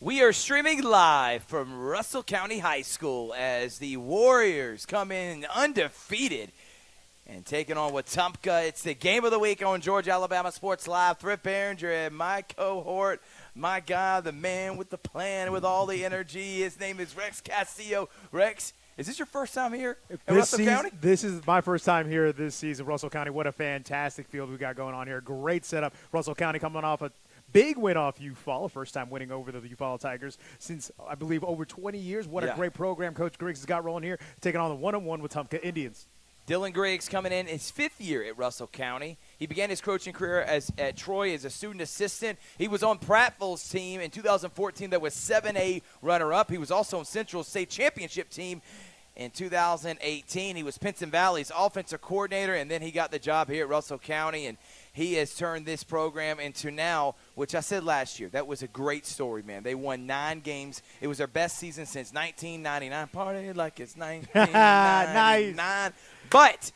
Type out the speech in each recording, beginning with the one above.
We are streaming live from Russell County High School as the Warriors come in undefeated and taking on Wetumpka. It's the game of the week on Georgia Alabama Sports Live. Thrift, Barringer, and my cohort, my guy, the man with the plan, with all the energy. His name is Rex Castillo. Rex, is this your first time here in Russell County? This is my first time here this season, Russell County. What a fantastic field we got going on here. Great setup. Russell County coming off a big win off Eufaula, first time winning over the Eufaula Tigers since, I believe, over 20 years. What a great program Coach Griggs has got rolling here, taking on the one-on-one Wetumpka Indians. Dylan Griggs coming in his fifth year at Russell County. He began his coaching career at Troy as a student assistant. He was on Prattville's team in 2014 that was 7A runner-up. He was also on Central State Championship team in 2018. He was Pinson Valley's offensive coordinator, and then he got the job here at Russell County, and he has turned this program into now, which I said last year, that was a great story, man. They won 9 games. It was their best season since 1999. Party like it's 1999. Nice. But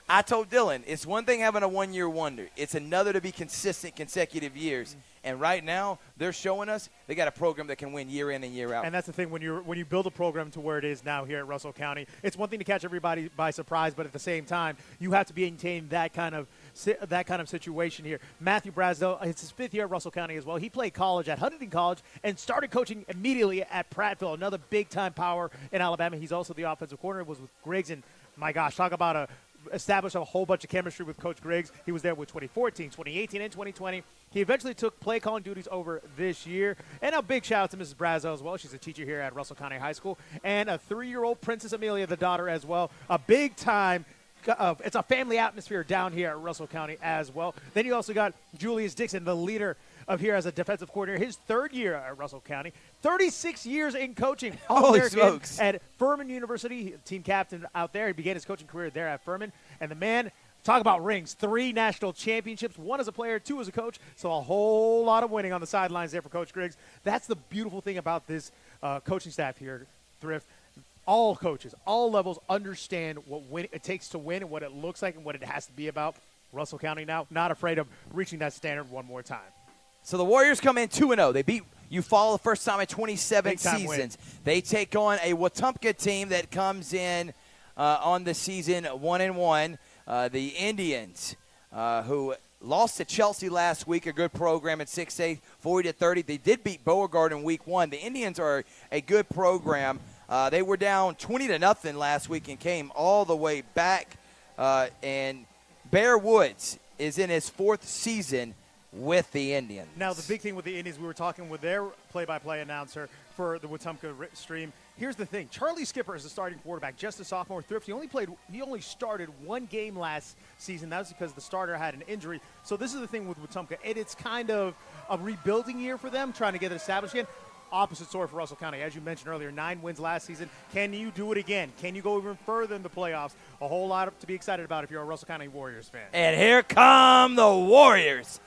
I told Dylan, it's one thing having a one-year wonder. It's another to be consistent consecutive years. And right now, they're showing us they got a program that can win year in and year out. And that's the thing, when you build a program to where it is now here at Russell County, it's one thing to catch everybody by surprise, but at the same time, you have to maintain that kind of situation here. Matthew Brasdell, it's his 5th year at Russell County as well. He played college at Huntington College and started coaching immediately at Prattville, another big-time power in Alabama. He's also the offensive coordinator, was with Griggs, and my gosh, talk about established a whole bunch of chemistry with Coach Griggs. He was there with 2014, 2018, and 2020. He eventually took play calling duties over this year. And a big shout out to Mrs. Brazo as well. She's a teacher here at Russell County High School. And a 3-year-old Princess Amelia, the daughter as well. A big time. It's a family atmosphere down here at Russell County as well. Then you also got Julius Dixon, the leader of here as a defensive coordinator. His 3rd year at Russell County. 36 years in coaching. Holy smokes. At Furman University, team captain out there. He began his coaching career there at Furman. And the man, talk about rings, 3 national championships, 1 as a player, 2 as a coach. So a whole lot of winning on the sidelines there for Coach Griggs. That's the beautiful thing about this coaching staff here, Thrift. All coaches, all levels understand what it takes to win and what it looks like and what it has to be about. Russell County now not afraid of reaching that standard one more time. So the Warriors come in 2-0. They beat Eufaula the first time in 27 Big-time seasons. win. They take on a Wetumpka team that comes in on the season 1-1. The Indians, who lost to Chelsea last week, a good program at 6A, 40-30. They did beat Beauregard in week 1. The Indians are a good program. They were down 20-0 last week and came all the way back. And Bear Woods is in his 4th season with the Indians. Now, the big thing with the Indians, we were talking with their play-by-play announcer for the Wetumpka stream. Here's the thing. Charlie Skipper is the starting quarterback, just a sophomore. Thrift, he only started 1 game last season. That was because the starter had an injury. So this is the thing with Wetumpka. It's kind of a rebuilding year for them, trying to get it established again. Opposite story for Russell County. As you mentioned earlier, 9 wins last season. Can you do it again? Can you go even further in the playoffs? A whole lot to be excited about if you're a Russell County Warriors fan. And here come the Warriors.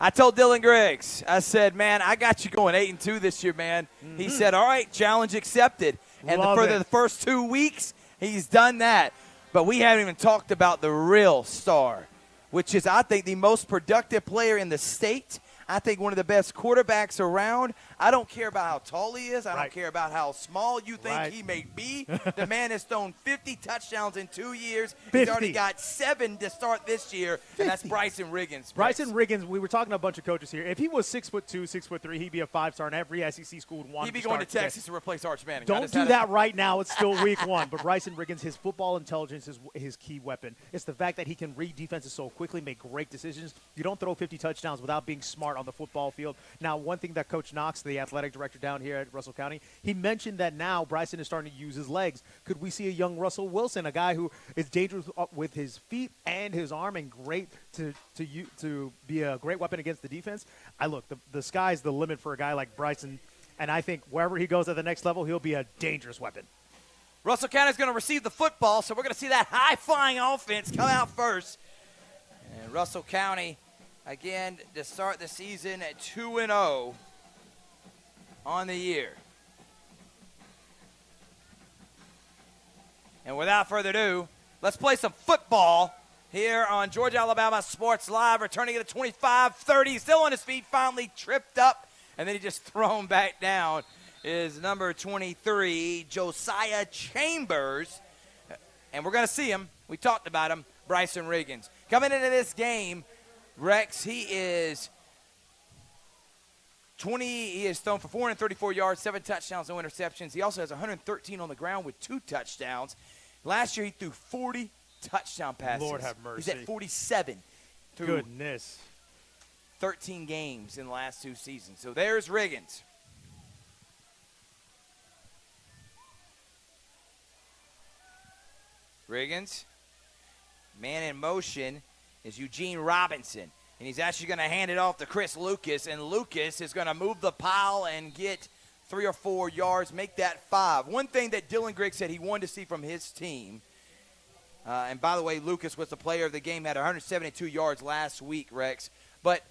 I told Dylan Griggs, I said, man, I got you going 8-2 this year, man. Mm-hmm. He said, all right, challenge accepted. And for the first 2 weeks, he's done that. But we haven't even talked about the real star, which is, I think, the most productive player in the state. I think one of the best quarterbacks around. I don't care about how tall he is. I don't care about how small you think he may be. The man has thrown 50 touchdowns in 2 years. 50. He's already got 7 to start this year, 50. And that's Bryson Riggins. Bryson Riggins, we were talking to a bunch of coaches here. If he was 6'2", 6'3", he'd be a 5-star in every SEC school would want him to start. He'd be going to Texas to replace Arch Manning. Don't do that right now. It's still week 1. But Bryson Riggins, his football intelligence is his key weapon. It's the fact that he can read defenses so quickly, make great decisions. You don't throw 50 touchdowns without being smart on the football field. Now, one thing that Coach Knox, the athletic director down here at Russell County, he mentioned that now Bryson is starting to use his legs. Could we see a young Russell Wilson, a guy who is dangerous with his feet and his arm and great to be a great weapon against the defense? Look, the sky's the limit for a guy like Bryson, and I think wherever he goes at the next level, he'll be a dangerous weapon. Russell County is going to receive the football, so we're going to see that high-flying offense come out first. And Russell County, again, to start the season at 2-0 on the year. And without further ado, let's play some football here on Georgia Alabama Sports Live. Returning at 25-30, still on his feet, finally tripped up and then he just thrown back down is number 23, Josiah Chambers. And we're going to see him. We talked about him, Bryson Riggins. Coming into this game, Rex, he is thrown for 434 yards, 7 touchdowns, no interceptions. He also has 113 on the ground with 2 touchdowns. Last year he threw 40 touchdown passes. Lord have mercy. He's at 47 through Goodness. 13 games in the last 2 seasons. So there's Riggins. Riggins. Man in motion is Eugene Robinson. And he's actually going to hand it off to Chris Lucas. And Lucas is going to move the pile and get 3 or 4 yards, make that 5. One thing that Dylan Griggs said he wanted to see from his team, and by the way, Lucas was the player of the game, had 172 yards last week, Rex. But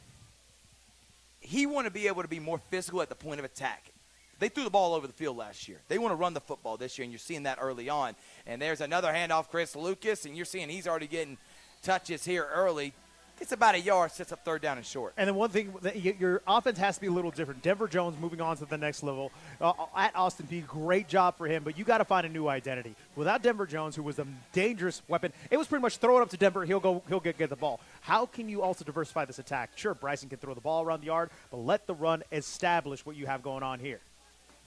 he wanted to be able to be more physical at the point of attack. They threw the ball over the field last year. They want to run the football this year, and you're seeing that early on. And there's another handoff, Chris Lucas, and you're seeing he's already getting touches here early. Gets about 1 yard, sets up 3rd down and short. And then one thing, your offense has to be a little different. Denver Jones moving on to the next level at Austin Peay. Great job for him, but you got to find a new identity. Without Denver Jones, who was a dangerous weapon, it was pretty much throw it up to Denver, he'll get the ball. How can you also diversify this attack? Sure, Bryson can throw the ball around the yard, but let the run establish what you have going on here.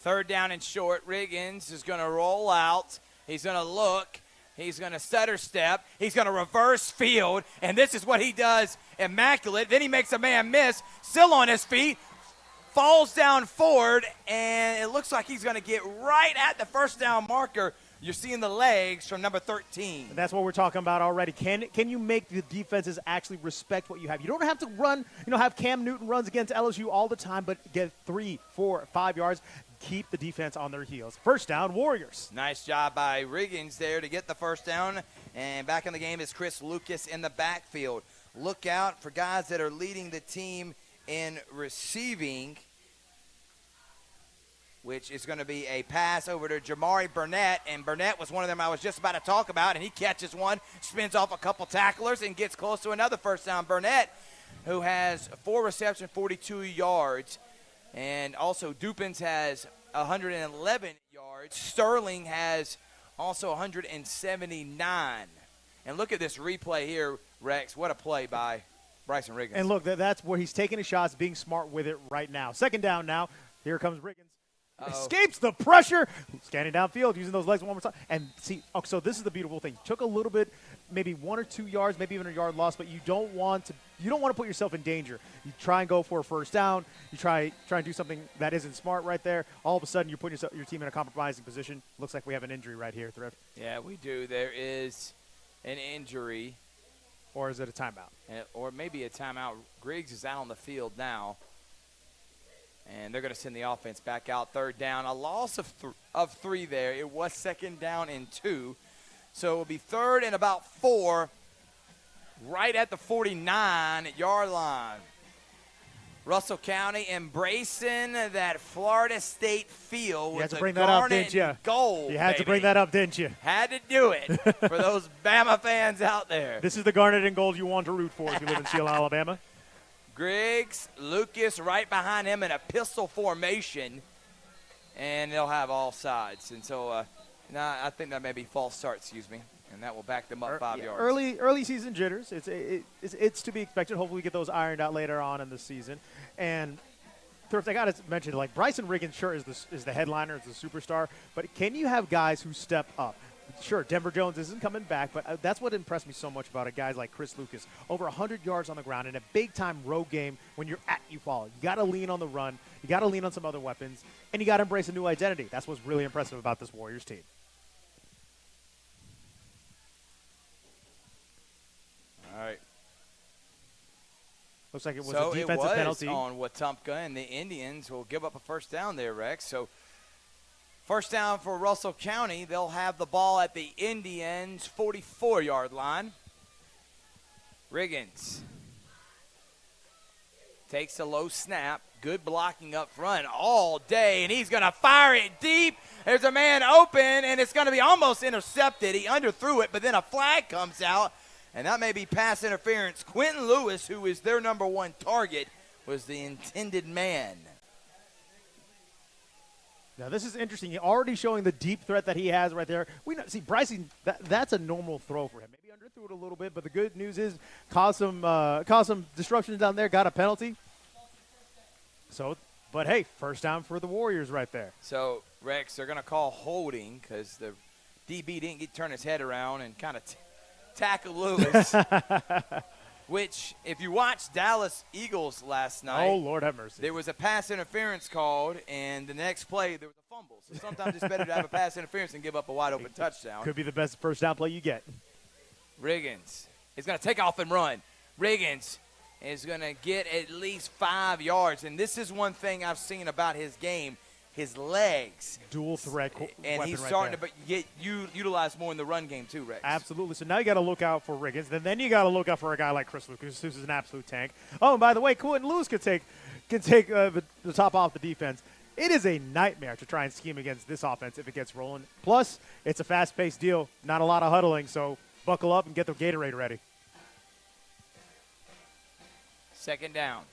3rd down and short. Riggins is going to roll out. He's going to look. He's going to stutter step. He's going to reverse field. And this is what he does immaculate. Then he makes a man miss. Still on his feet. Falls down forward. And it looks like he's going to get right at the 1st down marker. You're seeing the legs from number 13. And that's what we're talking about already. Can you make the defenses actually respect what you have? You don't have to run, have Cam Newton runs against LSU all the time, but get 3, 4, 5 yards. Keep the defense on their heels. 1st down, Warriors. Nice job by Riggins there to get the 1st down. And back in the game is Chris Lucas in the backfield. Look out for guys that are leading the team in receiving, which is going to be a pass over to Jamari Burnett. And Burnett was one of them I was just about to talk about, and he catches one, spins off a couple tacklers, and gets close to another 1st down. Burnett, who has 4 receptions, 42 yards. And also Dupins has 111 yards. Sterling has also 179. And look at this replay here, Rex. What a play by Bryson Riggins. And look, that's where he's taking his shots, being smart with it right now. 2nd down now. Here comes Riggins. Escapes the pressure. Scanning downfield, using those legs one more time. And see, so this is the beautiful thing. Took a little bit, maybe 1 or 2 yards, maybe even a yard loss, but you don't want to put yourself in danger. You try and go for a 1st down. You try and do something that isn't smart right there. All of a sudden, you're putting your team in a compromising position. Looks like we have an injury right here, Thrift. Yeah, we do. There is an injury. Or is it a timeout? Or maybe a timeout. Griggs is out on the field now. And they're going to send the offense back out. 3rd down. A loss of 3 there. It was 2nd down and 2. So it will be 3rd and about 4 right at the 49-yard line. Russell County embracing that Florida State field with the garnet and gold. You had to bring that up, didn't you? Had to do it for those Bama fans out there. This is the garnet and gold you want to root for if you live in Sheila, Alabama. Griggs, Lucas right behind him in a pistol formation, and they'll have all sides. And so I think that may be false start, and that will back them up 5 yards. Early season jitters. It's to be expected. Hopefully we get those ironed out later on in the season. And Thrift, I got to mention, like, Bryson Riggins sure is the headliner, is the superstar, but can you have guys who step up? Sure, Denver Jones isn't coming back, but that's what impressed me so much about it, guys like Chris Lucas. Over 100 yards on the ground in a big-time road game when you're at Eufaula. You got to lean on the run. You got to lean on some other weapons, and you got to embrace a new identity. That's what's really impressive about this Warriors team. All right. Looks like it was a defensive penalty. On Wetumpka, and the Indians will give up a 1st down there, Rex. So 1st down for Russell County. They'll have the ball at the Indians' 44-yard line. Riggins takes a low snap. Good blocking up front all day, and he's going to fire it deep. There's a man open, and it's going to be almost intercepted. He underthrew it, but then a flag comes out, and that may be pass interference. Quentin Lewis, who is their number 1 target, was the intended man. Now, this is interesting. He's already showing the deep threat that he has right there. See, Bryson, that's a normal throw for him. Maybe underthrew it a little bit, but the good news is caused some disruptions down there, got a penalty. But hey, first down for the Warriors right there. So, Rex, they're going to call holding because the DB didn't turn his head around and kind of tackle Lewis. Which, if you watched Dallas Eagles last night, oh, Lord have mercy, there was a pass interference called, and the next play there was a fumble. So sometimes it's better to have a pass interference and give up a wide-open touchdown. Could be the best first down play you get. Riggins is going to take off and run. Riggins is going to get at least 5 yards, and this is one thing I've seen about his game. His legs. Dual threat and he's starting to get utilized more in the run game too, Rex. Absolutely. So now you got to look out for Riggins. Then you got to look out for a guy like Chris Lucas, who's an absolute tank. Oh, and by the way, Quentin Lewis can take the top off the defense. It is a nightmare to try and scheme against this offense if it gets rolling. Plus, it's a fast-paced deal, not a lot of huddling, so buckle up and get the Gatorade ready. Second down.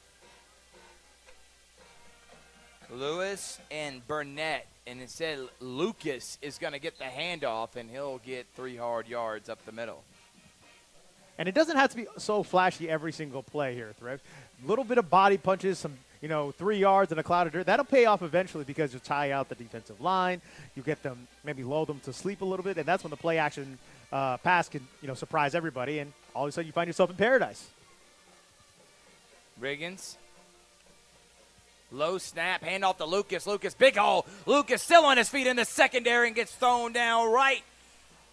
Lewis and Burnett, and instead Lucas is going to get the handoff, and he'll get 3 hard yards up the middle. And it doesn't have to be so flashy every single play here, Thrift. A little bit of body punches, some 3 yards and a cloud of dirt. That'll pay off eventually because you tie out the defensive line. You get them, maybe lull them to sleep a little bit, and that's when the play action pass can surprise everybody, and all of a sudden you find yourself in paradise. Riggins. Low snap, handoff to Lucas. Lucas, big hole. Lucas still on his feet in the secondary and gets thrown down right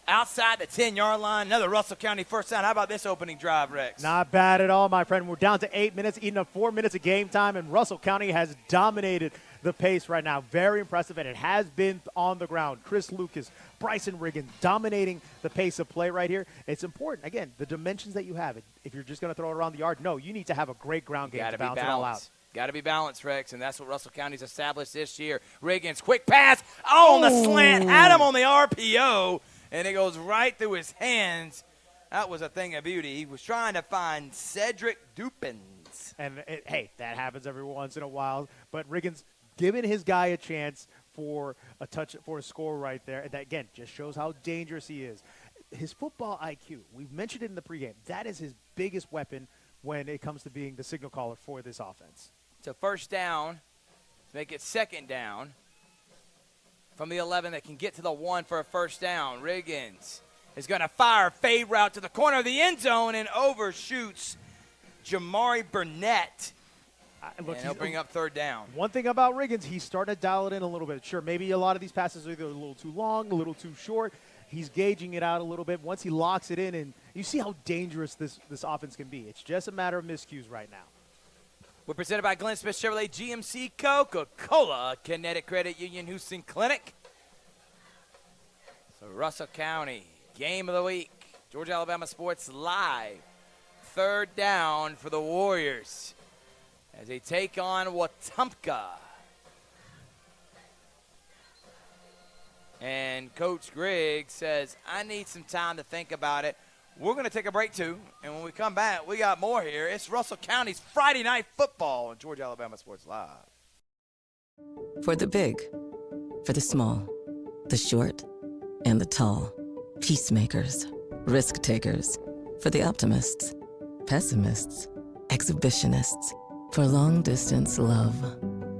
outside the 10-yard line. Another Russell County first down. How about this opening drive, Rex? Not bad at all, my friend. We're down to 8 minutes, eating up 4 minutes of game time, and Russell County has dominated the pace right now. Very impressive, and it has been on the ground. Chris Lucas, Bryson Riggins dominating the pace of play right here. It's important, again, the dimensions that you have. If you're just going to throw it around the yard, no, you need to have a great ground game to balance it all out. Got to be balanced, Rex, and that's what Russell County's established this year. Riggins, quick pass. On the slant. Had him on the RPO, and it goes right through his hands. That was a thing of beauty. He was trying to find Cedric Dupins. And, hey, that happens every once in a while. But Riggins giving his guy a chance for a score right there. And that, again, just shows how dangerous he is. His football IQ, we've mentioned it in the pregame. That is his biggest weapon when it comes to being the signal caller for this offense. So first down, make it second down. From the 11 that can get to the 1 for a first down. Riggins is going to fire a fade route to the corner of the end zone and overshoots Jamari Burnett. And he'll bring up third down. One thing about Riggins, he's starting to dial it in a little bit. Sure, maybe a lot of these passes are either a little too long, a little too short. He's gauging it out a little bit. Once he locks it in, and you see how dangerous this offense can be. It's just a matter of miscues right now. We're presented by Glenn Smith Chevrolet, GMC, Coca-Cola, Kinetic Credit Union, Houston Clinic. So Russell County, game of the week. Georgia Alabama Sports Live. Third down for the Warriors as they take on Wetumpka. And Coach Griggs says, I need some time to think about it. We're going to take a break, too, and when we come back, we got more here. It's Russell County's Friday Night Football on Georgia Alabama Sports Live. For the big, for the small, the short, and the tall. Peacemakers, risk takers. For the optimists, pessimists, exhibitionists. For long-distance love.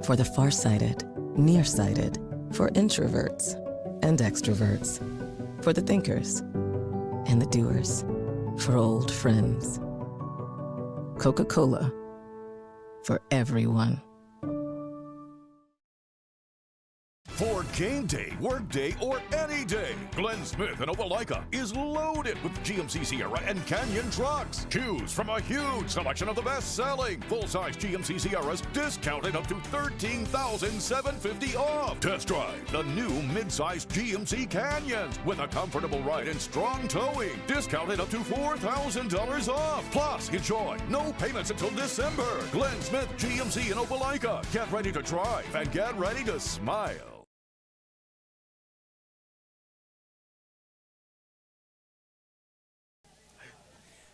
For the far-sighted, nearsighted. For introverts and extroverts. For the thinkers and the doers. For old friends. Coca-Cola. For everyone. For game day, work day, or any day, Glenn Smith in Opelika is loaded with GMC Sierra and Canyon trucks. Choose from a huge selection of the best-selling full-size GMC Sierras, discounted up to $13,750 off. Test drive the new mid-size GMC Canyons with a comfortable ride and strong towing, discounted up to $4,000 off. Plus, enjoy no payments until December. Glenn Smith GMC in Opelika. Get ready to drive and get ready to smile.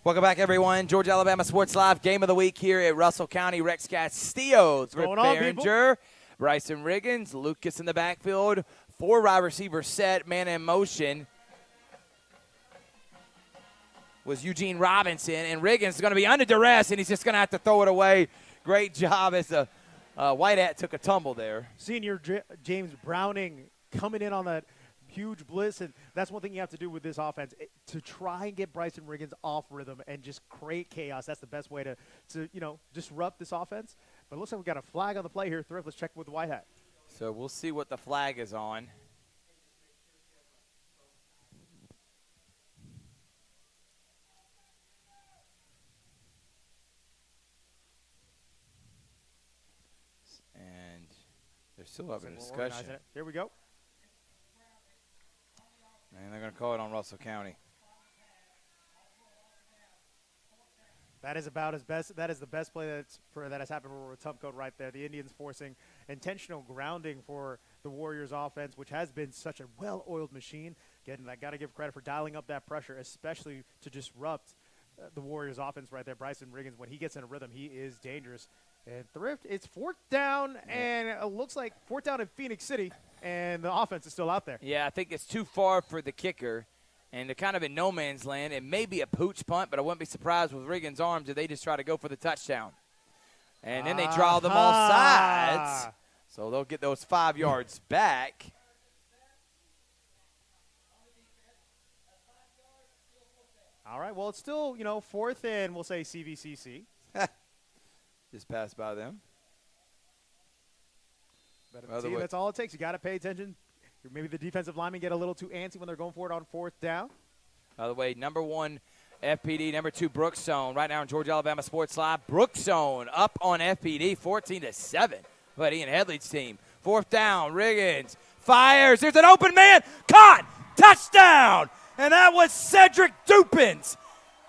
Welcome back, everyone. Georgia Alabama Sports Live, game of the week here at Russell County. Rex Castillo, Thrift, Barringer, Bryson Riggins, Lucas in the backfield, 4 wide receiver set, man in motion was Eugene Robinson, and Riggins is going to be under duress, and he's just going to have to throw it away. Great job as the White Hat took a tumble there. Senior James Browning coming in on that huge blitz, and that's one thing you have to do with this offense, to try and get Bryson Riggins off rhythm and just create chaos. That's the best way to disrupt this offense. But it looks like we got a flag on the play here. Thrift, let's check with the White Hat. So we'll see what the flag is on. And they're still having a discussion. Here we go. And they're going to call it on Russell County. That is about as best. That is the best play that has happened for Wetumpka right there. The Indians forcing intentional grounding for the Warriors offense, which has been such a well-oiled machine. Again, I got to give credit for dialing up that pressure, especially to disrupt the Warriors offense right there. Bryson Riggins, when he gets in a rhythm, he is dangerous. And Thrift, it's 4th down, and it looks like 4th down in Phoenix City, and the offense is still out there. Yeah, I think it's too far for the kicker. And they're kind of in no man's land. It may be a pooch punt, but I wouldn't be surprised with Riggins' arms if they just try to go for the touchdown. And then they draw them off sides. So they'll get those 5 yards back. All right, well, it's still, 4th and we'll say CVCC. Just passed by them. See, that's all it takes. You got to pay attention. Maybe the defensive linemen get a little too antsy when they're going for it on 4th down. By the way, number 1 FPD, number 2 Brookzone. Right now on Georgia Alabama Sports Live, Brookzone up on FPD 14-7. But Ian Headley's team. 4th down, Riggins fires. There's an open man. Caught. Touchdown. And that was Cedric Dupins.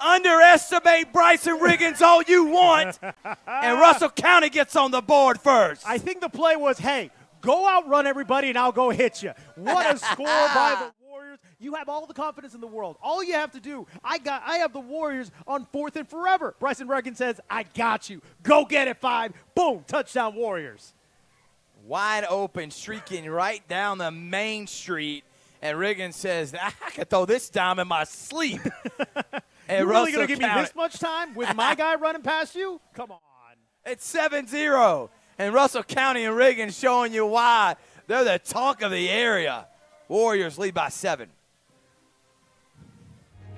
Underestimate Bryson Riggins all you want. And Russell County gets on the board first. I think the play was, hey, go outrun everybody, and I'll go hit you. What a score by the Warriors. You have all the confidence in the world. All you have to do, I have the Warriors on 4th and forever. Bryson Riggins says, I got you. Go get it, 5. Boom, touchdown Warriors. Wide open, streaking right down the main street. And Riggins says, I could throw this down in my sleep. And you really going to give me this much time with my guy running past you? Come on. It's 7-0. And Russell County and Riggins showing you why they're the talk of the area. Warriors lead by 7.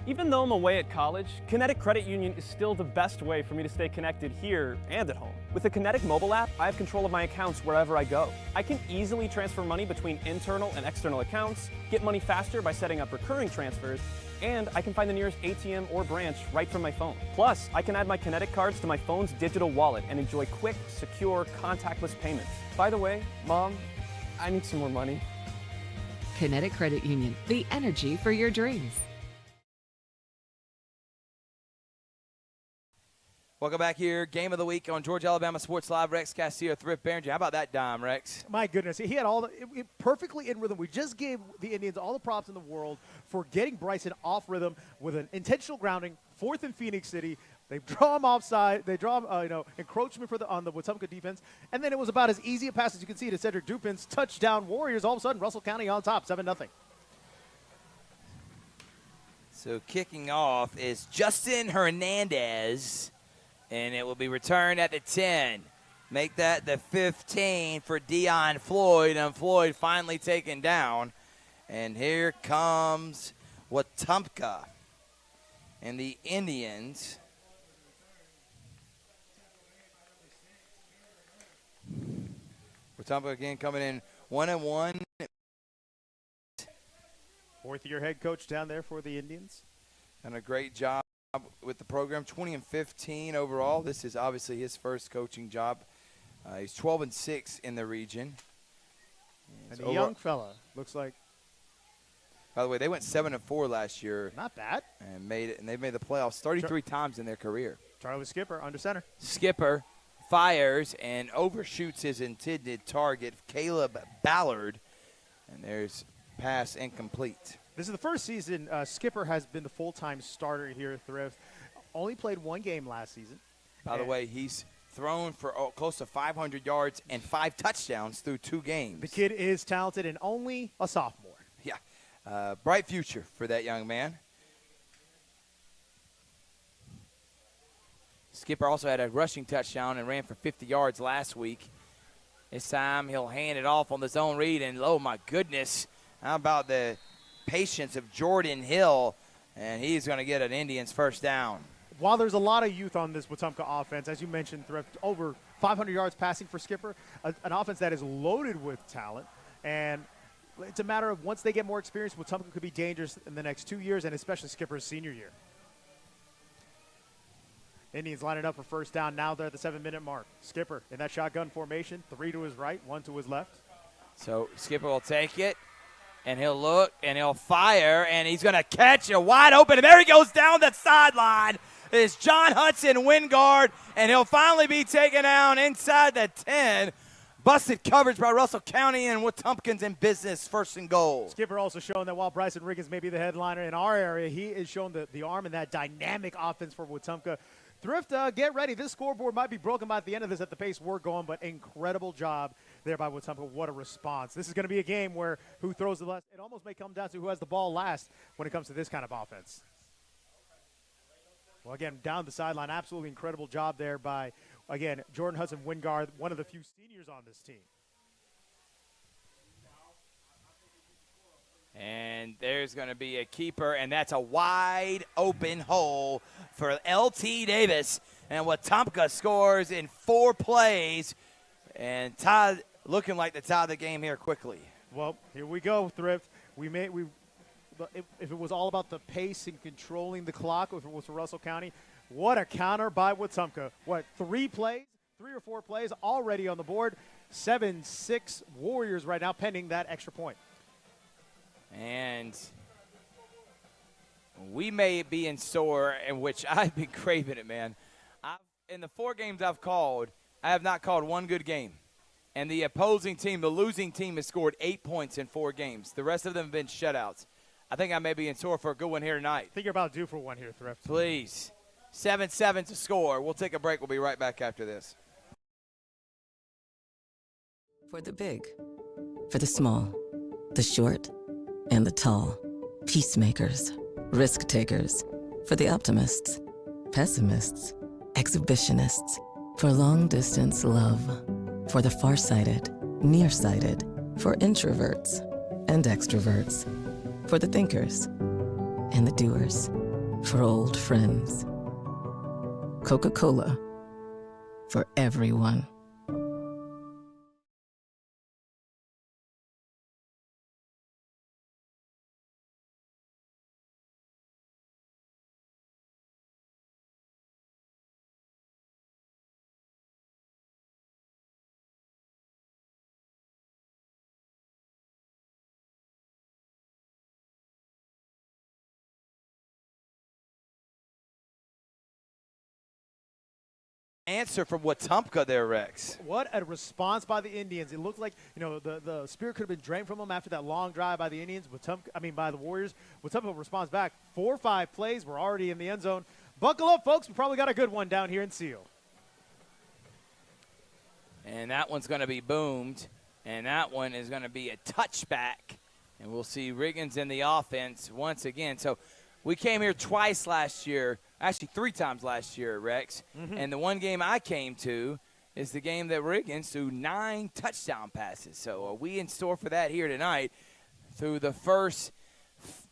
Even though I'm away at college, Kinetic Credit Union is still the best way for me to stay connected here and at home. With the Kinetic mobile app, I have control of my accounts wherever I go. I can easily transfer money between internal and external accounts, get money faster by setting up recurring transfers, and I can find the nearest ATM or branch right from my phone. Plus, I can add my Kinetic cards to my phone's digital wallet and enjoy quick, secure, contactless payments. By the way, Mom, I need some more money. Kinetic Credit Union, the energy for your dreams. Welcome back here. Game of the week on Georgia Alabama Sports Live. Rex Castillo, Thrift, Barringer. How about that dime, Rex? My goodness. He had all perfectly in rhythm. We just gave the Indians all the props in the world for getting Bryson off rhythm with an intentional grounding, 4th in Phoenix City. They draw him offside. They draw him, encroachment on the Wetumpka defense. And then it was about as easy a pass as you can see to Cedric Dupins. Touchdown Warriors. All of a sudden, Russell County on top, 7-0. So kicking off is Justin Hernandez. And it will be returned at the 10. Make that the 15 for Deion Floyd. And Floyd finally taken down. And here comes Wetumpka. And the Indians. Wetumpka again coming in 1-1. 4th-year head coach down there for the Indians. Done a great job with the program, 20-15 overall. This is obviously his first coaching job. He's 12-6 in the region. And a young fella, looks like. By the way, they went 7-4 last year. Not bad. And made it, and they've made the playoffs 33 times in their career. Charlie Skipper under center. Skipper fires and overshoots his intended target, Caleb Ballard. And there's pass incomplete. This is the first season Skipper has been the full-time starter here at Thrift. Only played 1 game last season. By the way, he's thrown for close to 500 yards and 5 touchdowns through 2 games. The kid is talented and only a sophomore. Yeah, bright future for that young man. Skipper also had a rushing touchdown and ran for 50 yards last week. This time he'll hand it off on the zone read, and oh my goodness, how about the patience of Jordan Hill, and he's going to get an Indians first down. While there's a lot of youth on this Wetumpka offense, as you mentioned, Thrift, over 500 yards passing for Skipper, an offense that is loaded with talent, and it's a matter of once they get more experience, Wetumpka could be dangerous in the next 2 years, and especially Skipper's senior year. Indians lining up for first down. Now they're at the 7-minute mark. Skipper in that shotgun formation, 3 to his right, 1 to his left. So Skipper will take it, and he'll look, and he'll fire, and he's going to catch it wide open, and there he goes down the sideline. It's John Hudson Wingard, and he'll finally be taken down inside the 10. Busted coverage by Russell County, and Wetumpkins in business, 1st and goal. Skipper also showing that while Bryson Riggins may be the headliner in our area, he is showing the arm and that dynamic offense for Wetumpka. Thrift, get ready. This scoreboard might be broken by the end of this at the pace we're going, but incredible job there by Wetumpka. What a response. This is going to be a game where who throws the last. It almost may come down to who has the ball last when it comes to this kind of offense. Well, again, down the sideline, absolutely incredible job there by, again, Jordan Hudson Wingard, one of the few seniors on this team. And there's going to be a keeper, and that's a wide open hole for L.T. Davis. And Wetumpka scores in 4 plays, and tied, looking like to tie the game here quickly. Well, here we go, Thrift. If it was all about the pace and controlling the clock, if it was for Russell County, what a counter by Wetumpka. 3 or 4 plays already on the board. 7-6 Warriors right now pending that extra point. And we may be in store, in which I've been craving it, man. In the 4 games I've called, I have not called one good game. And the opposing team, the losing team, has scored 8 points in 4 games. The rest of them have been shutouts. I think I may be in store for a good one here tonight. I think you're about due for one here, Thrift. Please. 7-7 to score. We'll take a break. We'll be right back after this. For the big, for the small, the short, and the tall. Peacemakers, risk takers. For the optimists, pessimists, exhibitionists. For long distance love. For the farsighted, nearsighted. For introverts and extroverts. For the thinkers and the doers. For old friends. Coca-Cola. For everyone. Answer from Wetumpka there, Rex. What a response by the Indians. It looked like, the spirit could have been drained from them after that long drive by the Indians. By the Warriors. Wetumpka responds back. 4 or 5 plays. We're already in the end zone. Buckle up, folks. We probably got a good one down here in Seal. And that one's going to be boomed. And that one is going to be a touchback. And we'll see Riggins in the offense once again. So we came here twice last year. Actually, 3 times last year, Rex. Mm-hmm. And the one game I came to is the game that Riggins threw 9 touchdown passes. So are we in store for that here tonight? Through the first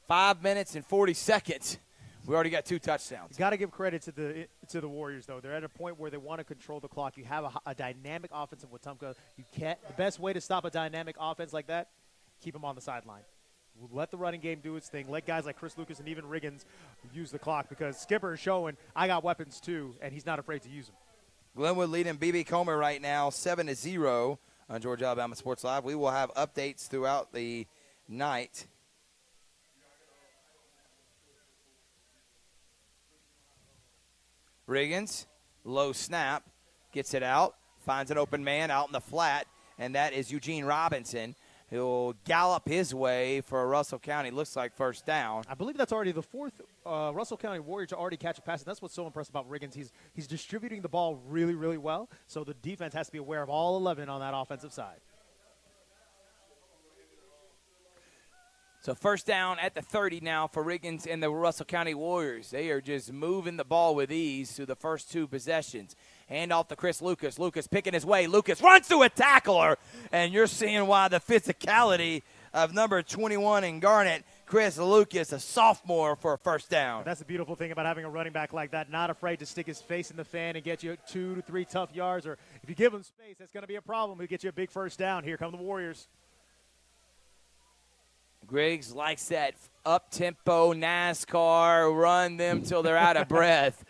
5 minutes and 40 seconds, we already got 2 touchdowns. You got to give credit to the Warriors, though. They're at a point where they want to control the clock. You have a dynamic offense in Wetumpka. The best way to stop a dynamic offense like that, keep them on the sideline. Let the running game do its thing. Let guys like Chris Lucas and even Riggins use the clock, because Skipper is showing I got weapons too, and he's not afraid to use them. Glenwood leading BB Comer right now 7-0 on Georgia Alabama Sports Live. We will have updates throughout the night. Riggins, low snap, gets it out, finds an open man out in the flat, and that is Eugene Robinson, He'll gallop his way for a Russell County. Looks like first down. I believe that's already the fourth Russell County Warrior to already catch a pass, and that's what's so impressive about Riggins. He's distributing the ball really, really well, so the defense has to be aware of all 11 on that offensive side. So first down at the 30 now for Riggins and the Russell County Warriors. They are just moving the ball with ease through the first two possessions. Hand off to Chris Lucas. Lucas picking his way. Lucas runs through a tackler, and you're seeing why the physicality of number 21 in Garnet, Chris Lucas, a sophomore, for a first down. That's the beautiful thing about having a running back like that, not afraid to stick his face in the fan and get you 2 to 3 tough yards, or if you give him space, that's going to be a problem. He'll get you a big first down. Here come the Warriors. Griggs likes that up-tempo NASCAR, run them till they're out of breath.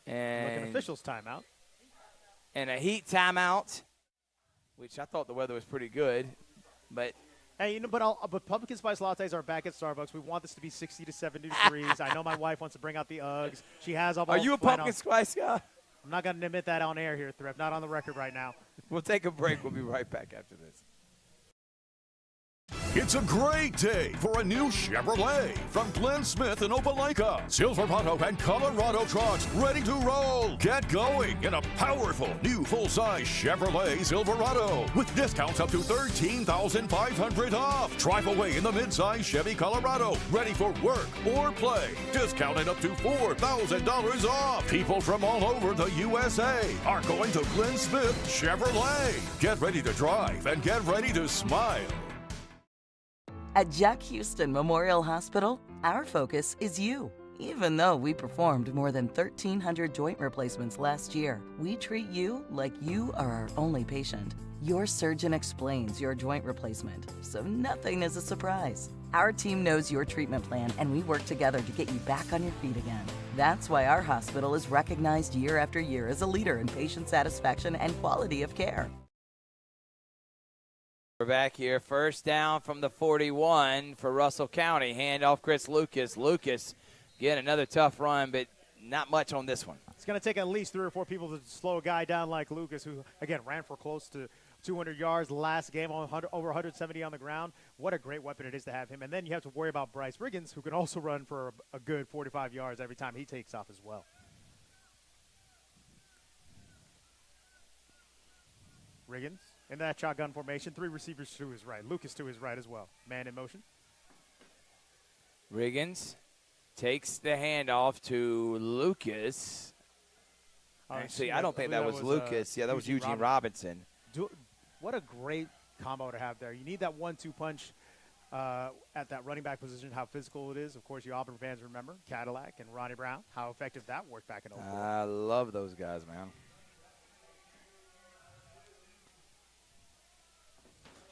And Like an official's timeout. And a heat timeout, which I thought the weather was pretty good. But hey, but pumpkin spice lattes are back at Starbucks. We want this to be 60 to 70 degrees. I know my wife wants to bring out the Uggs. She has all. Are you a pumpkin spice guy? I'm not going to admit that on air here, Thrift. Not on the record right now. We'll take a break. We'll be right back after this. It's a great day for a new Chevrolet from Glenn Smith in Opelika. Silverado and Colorado trucks ready to roll. Get going in a powerful new full-size Chevrolet Silverado with discounts up to $13,500 off. Drive away in the mid-size Chevy Colorado ready for work or play. Discounted up to $4,000 off. People from all over the USA are going to Glenn Smith Chevrolet. Get ready to drive and get ready to smile. At Jack Houston Memorial Hospital, our focus is you. Even though we performed more than 1,300 joint replacements last year, we treat you like you are our only patient. Your surgeon explains your joint replacement, so nothing is a surprise. Our team knows your treatment plan, and we work together to get you back on your feet again. That's why our hospital is recognized year after year as a leader in patient satisfaction and quality of care. We're back here. First down from the 41 for Russell County. Hand off Chris Lucas. Lucas, again, another tough run, but not much on this one. It's going to take at least 3 or 4 people to slow a guy down like Lucas, who, again, ran for close to 200 yards last game, over 170 on the ground. What a great weapon it is to have him. And then you have to worry about Bryce Riggins, who can also run for a good 45 yards every time he takes off as well. Riggins in that shotgun formation, 3 receivers to his right. Lucas to his right as well. Man in motion. Riggins takes the handoff to Lucas. Actually, I don't think that was Lucas. Yeah, that was Eugene Robinson. What a great combo to have there. You need that 1-2 punch at that running back position, how physical it is. Of course, you Auburn fans remember Cadillac and Ronnie Brown, how effective that worked back in 04. I love those guys, man.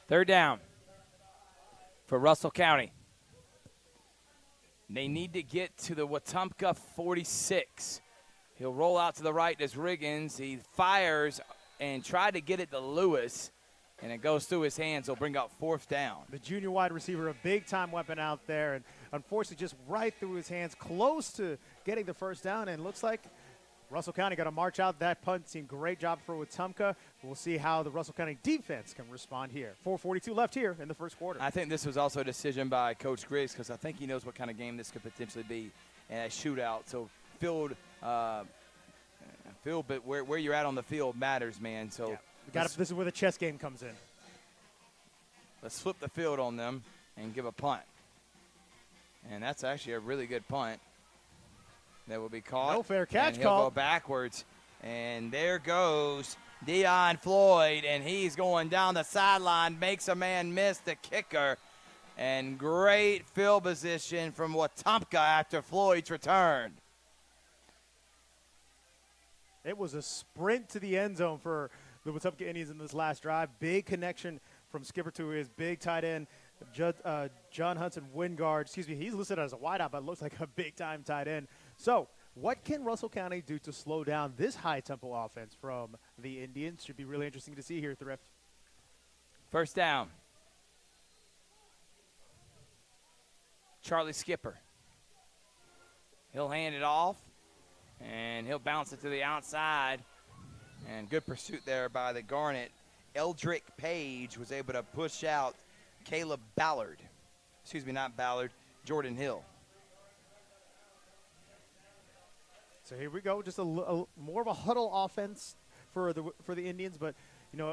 Third down for Russell County. They need to get to the Wetumpka 46. He'll roll out to the right as Riggins. He fires and tried to get it to Lewis, and it goes through his hands. He'll bring up fourth down. The junior wide receiver, a big-time weapon out there, and unfortunately just right through his hands, close to getting the first down, and looks like Russell County got to march out that punt team. Great job for Wetumpka. We'll see how the Russell County defense can respond here. 4:42 left here in the first quarter. I think this was also a decision by Coach Griggs because I think he knows what kind of game this could potentially be, and a shootout. So field, but where you're at on the field matters, man. So yeah, this is where the chess game comes in. Let's flip the field on them and give a punt. And that's actually a really good punt. That will be caught. No fair catch and call. He'll go backwards. And there goes Deion Floyd, and he's going down the sideline, makes a man miss the kicker. And great field position from Wetumpka after Floyd's return. It was a sprint to the end zone for the Wetumpka Indians in this last drive. Big connection from skipper to his big tight end, John Hudson Wingard. Excuse me, he's listed as a wideout, but looks like a big-time tight end. So what can Russell County do to slow down this high-tempo offense from the Indians? Should be really interesting to see here, Thrift. First down. Charlie Skipper. He'll hand it off, and he'll bounce it to the outside. And good pursuit there by the Garnet Eldrick Page was able to push out Caleb Ballard. Excuse me, not Ballard, Jordan Hill. So here we go, just a more of a huddle offense for the Indians, but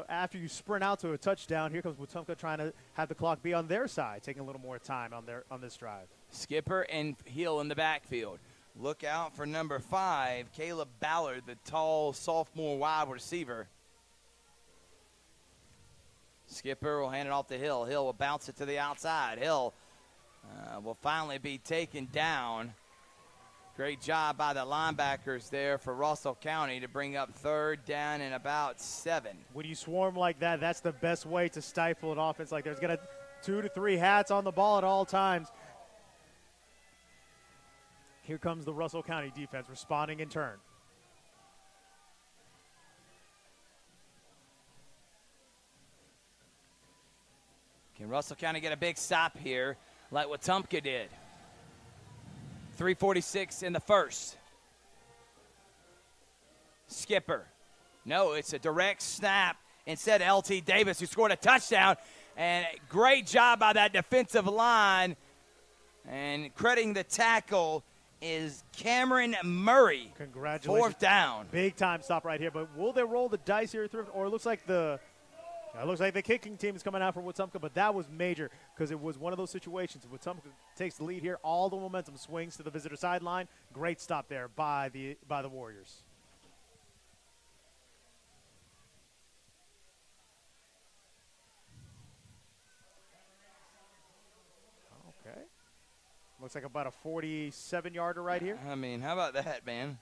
after you sprint out to a touchdown, here comes Wetumpka trying to have the clock be on their side, taking a little more time on this drive. Skipper and Hill in the backfield. Look out for number 5, Caleb Ballard, the tall sophomore wide receiver. Skipper will hand it off to Hill. Hill will bounce it to the outside. Hill will finally be taken down. Great job by the linebackers there for Russell County to bring up 3rd down and about 7. When you swarm like that, that's the best way to stifle an offense like there's going to 2 to 3 hats on the ball at all times. Here comes the Russell County defense responding in turn. Can Russell County get a big stop here like Wetumpka did? 3:46 in the first. Skipper. No, it's a direct snap. Instead, L.T. Davis, who scored a touchdown. And great job by that defensive line. And crediting the tackle is Cameron Murray. Congratulations. 4th down. Big time stop right here. But will they roll the dice here, Thrift? Or it looks like the kicking team is coming out for Wetumpka, but that was major because it was one of those situations. Wetumpka takes the lead here. All the momentum swings to the visitor sideline. Great stop there by the Warriors. Okay. Looks like about a 47-yarder right here. I mean, how about that, man?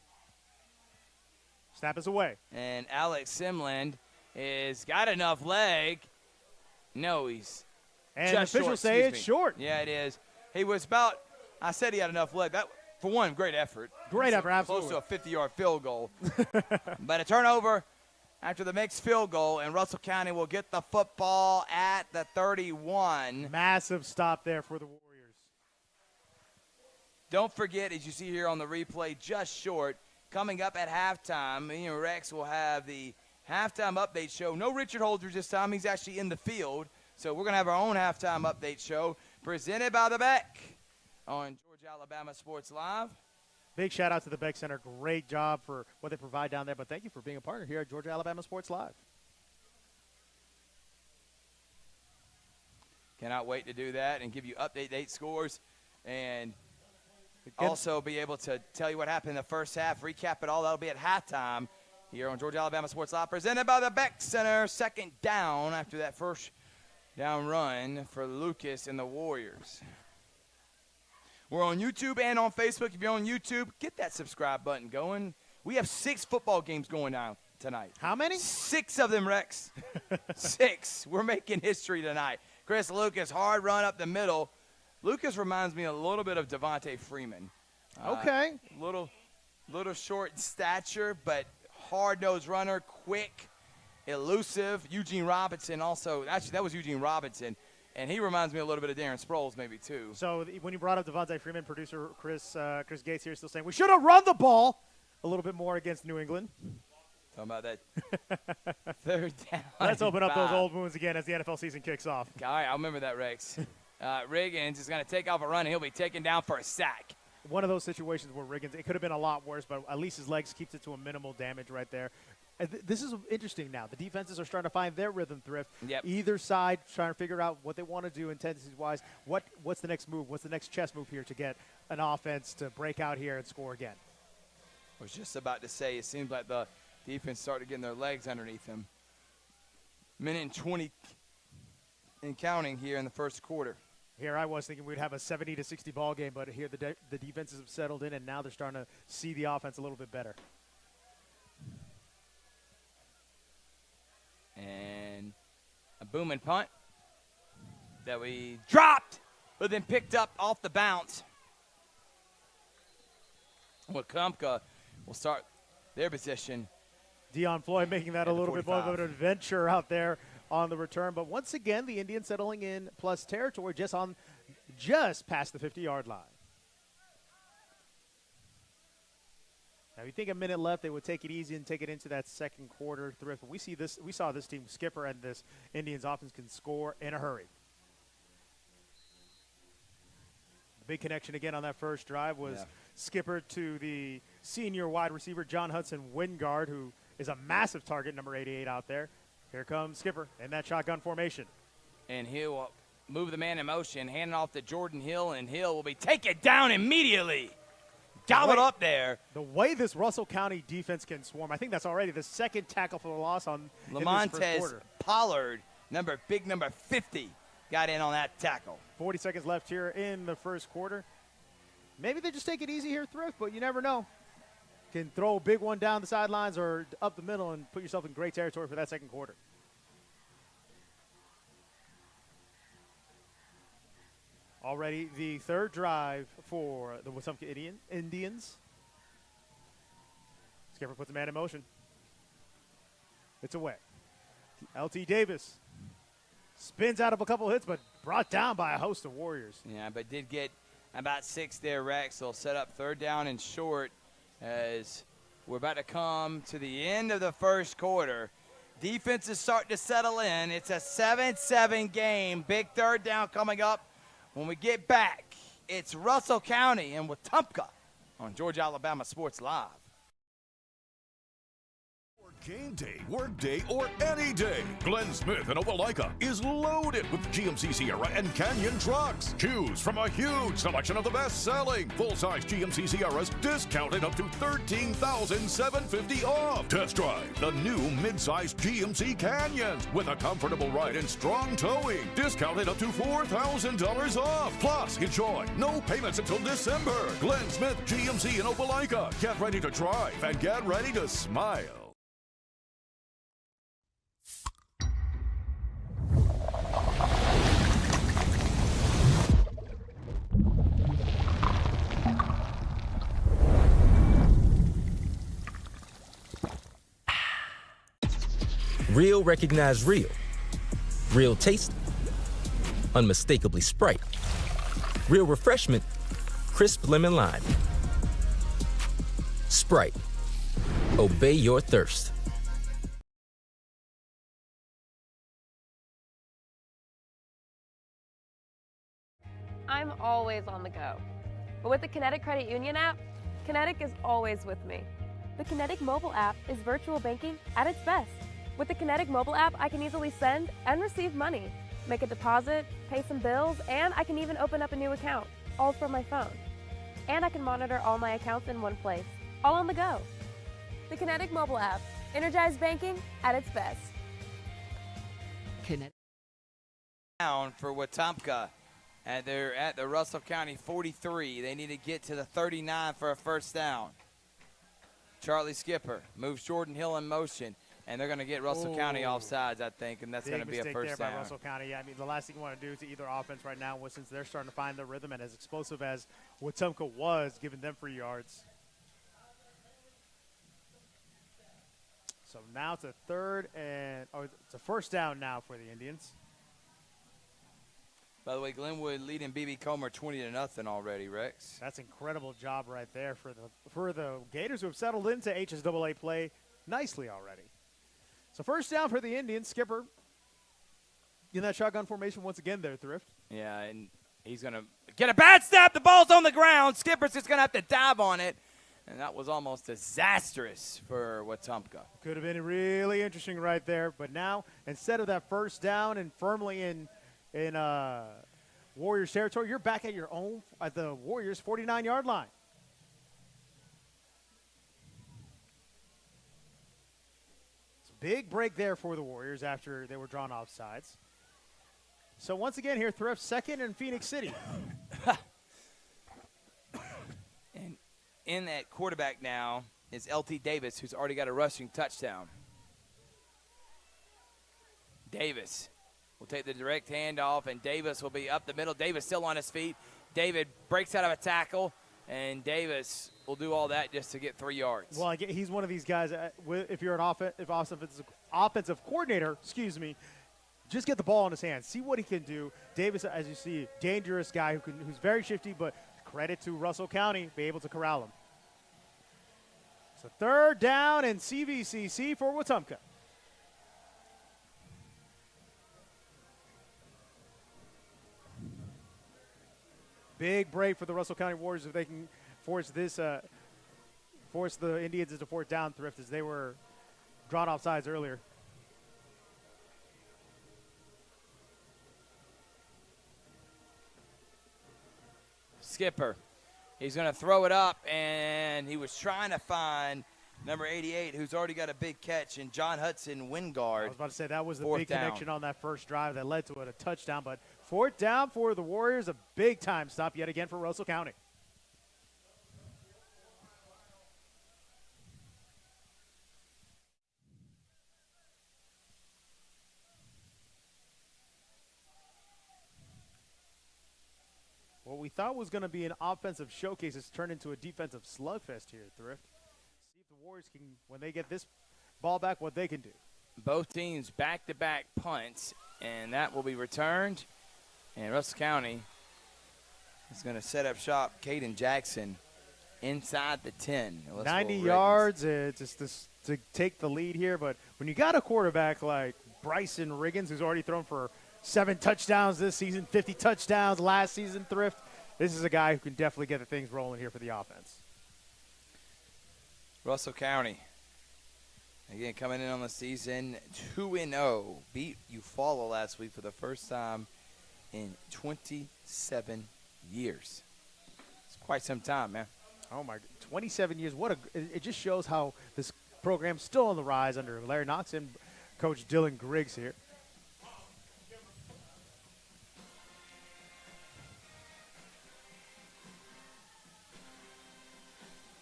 Snap is away. And Alex Simland is got enough leg. No, he's and just officials short, say it's me. short. Yeah, it is. He was about, I said he had enough leg. That, for one, great effort. Great effort, absolutely. Close to a 50-yard field goal. But a turnover after the mixed field goal, and Russell County will get the football at the 31. Massive stop there for the Warriors. Don't forget, as you see here on the replay, just short. Coming up at halftime, me and Rex will have the halftime update show. No Richard Holdridge this time. He's actually in the field. So we're going to have our own halftime update show presented by the Beck on Georgia Alabama Sports Live. Big shout out to the Beck Center. Great job for what they provide down there. But thank you for being a partner here at Georgia Alabama Sports Live. Cannot wait to do that and give you update date scores and also be able to tell you what happened in the first half, recap it all. That'll be at halftime here on Georgia Alabama Sports Live, presented by the Beck Center. 2nd down after that first down run for Lucas and the Warriors. We're on YouTube and on Facebook. If you're on YouTube, get that subscribe button going. We have 6 football games going on tonight. How many? 6 of them, Rex. 6. We're making history tonight. Chris Lucas, hard run up the middle. Lucas reminds me a little bit of Devontae Freeman. Okay. Little short in stature, but hard-nosed runner, quick, elusive. Eugene Robinson also. Actually, that was Eugene Robinson. And he reminds me a little bit of Darren Sproles maybe too. So when you brought up Devontae Freeman, producer Chris Gates here is still saying we should have run the ball a little bit more against New England. Talking about that 3rd down. Let's open up those old wounds again as the NFL season kicks off. All right, I'll remember that, Rex. Riggins is going to take off a run, and he'll be taken down for a sack. One of those situations where Riggins, it could have been a lot worse, but at least his legs keeps it to a minimal damage right there. And this is interesting now. The defenses are starting to find their rhythm, Thrift. Yep. Either side trying to figure out what they want to do intensities-wise. What's the next move? What's the next chess move here to get an offense to break out here and score again? I was just about to say, it seems like the defense started getting their legs underneath them. Minute and 20 and counting here in the first quarter. Here I was thinking we'd have a 70-60 ball game, but here the defenses have settled in, and now they're starting to see the offense a little bit better. And a booming punt that we dropped, but then picked up off the bounce. Wetumpka will start their position. Deion Floyd making that a little bit more of an adventure out there on the return. But once again, the Indians settling in plus territory just past the 50-yard line. Now, you think a minute left, they would take it easy and take it into that second quarter. Thrift. We saw this team, Skipper and this Indians offense can score in a hurry. The big connection again on that first drive was Skipper to the senior wide receiver, John Hudson Wingard, who is a massive target, number 88 out there. Here comes Skipper in that shotgun formation. And he'll move the man in motion, hand it off to Jordan Hill, and Hill will be taken down immediately. Gobbled up there. The way this Russell County defense can swarm, I think that's already the second tackle for the loss in this first quarter. Pollard, number 50, got in on that tackle. 40 seconds left here in the first quarter. Maybe they just take it easy here, Thrift, but you never know. Can throw a big one down the sidelines or up the middle and put yourself in great territory for that second quarter. Already the third drive for the Wetumpka Indians. Skipper puts the man in motion. It's away. LT Davis spins out of a couple hits, but brought down by a host of Warriors. Yeah, but did get about 6 there, Rex. They'll set up third down and short as we're about to come to the end of the first quarter. Defense is starting to settle in. It's a 7-7 game. Big third down coming up. When we get back, it's Russell County and Wetumpka on Georgia Alabama Sports Live. Game day, work day, or any day, Glenn Smith in Opelika is loaded with GMC Sierra and Canyon trucks. Choose from a huge selection of the best-selling full-size GMC Sierras, discounted up to $13,750 off. Test drive the new mid-size GMC Canyons with a comfortable ride and strong towing, discounted up to $4,000 off. Plus, enjoy no payments until December. Glenn Smith GMC in Opelika. Get ready to drive and get ready to smile. Real recognize real. Real taste, unmistakably Sprite. Real refreshment, crisp lemon lime. Sprite, obey your thirst. I'm always on the go. But with the Kinetic Credit Union app, Kinetic is always with me. The Kinetic mobile app is virtual banking at its best. With the Kinetic mobile app, I can easily send and receive money, make a deposit, pay some bills, and I can even open up a new account, all from my phone. And I can monitor all my accounts in one place, all on the go. The Kinetic mobile app, energized banking at its best. Kinetic. Down for Wetumpka, and they're at the Russell County 43. They need to get to the 39 for a first down. Charlie Skipper moves Jordan Hill in motion. And they're going to get Russell County offsides, I think, and that's going to be a first there down. by Russell County. Yeah, I mean, the last thing you want to do to either offense right now, since they're starting to find their rhythm and as explosive as Wetumpka was, giving them free yards. So now it's a it's a first down now for the Indians. By the way, Glenwood leading BB Comer 20-0 already, Rex. That's an incredible job right there for the Gators, who have settled into HSAA play nicely already. So first down for the Indians. Skipper in that shotgun formation once again there, Thrift. Yeah, and he's going to get a bad snap. The ball's on the ground. Skipper's just going to have to dive on it. And that was almost disastrous for Wetumpka. Could have been really interesting right there. But now, instead of that first down and firmly in Warriors territory, you're back at the Warriors 49-yard line. Big break there for the Warriors after they were drawn off sides. So once again here, Thrift, second in Phoenix City. And in that quarterback now is LT Davis, who's already got a rushing touchdown. Davis will take the direct handoff, and Davis will be up the middle. Davis still on his feet. David breaks out of a tackle, and Davis will do all that just to get 3 yards. Well, he's one of these guys, if you're an offensive coordinator, just get the ball in his hands. See what he can do. Davis, as you see, dangerous guy who's very shifty, but credit to Russell County, be able to corral him. So third down and CVCC for Wetumpka. Big break for the Russell County Warriors if they can force the Indians into fourth down, Thrift, as they were drawn off sides earlier. Skipper. He's going to throw it up, and he was trying to find number 88, who's already got a big catch, and John Hudson Wingard. I was about to say that was the Fourth big down. connection on that first drive that led to it, a touchdown. But fourth down for the Warriors, a big-time stop yet again for Russell County. What we thought was going to be an offensive showcase has turned into a defensive slugfest here, Thrift. See if the Warriors can, when they get this ball back, what they can do. Both teams back-to-back punts, and that will be returned. And Russell County is going to set up shop. Caden Jackson inside the 10. 90 yards just to take the lead here. But when you got a quarterback like Bryson Riggins, who's already thrown for 7 touchdowns this season, 50 touchdowns last season, Thrift, this is a guy who can definitely get the things rolling here for the offense. Russell County, again, coming in on the season 2-0. Beat Eufaula last week for the first time in 27 years. It's quite some time, man. Oh, my, 27 years. It just shows how this program's still on the rise under Larry Knox and Coach Dylan Griggs here.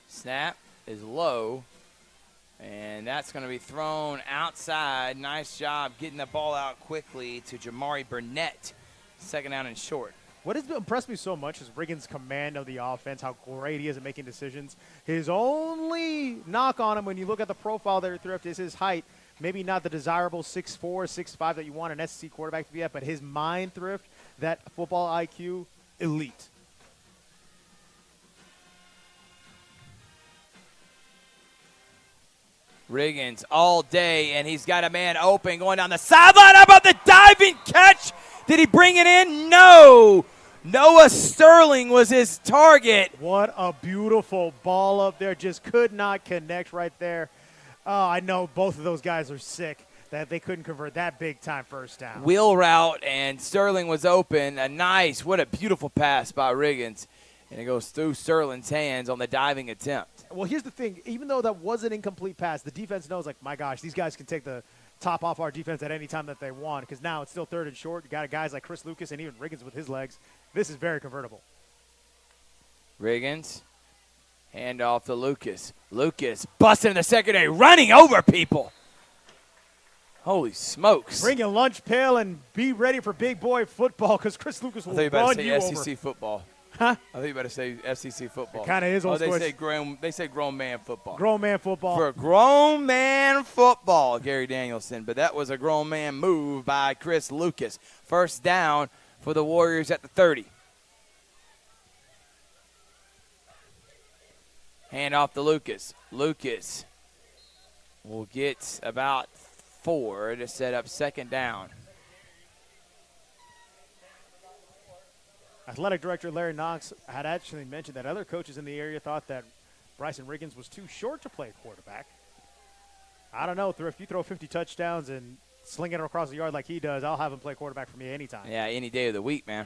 Snap is low, and that's going to be thrown outside. Nice job getting the ball out quickly to Jamari Burnett. Second down and short. What has impressed me so much is Riggins' command of the offense, how great he is at making decisions. His only knock on him when you look at the profile there, Thrift, is his height. Maybe not the desirable 6'4", 6'5" that you want an SEC quarterback to be at, but his mind, Thrift, that football IQ, elite. Riggins all day, and he's got a man open going down the sideline. How about the diving catch? Did he bring it in? No. Noah Sterling was his target. What a beautiful ball up there. Just could not connect right there. Oh, I know both of those guys are sick that they couldn't convert that big-time first down. Wheel route, and Sterling was open. What a beautiful pass by Riggins. And it goes through Sterling's hands on the diving attempt. Well, here's the thing. Even though that was an incomplete pass, the defense knows, like, my gosh, these guys can take the top off our defense at any time that they want, because now it's still third and short. You got guys like Chris Lucas and even Riggins with his legs. This is very convertible. Riggins, hand off to Lucas. Lucas busting in the secondary, running over people. Holy smokes. Bring your lunch pail and be ready for big boy football, because Chris Lucas will run you over. SEC football. Huh? I think you better say FCC football. It kind of is old they say grown man football. Grown man football. For grown man football, Gary Danielson. But that was a grown man move by Chris Lucas. First down for the Warriors at the 30. Hand off to Lucas. Lucas will get about 4 to set up second down. Athletic Director Larry Knox had actually mentioned that other coaches in the area thought that Bryson Riggins was too short to play quarterback. I don't know, if you throw 50 touchdowns and sling it across the yard like he does, I'll have him play quarterback for me anytime. Yeah, any day of the week, man.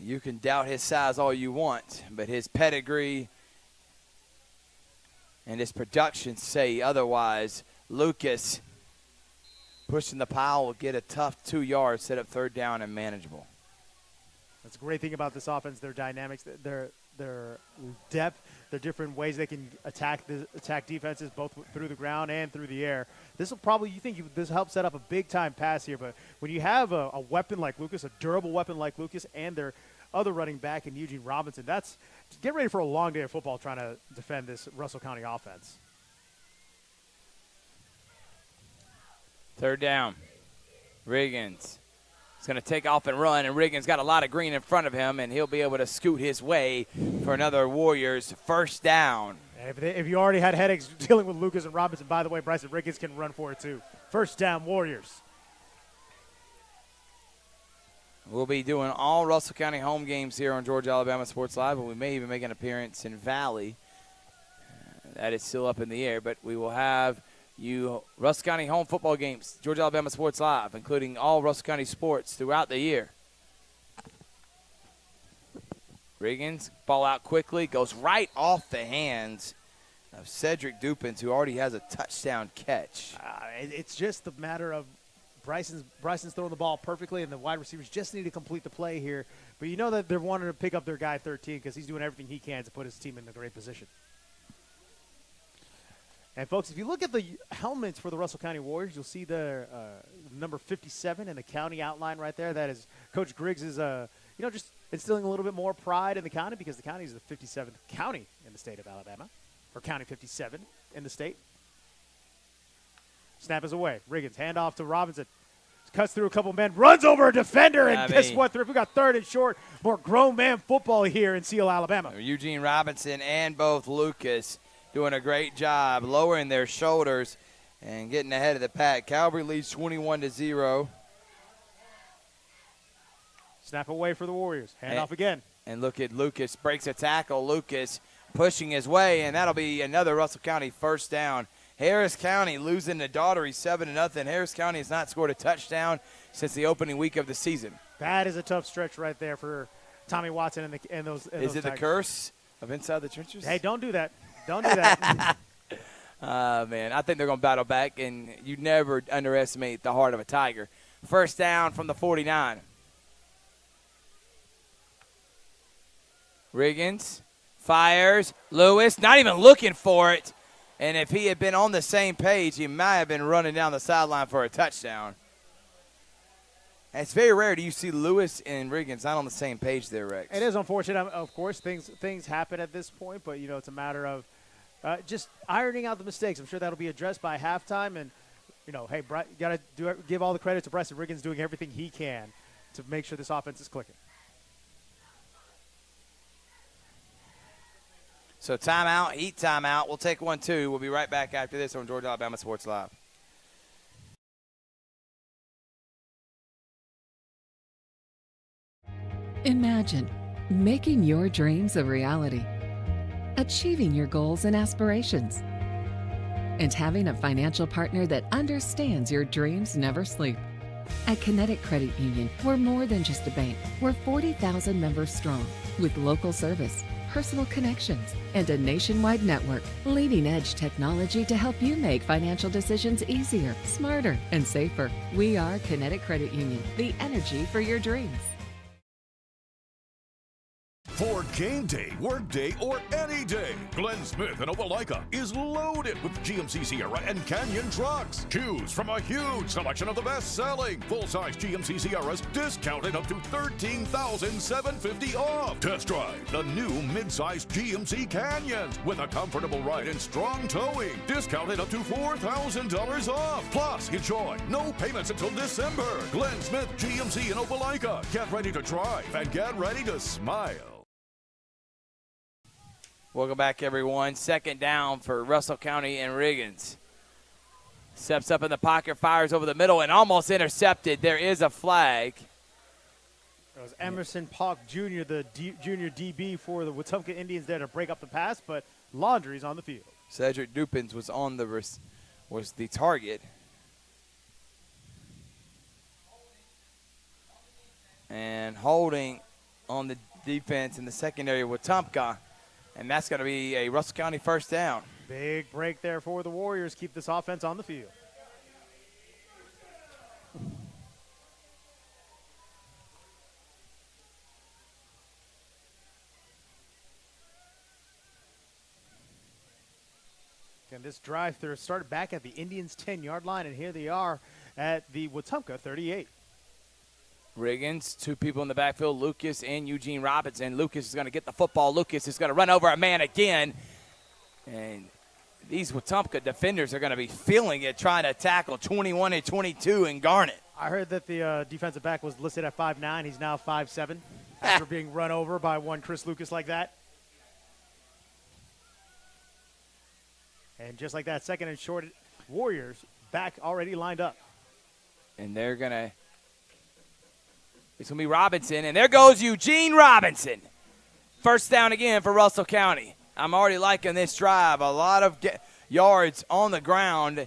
You can doubt his size all you want, but his pedigree and his production say otherwise. Lucas pushing the pile will get a tough 2 yards, set up third down and manageable. That's a great thing about this offense, their dynamics, their depth, their different ways they can attack defenses both through the ground and through the air. This will probably, this helps set up a big-time pass here, but when you have a weapon like Lucas, a durable weapon like Lucas, and their other running back in Eugene Robinson, get ready for a long day of football trying to defend this Russell County offense. Third down. Riggins. He's going to take off and run, and Riggins got a lot of green in front of him, and he'll be able to scoot his way for another Warriors first down. If you already had headaches dealing with Lucas and Robinson, by the way, Bryson Ricketts can run for it too. First down, Warriors. We'll be doing all Russell County home games here on Georgia Alabama Sports Live, and we may even make an appearance in Valley. That is still up in the air, but we will have you Russell County home football games, Georgia Alabama Sports Live, including all Russell County sports throughout the year. Riggins, ball out quickly, goes right off the hands of Cedric Dupins, who already has a touchdown catch. It's just a matter of Bryson's throwing the ball perfectly, and the wide receivers just need to complete the play here. But you know that they're wanting to pick up their guy 13 because he's doing everything he can to put his team in a great position. And, folks, if you look at the helmets for the Russell County Warriors, you'll see the number 57 in the county outline right there. That is Coach Griggs is, just instilling a little bit more pride in the county because the county is the 57th county in the state of Alabama, or county 57 in the state. Snap is away. Riggins, handoff to Robinson. Cuts through a couple men, runs over a defender, and guess what? We got third and short. More grown man football here in Seal, Alabama. Eugene Robinson and both Lucas doing a great job lowering their shoulders and getting ahead of the pack. Calvary leads 21-0. Snap away for the Warriors. Handoff again. And look at Lucas. Breaks a tackle. Lucas pushing his way, and that'll be another Russell County first down. Harris County losing to Daughtery 7-0. Harris County has not scored a touchdown since the opening week of the season. That is a tough stretch right there for Tommy Watson and those. Is it the curse of Inside the Trenches? Hey, don't do that. Don't do that. Man, I think they're going to battle back, and you never underestimate the heart of a Tiger. First down from the 49. Riggins fires. Lewis not even looking for it. And if he had been on the same page, he might have been running down the sideline for a touchdown. And it's very rare do you see Lewis and Riggins not on the same page there, Rex. It is unfortunate. Of course, things happen at this point, but, it's a matter of just ironing out the mistakes. I'm sure that'll be addressed by halftime. And, hey, you got to give all the credit to Bryson Riggins doing everything he can to make sure this offense is clicking. So timeout, heat timeout. We'll take 1-2. We'll be right back after this on Georgia Alabama Sports Live. Imagine making your dreams a reality, achieving your goals and aspirations, and having a financial partner that understands your dreams never sleep. At Kinetic Credit Union, we're more than just a bank. We're 40,000 members strong with local service, personal connections, and a nationwide network. Leading-edge technology to help you make financial decisions easier, smarter, and safer. We are Kinetic Credit Union, the energy for your dreams. For game day, work day, or any day, Glenn Smith in Opelika is loaded with GMC Sierra and Canyon trucks. Choose from a huge selection of the best-selling full-size GMC Sierras, discounted up to $13,750 off. Test drive the new mid-size GMC Canyons with a comfortable ride and strong towing, discounted up to $4,000 off. Plus, enjoy no payments until December. Glenn Smith GMC in Opelika. Get ready to drive and get ready to smile. Welcome back, everyone. Second down for Russell County and Riggins. Steps up in the pocket, fires over the middle, and almost intercepted. There is a flag. It was Emerson Polk Jr., the junior DB for the Wetumpka Indians there to break up the pass, but Laundry's on the field. Cedric Dupins was on was the target. And holding on the defense in the secondary, Wetumpka. And that's going to be a Russell County first down. Big break there for the Warriors. Keep this offense on the field. And this drive-through started back at the Indians' 10-yard line, and here they are at the Wetumpka 38. Riggins, two people in the backfield, Lucas and Eugene Robinson. Lucas is going to get the football. Lucas is going to run over a man again. And these Wetumpka defenders are going to be feeling it, trying to tackle 21 and 22 in Garnet. I heard that the defensive back was listed at 5'9". He's now 5'7", after being run over by one Chris Lucas like that. And just like that, second and short, Warriors back already lined up. And they're going to – it's going to be Robinson. And there goes Eugene Robinson. First down again for Russell County. I'm already liking this drive. A lot of yards on the ground.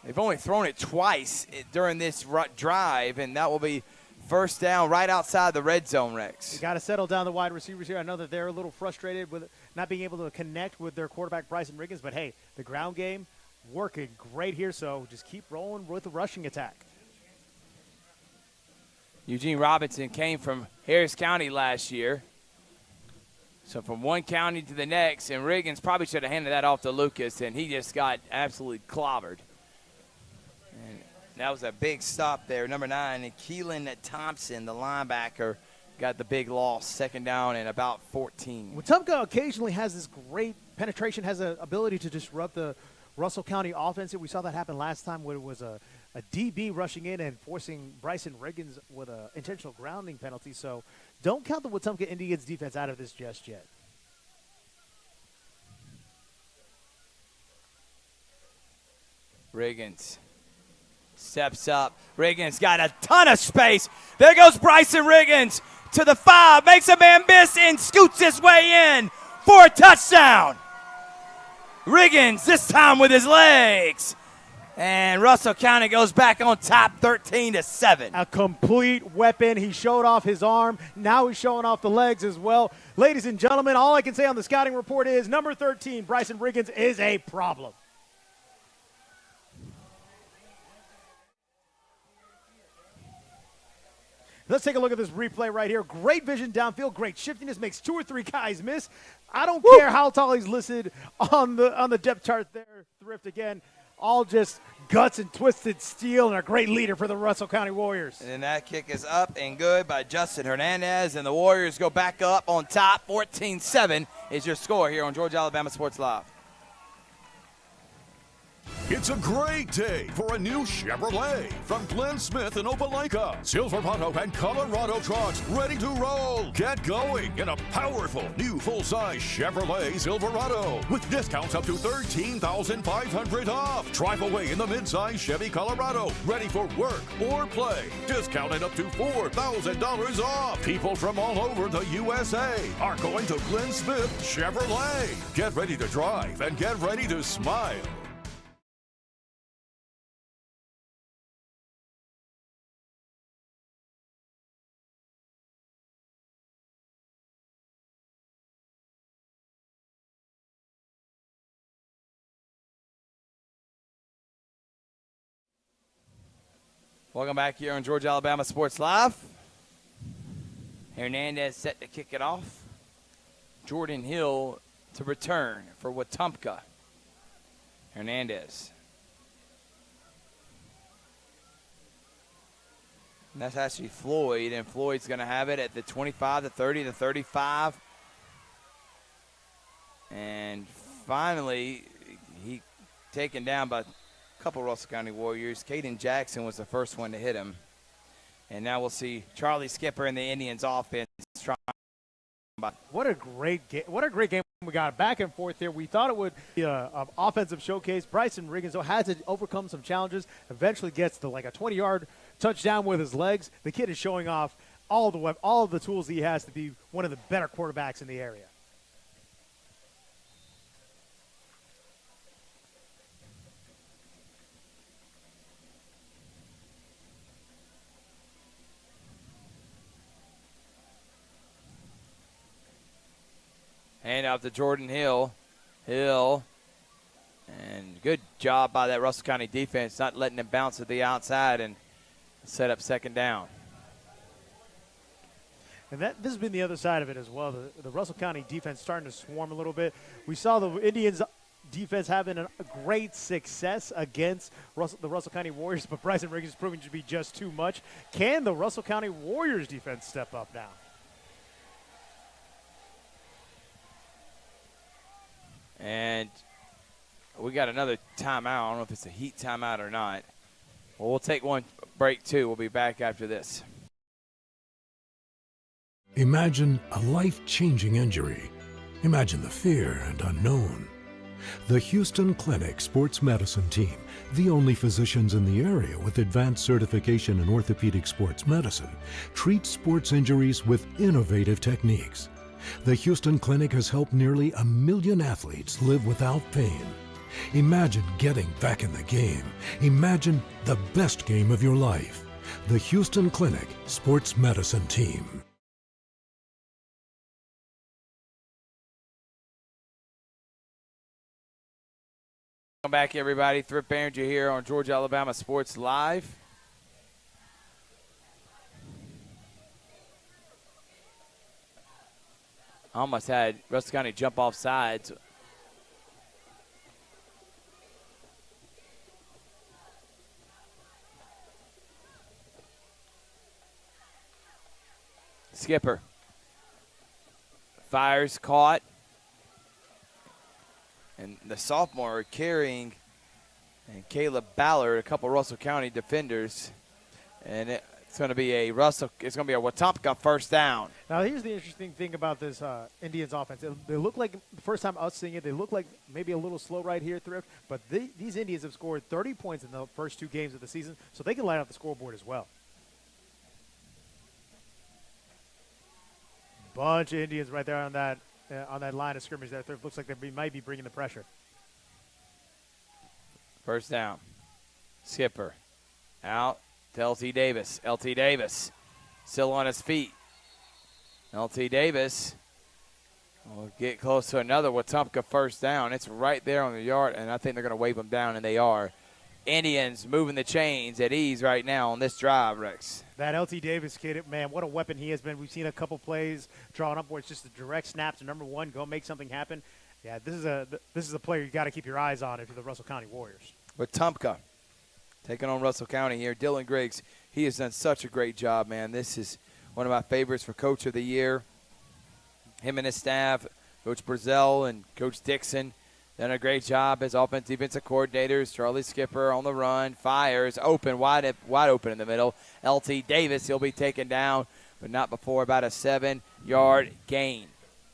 They've only thrown it twice during this drive, and that will be first down right outside the red zone, Rex. You got to settle down the wide receivers here. I know that they're a little frustrated with not being able to connect with their quarterback, Bryson Riggins, but, hey, the ground game working great here, so just keep rolling with the rushing attack. Eugene Robinson came from Harris County last year. So from one county to the next, and Riggins probably should have handed that off to Lucas, and he just got absolutely clobbered. And that was a big stop there. Number 9, and Keelan Thompson, the linebacker, got the big loss, second down and about 14. Wetumpka occasionally has this great penetration, has an ability to disrupt the Russell County offense. We saw that happen last time where it was a DB rushing in and forcing Bryson Riggins with an intentional grounding penalty. So don't count the Wetumpka Indians defense out of this just yet. Riggins steps up. Riggins got a ton of space. There goes Bryson Riggins to the 5, makes a man miss and scoots his way in for a touchdown. Riggins this time with his legs. And Russell County goes back on top 13-7. A complete weapon. He showed off his arm. Now he's showing off the legs as well. Ladies and gentlemen, all I can say on the scouting report is number 13, Bryson Riggins, is a problem. Let's take a look at this replay right here. Great vision downfield, great shiftiness, makes 2 or 3 guys miss. I don't care how tall he's listed on the depth chart there. Thrift again. All just guts and twisted steel, and a great leader for the Russell County Warriors. And that kick is up and good by Justin Hernandez, and the Warriors go back up on top. 14-7 is your score here on Georgia Alabama Sports Live. It's a great day for a new Chevrolet from Glenn Smith and Opelika. Silverado and Colorado trucks ready to roll. Get going in a powerful new full-size Chevrolet Silverado with discounts up to $13,500 off. Drive away in the midsize Chevy Colorado, ready for work or play. Discounted up to $4,000 off. People from all over the USA are going to Glenn Smith Chevrolet. Get ready to drive and get ready to smile. Welcome back here on Georgia Alabama Sports Live. Hernandez set to kick it off. Jordan Hill to return for Wetumpka. Hernandez. And that's actually Floyd, and Floyd's going to have it at the 25, the 30, the 35. And finally, he taken down by couple Russell County Warriors. Caden Jackson was the first one to hit him. And now we'll see Charlie Skipper and the Indians offense trying. What a great game. What a great game we got. Back and forth here. We thought it would be an offensive showcase. Bryson Riggins, though, had to overcome some challenges. Eventually gets to like a 20-yard touchdown with his legs. The kid is showing off all of the tools he has to be one of the better quarterbacks in the area. Hand out to Jordan Hill. And good job by that Russell County defense, not letting him bounce to the outside and set up second down. And this has been the other side of it as well. The Russell County defense starting to swarm a little bit. We saw the Indians defense having a great success against the Russell County Warriors, but Bryson Riggins is proving to be just too much. Can the Russell County Warriors defense step up now? And we got another timeout. I don't know if it's a heat timeout or not. Well, we'll take one break, too. We'll be back after this. Imagine a life-changing injury. Imagine the fear and unknown. The Houston Clinic Sports Medicine Team, the only physicians in the area with advanced certification in orthopedic sports medicine, treats sports injuries with innovative techniques. The Houston Clinic has helped nearly 1 million athletes live without pain. Imagine getting back in the game. Imagine the best game of your life. The Houston Clinic Sports Medicine Team. Welcome back, everybody. Thrift Barringer here on Georgia Alabama Sports Live. Almost had Russell County jump off sides. Skipper fires, caught. And the sophomore carrying, and Caleb Ballard, a couple Russell County defenders. And it's going to be a Wetumpka first down. Now, here's the interesting thing about this Indians offense. They look like, the first time us seeing it, they look like maybe a little slow right here, Thrift. But these Indians have scored 30 points in the first 2 games of the season, so they can light up the scoreboard as well. Bunch of Indians right there on that line of scrimmage there. Thrift looks like they might be bringing the pressure. First down. Skipper out to LT Davis. LT Davis still on his feet. LT Davis will get close to another Wetumpka first down. It's right there on the yard, and I think they're going to wave them down, and they are. Indians moving the chains at ease right now on this drive, Rex. That LT Davis kid, man, what a weapon he has been. We've seen a couple plays drawn up where it's just a direct snap to number 1, go make something happen. Yeah, this is a player you got to keep your eyes on if you're the Russell County Warriors. Wetumpka taking on Russell County here. Dylan Griggs, he has done such a great job, man. This is one of my favorites for Coach of the Year. Him and his staff, Coach Brazell and Coach Dixon, done a great job as offensive defensive coordinators. Charlie Skipper on the run, fires, open, wide open in the middle. LT Davis, he'll be taken down, but not before about a 7-yard gain.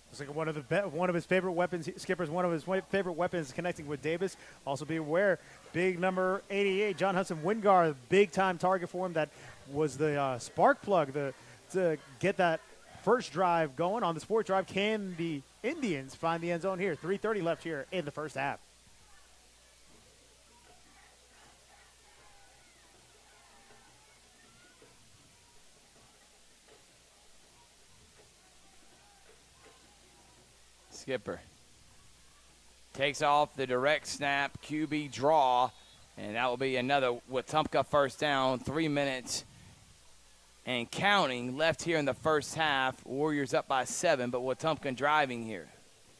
It's like one of his favorite weapons. Skipper's one of his favorite weapons connecting with Davis. Also be aware, big number 88, John Hudson Wingard, big-time target for him. That was the spark plug to get that first drive going. On the sport drive, can the Indians find the end zone here? 3:30 left here in the first half. Skipper takes off the direct snap, QB draw, and that will be another Wetumpka first down. 3 minutes and counting left here in the first half. Warriors up by 7, but Wetumpka driving here.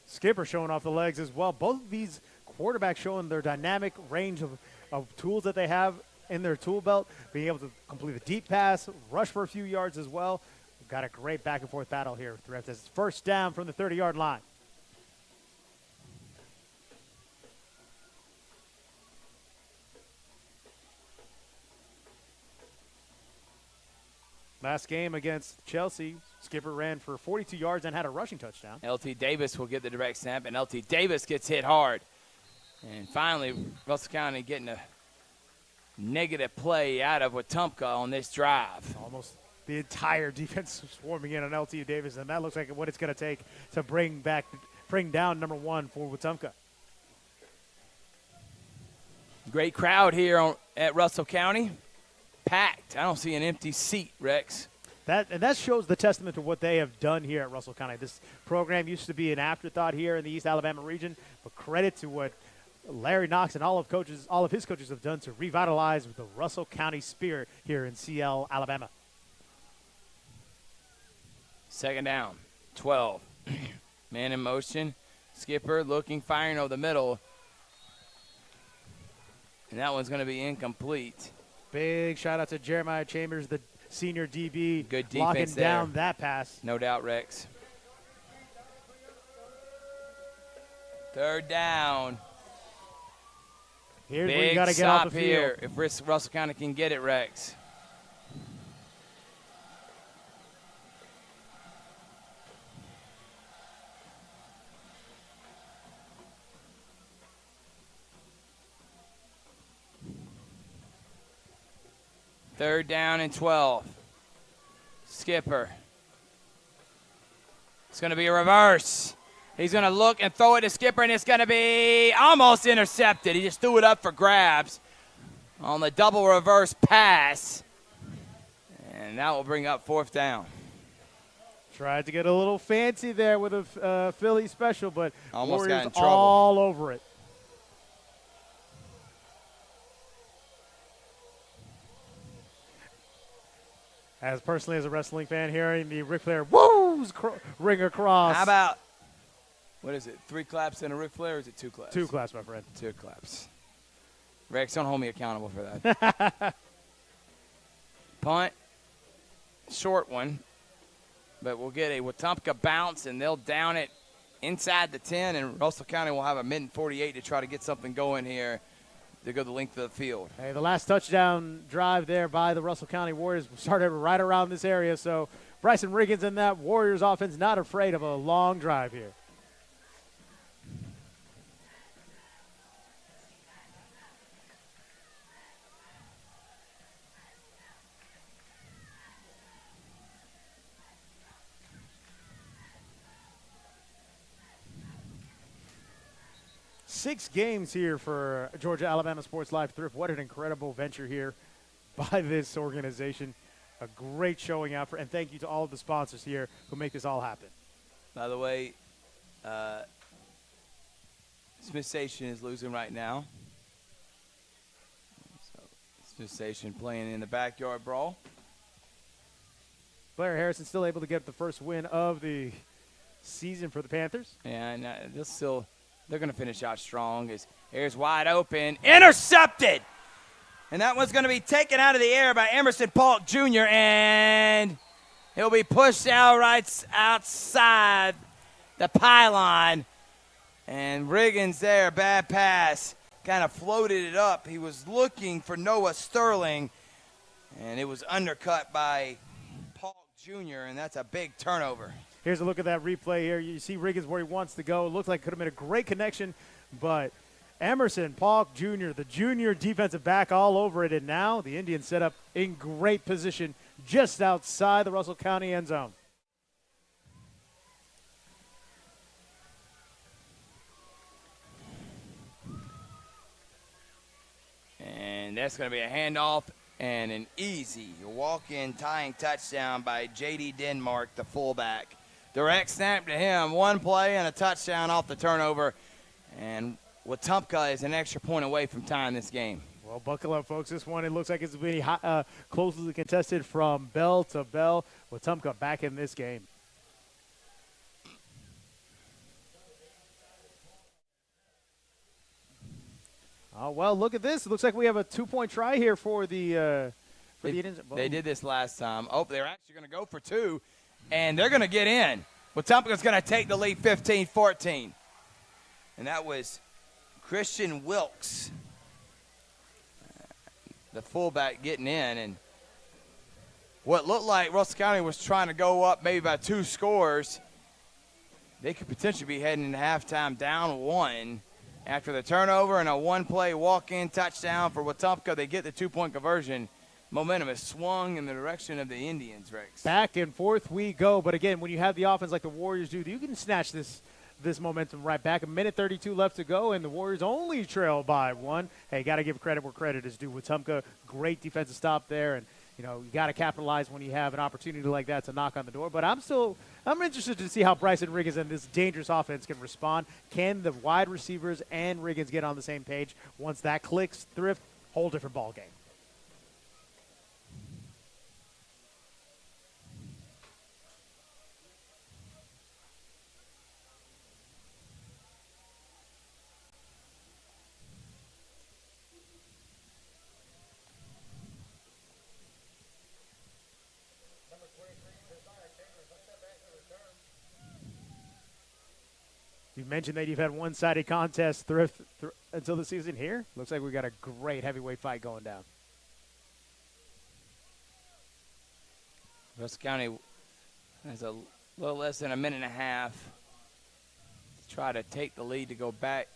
Skipper showing off the legs as well. Both of these quarterbacks showing their dynamic range of tools that they have in their tool belt, being able to complete a deep pass, rush for a few yards as well. We've got a great back-and-forth battle here with Thrift. It's first down from the 30-yard line. Last game against Chelsea, Skipper ran for 42 yards and had a rushing touchdown. LT Davis will get the direct snap, and LT Davis gets hit hard. And finally, Russell County getting a negative play out of Wetumpka on this drive. Almost the entire defense swarming in on LT Davis, and that looks like what it's going to take to bring down number 1 for Wetumpka. Great crowd here at Russell County. Packed. I don't see an empty seat, Rex. That shows the testament to what they have done here at Russell County. This program used to be an afterthought here in the East Alabama region, but credit to what Larry Knox and all of his coaches have done to revitalize the Russell County spirit here in CL, Alabama. Second down, 12. Man in motion. Skipper looking, firing over the middle. And that one's going to be incomplete. Big shout out to Jeremiah Chambers, the senior DB. Good defense locking there. Down that pass. No doubt, Rex. Third down. Here's Big where you got to get off the field. here if Russell County can get it, Rex. 3rd down and 12. Skipper. It's going to be a reverse. He's going to look and throw it to Skipper, and it's going to be almost intercepted. He just threw it up for grabs on the double reverse pass. And that will bring up 4th down. Tried to get a little fancy there with a Philly special, but Almost Warriors got in trouble. all over it. As personally as a wrestling fan, hearing the Ric Flair woos ring across. How about, what is it, 3 claps and a Ric Flair, or is it 2 claps? 2 claps, my friend. 2 claps. Rex, don't hold me accountable for that. Punt, short one, but we'll get a Wetumpka bounce, and they'll down it inside the 10, and Russell County will have a minute 48 to try to get something going here to go the length of the field. Hey, the last touchdown drive there by the Russell County Warriors started right around this area, so Bryson Riggins and that Warriors offense not afraid of a long drive here. Six games here for Georgia Alabama Sports Live Thrift. What an incredible venture here by this organization. A great showing out and thank you to all of the sponsors here who make this all happen. By the way, Smith Station is losing right now. So Smith Station playing in the backyard brawl. Blair Harrison still able to get the first win of the season for the Panthers. And they're going to finish out strong. Here's wide open. Intercepted! And that one's going to be taken out of the air by Emerson Polk Jr., and he'll be pushed out right outside the pylon. And Riggins there, bad pass, kind of floated it up. He was looking for Noah Sterling, and it was undercut by Polk Jr., and that's a big turnover. Here's a look at that replay here. You see Riggins where he wants to go. It looked like it could have been a great connection, but Emerson Polk Jr., the junior defensive back, all over it. And now the Indians set up in great position just outside the Russell County end zone. And that's going to be a handoff and an easy walk-in tying touchdown by J.D. Denmark, the fullback. Direct snap to him, 1 play and a touchdown off the turnover. And Wetumpka is an extra point away from tying this game. Well, buckle up, folks. This one, it looks like it's being closely contested from bell to bell. Wetumpka back in this game. Oh, well, look at this. It looks like we have a 2-point try here for the Indians. They did this last time. Oh, they're actually going to go for 2. And they're going to get in. Wetumpka's going to take the lead 15-14. And that was Christian Wilkes, the fullback, getting in. And what looked like Russell County was trying to go up maybe by 2 scores. They could potentially be heading into halftime down 1 after the turnover and a 1-play walk-in touchdown for Wetumpka. They get the 2-point conversion. Momentum has swung in the direction of the Indians, Rex. Back and forth we go. But, again, when you have the offense like the Warriors do, you can snatch this momentum right back. 1:32 left to go, and the Warriors only trail by 1. Hey, got to give credit where credit is due. Wetumpka, great defensive stop there. And, you got to capitalize when you have an opportunity like that to knock on the door. But I'm interested to see how Bryson Riggins and this dangerous offense can respond. Can the wide receivers and Riggins get on the same page? Once that clicks, Thrift, whole different ball game. You mentioned that you've had one-sided contest Thrift until the season here. Looks like we got a great heavyweight fight going down. Russell County has a little less than a minute and a half to try to take the lead to go back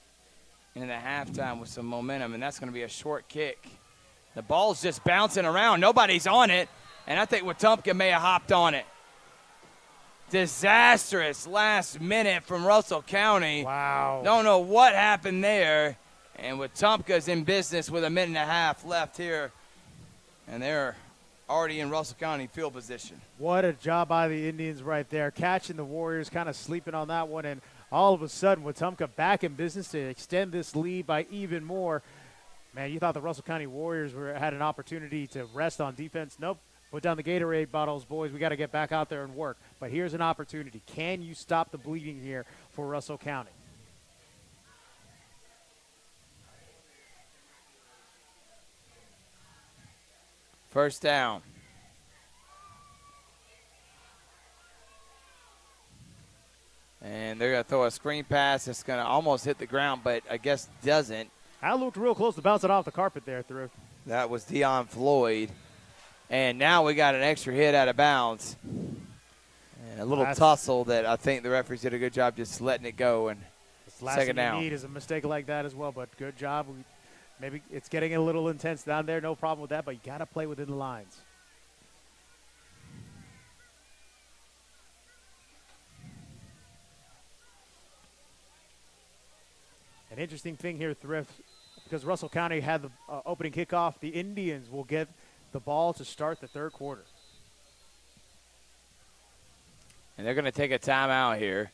into the halftime with some momentum, and that's going to be a short kick. The ball's just bouncing around. Nobody's on it, and I think Wetumpka may have hopped on it. Disastrous last minute from Russell County. Wow. Don't know what happened there. And Wetumpka's in business with a minute and a half left here. And they're already in Russell County field position. What a job by the Indians right there, catching the Warriors, kind of sleeping on that one. And all of a sudden, Wetumpka back in business to extend this lead by even more. Man, you thought the Russell County Warriors had an opportunity to rest on defense. Nope. Put down the Gatorade bottles, boys. We got to get back out there and work. But here's an opportunity. Can you stop the bleeding here for Russell County? First down. And they're going to throw a screen pass that's going to almost hit the ground, but I guess doesn't. I looked real close to bounce it off the carpet there, Thrift. That was Dion Floyd. And now we got an extra hit out of bounds. And a little tussle that I think the referees did a good job just letting it go. And second down. Last thing you need is a mistake like that as well, but good job. Maybe it's getting a little intense down there. No problem with that, but you got to play within the lines. An interesting thing here, Thrift, because Russell County had the opening kickoff, the Indians will get the ball to start the third quarter. And they're going to take a timeout here.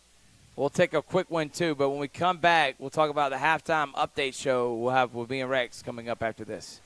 We'll take a quick one, too, but when we come back, we'll talk about the halftime update show we'll have with me and Rex coming up after this.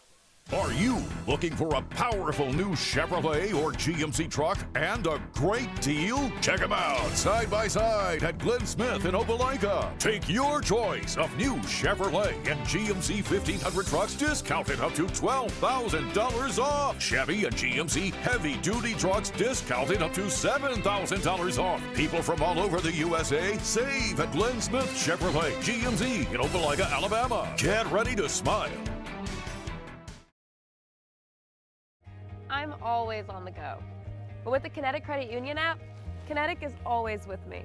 Are you looking for a powerful new Chevrolet or GMC truck and a great deal? Check them out side by side at Glenn Smith in Opelika. Take your choice of new Chevrolet and GMC 1500 trucks discounted up to $12,000 off. Chevy and GMC heavy-duty trucks discounted up to $7,000 off. People from all over the USA save at Glenn Smith Chevrolet GMC in Opelika, Alabama. Get ready to smile. I'm always on the go. But with the Kinetic Credit Union app, Kinetic is always with me.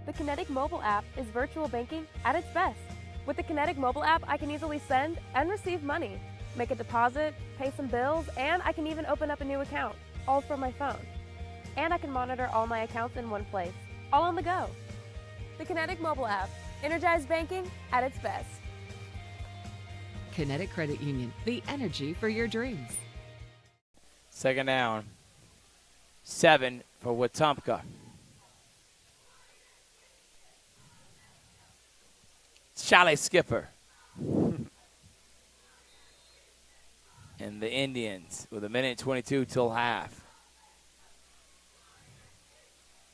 The Kinetic mobile app is virtual banking at its best. With the Kinetic mobile app, I can easily send and receive money, make a deposit, pay some bills, and I can even open up a new account, all from my phone. And I can monitor all my accounts in one place, all on the go. The Kinetic mobile app, energized banking at its best. Kinetic Credit Union, the energy for your dreams. Second down. 7 for Wetumpka. Charlie Skipper. And the Indians with 1:22 till half.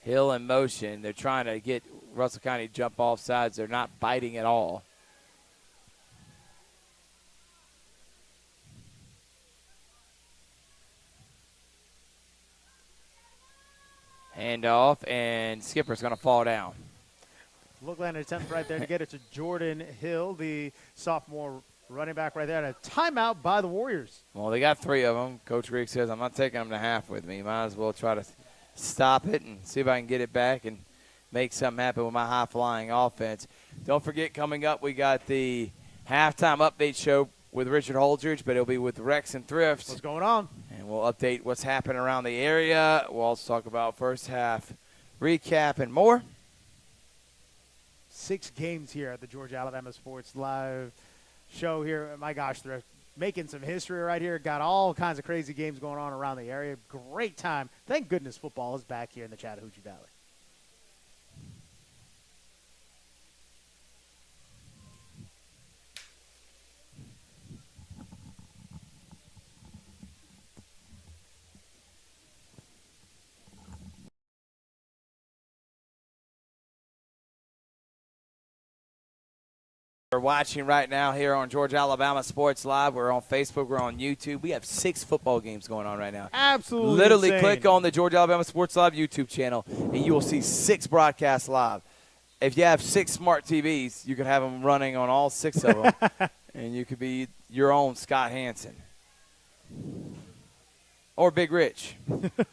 Hill in motion. They're trying to get Russell County to jump off sides. They're not biting at all. Handoff, and Skipper's going to fall down. Look like an attempt right there to get it to Jordan Hill, the sophomore running back right there. And a timeout by the Warriors. Well, they got 3 of them. Coach Riggs says, I'm not taking them to half with me. Might as well try to stop it and see if I can get it back and make something happen with my high-flying offense. Don't forget, coming up, we got the halftime update show with Richard Holdridge, but it'll be with Rex and Thrift. What's going on? And we'll update what's happening around the area. We'll also talk about first half recap and more. 6 games here at the Georgia Alabama Sports Live show here. My gosh, they're making some history right here. Got all kinds of crazy games going on around the area. Great time. Thank goodness football is back here in the Chattahoochee Valley. We're watching right now here on Georgia Alabama Sports Live. We're on Facebook. We're on YouTube. We have 6 football games going on right now. Absolutely Literally insane. click on the Georgia Alabama Sports Live YouTube channel, and you will see 6 broadcasts live. If you have 6 smart TVs, you can have them running on all 6 of them, and you could be your own Scott Hansen. Or Big Rich.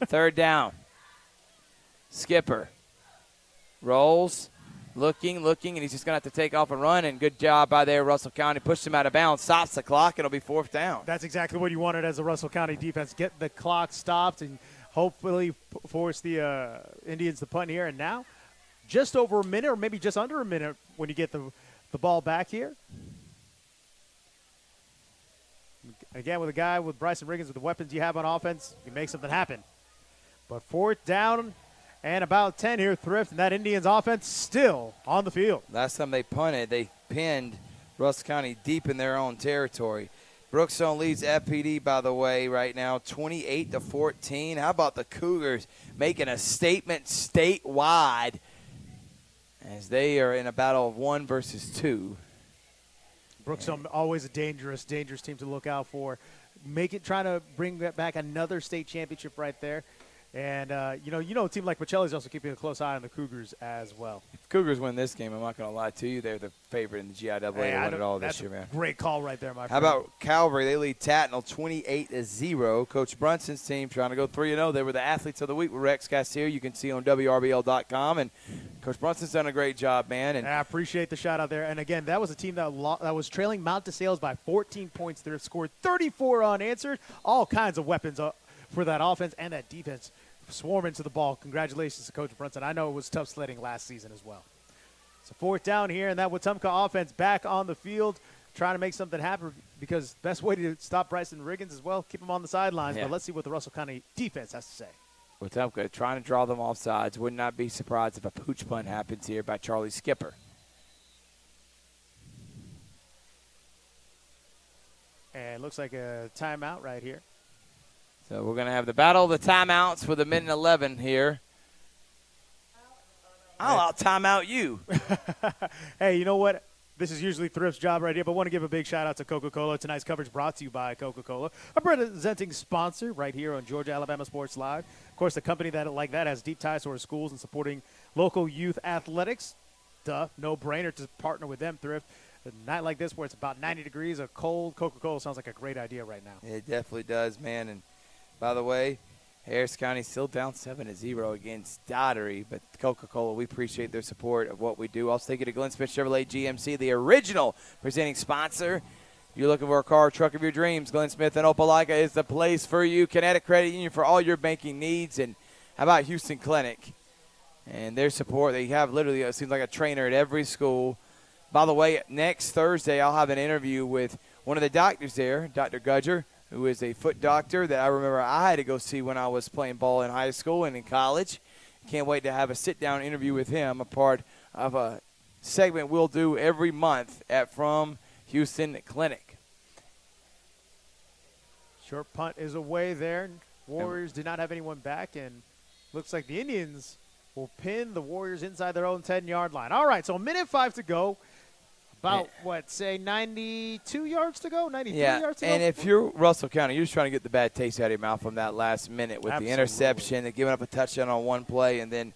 Third down. Skipper. Rolls. Looking, and he's just going to have to take off and run, and good job by there, Russell County. Pushed him out of bounds, stops the clock, it'll be 4th down. That's exactly what you wanted as a Russell County defense. Get the clock stopped and hopefully force the Indians to punt here. And now just over a minute or maybe just under a minute when you get the ball back here. Again, with a guy with Bryson Riggins, with the weapons you have on offense, you make something happen. But 4th down and about 10 here, Thrift, and that Indians offense still on the field. Last time they punted, they pinned Russell County deep in their own territory. Brookstone leads FPD, by the way, right now, 28-14. How about the Cougars making a statement statewide as they are in a battle of 1 versus 2? Brookstone always a dangerous team to look out for. Trying to bring back another state championship right there. And, a team like Pacelli is also keeping a close eye on the Cougars as well. If Cougars win this game, I'm not going to lie to you. They're the favorite in the GIAA. They won it all this year, man. Great call right there, my friend. How about Calvary? They lead Tatnall 28-0. Coach Brunson's team trying to go 3-0. They were the athletes of the week with Rex Castillo. You can see on WRBL.com. And Coach Brunson's done a great job, man. And I appreciate the shout out there. And, again, that was a team that was trailing Mount DeSales by 14 points. They scored 34 unanswered. All kinds of weapons for that offense and that defense. Swarming to the ball. Congratulations to Coach Brunson. I know it was tough sledding last season as well. So 4th down here, and that Wetumpka offense back on the field trying to make something happen because best way to stop Bryson Riggins as well, keep him on the sidelines. Yeah. But let's see what the Russell County defense has to say. Wetumpka trying to draw them off sides. Would not be surprised if a pooch punt happens here by Charlie Skipper. And looks like a timeout right here. So we're going to have the battle of the timeouts for the minute 11 here. I'll out-timeout you. Hey, you know what? This is usually Thrift's job right here, but I want to give a big shout-out to Coca-Cola. Tonight's coverage brought to you by Coca-Cola, a presenting sponsor right here on Georgia Alabama Sports Live. Of course, the company that has deep ties to our schools and supporting local youth athletics. No-brainer to partner with them, Thrift. A night like this where it's about 90 degrees, a cold Coca-Cola sounds like a great idea right now. It definitely does, man. And by the way, Harris County still down 7-0 against Daugherty, but Coca-Cola, we appreciate their support of what we do. Also, take it to Glenn Smith Chevrolet GMC, the original presenting sponsor. You're looking for a car or truck of your dreams, Glenn Smith and Opelika is the place for you. Kinetic Credit Union for all your banking needs. And how about Houston Clinic and their support? They have literally, it seems like a trainer at every school. By the way, next Thursday I'll have an interview with one of the doctors there, Dr. Gudger, who is a foot doctor that I remember I had to go see when I was playing ball in high school and in college. Can't wait to have a sit-down interview with him, a part of a segment we'll do every month at From Houston Clinic. Short punt is away there. Warriors did not have anyone back, and looks like the Indians will pin the Warriors inside their own 10-yard line. All right, so a minute 5 to go. About, 92 yards to go, 93 yards to go? And if you're Russell County, you're just trying to get the bad taste out of your mouth from that last minute with the interception, and giving up a touchdown on one play, and then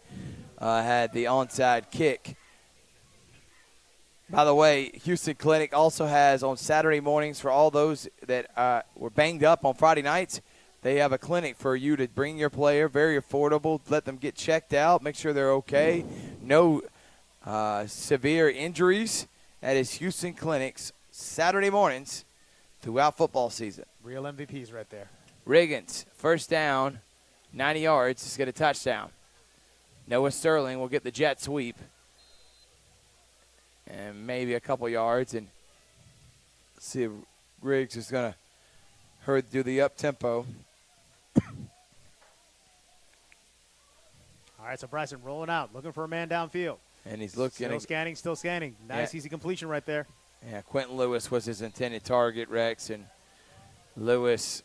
had the onside kick. By the way, Houston Clinic also has on Saturday mornings for all those that were banged up on Friday nights, they have a clinic for you to bring your player, very affordable, let them get checked out, make sure they're okay, no severe injuries. That is Houston Clinic's Saturday mornings throughout football season. Real MVPs right there. Riggins, first down, 90 yards, just get a touchdown. Noah Sterling will get the jet sweep and maybe a couple yards. And see if Riggs is going to hurry to do the up-tempo. All right, so Bryson rolling out, looking for a man downfield. And he's looking. Still scanning. Nice, easy completion right there. Yeah, Quentin Lewis was his intended target, Rex, and Lewis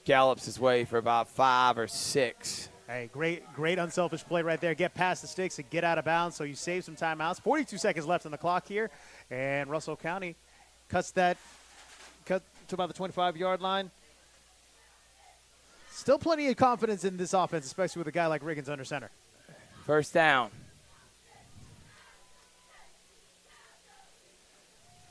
gallops his way for about 5 or 6. Hey, great unselfish play right there. Get past the sticks and get out of bounds, so you save some timeouts. 42 seconds left on the clock here, and Russell County cut to about the 25-yard line. Still plenty of confidence in this offense, especially with a guy like Riggins under center. First down.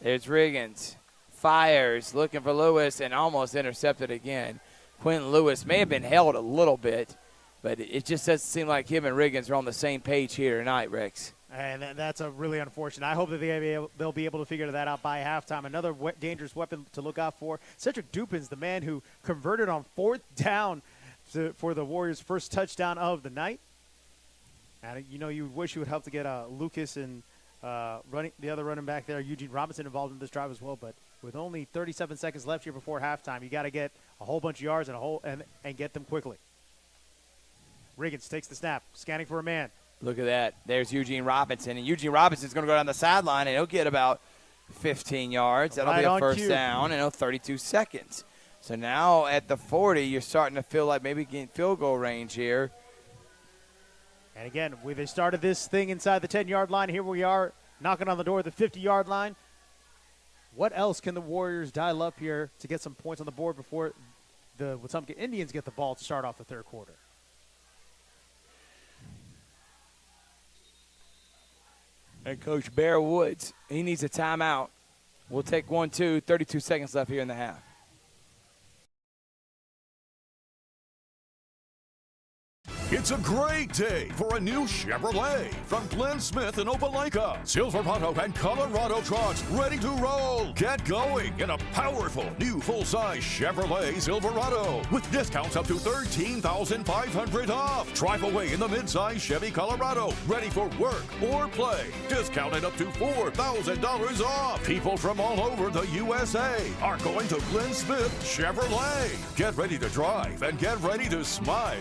There's Riggins. Fires, looking for Lewis, and almost intercepted again. Quentin Lewis may have been held a little bit, But it just doesn't seem like him and Riggins are on the same page here tonight, Rex. And that's a really unfortunate. I hope that they'll be able to figure that out by halftime. Another dangerous weapon to look out for. Cedric Dupin's the man who converted on 4th down for the Warriors' first touchdown of the night. And, you wish you would help to get Lucas and the other running back there, Eugene Robinson, involved in this drive as well. But with only 37 seconds left here before halftime, you got to get a whole bunch of yards and get them quickly. Riggins takes the snap, scanning for a man. Look at that. There's Eugene Robinson. And Eugene Robinson's going to go down the sideline, and he'll get about 15 yards. That'll be a first down in 32 seconds. So now at the 40, you're starting to feel like maybe getting field goal range here. And again, they started this thing inside the 10-yard line. Here we are knocking on the door at the 50-yard line. What else can the Warriors dial up here to get some points on the board before the Wetumpka Indians get the ball to start off the third quarter? And Coach Bear Woods, he needs a timeout. We'll take 1, 2, 32 seconds left here in the half. It's a great day for a new Chevrolet from Glenn Smith in Opelika. Silverado and Colorado trucks ready to roll. Get going in a powerful new full-size Chevrolet Silverado with discounts up to $13,500 off. Drive away in the mid-size Chevy Colorado, ready for work or play. Discounted up to $4,000 off. People from all over the USA are going to Glenn Smith Chevrolet. Get ready to drive and get ready to smile.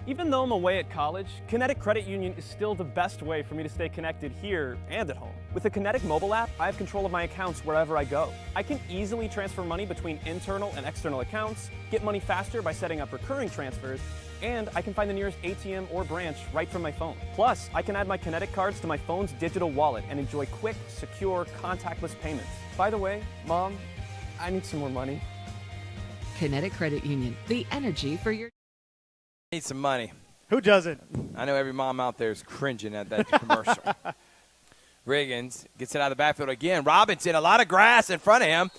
Even though I'm away at college, Kinetic Credit Union is still the best way for me to stay connected here and at home. With the Kinetic mobile app, I have control of my accounts wherever I go. I can easily transfer money between internal and external accounts, get money faster by setting up recurring transfers, and I can find the nearest ATM or branch right from my phone. Plus, I can add my Kinetic cards to my phone's digital wallet and enjoy quick, secure, contactless payments. By the way, Mom, I need some more money. Kinetic Credit Union, the energy for your... Need some money. Who doesn't? I know every mom out there is cringing at that commercial. Riggins gets it out of the backfield again. Robinson, a lot of grass in front of him.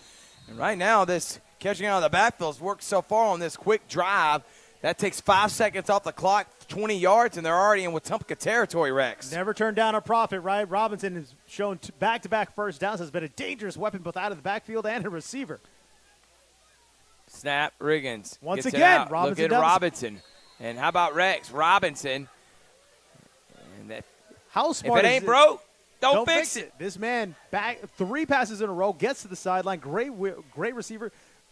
And right now, this catching out of the backfield has worked so far on this quick drive. That takes 5 seconds off the clock, 20 yards, and they're already in Wetumpka territory, Rex. Never turned down a profit, right? Robinson has shown back-to-back first downs, has been a dangerous weapon both out of the backfield and a receiver. Snap, Riggins. Once gets again, it out. Robinson Look at Robinson. And how about Rex? Robinson. And that, how smart if it ain't broke, don't fix it. This man, back 3 passes in a row, gets to the sideline. Great receiver.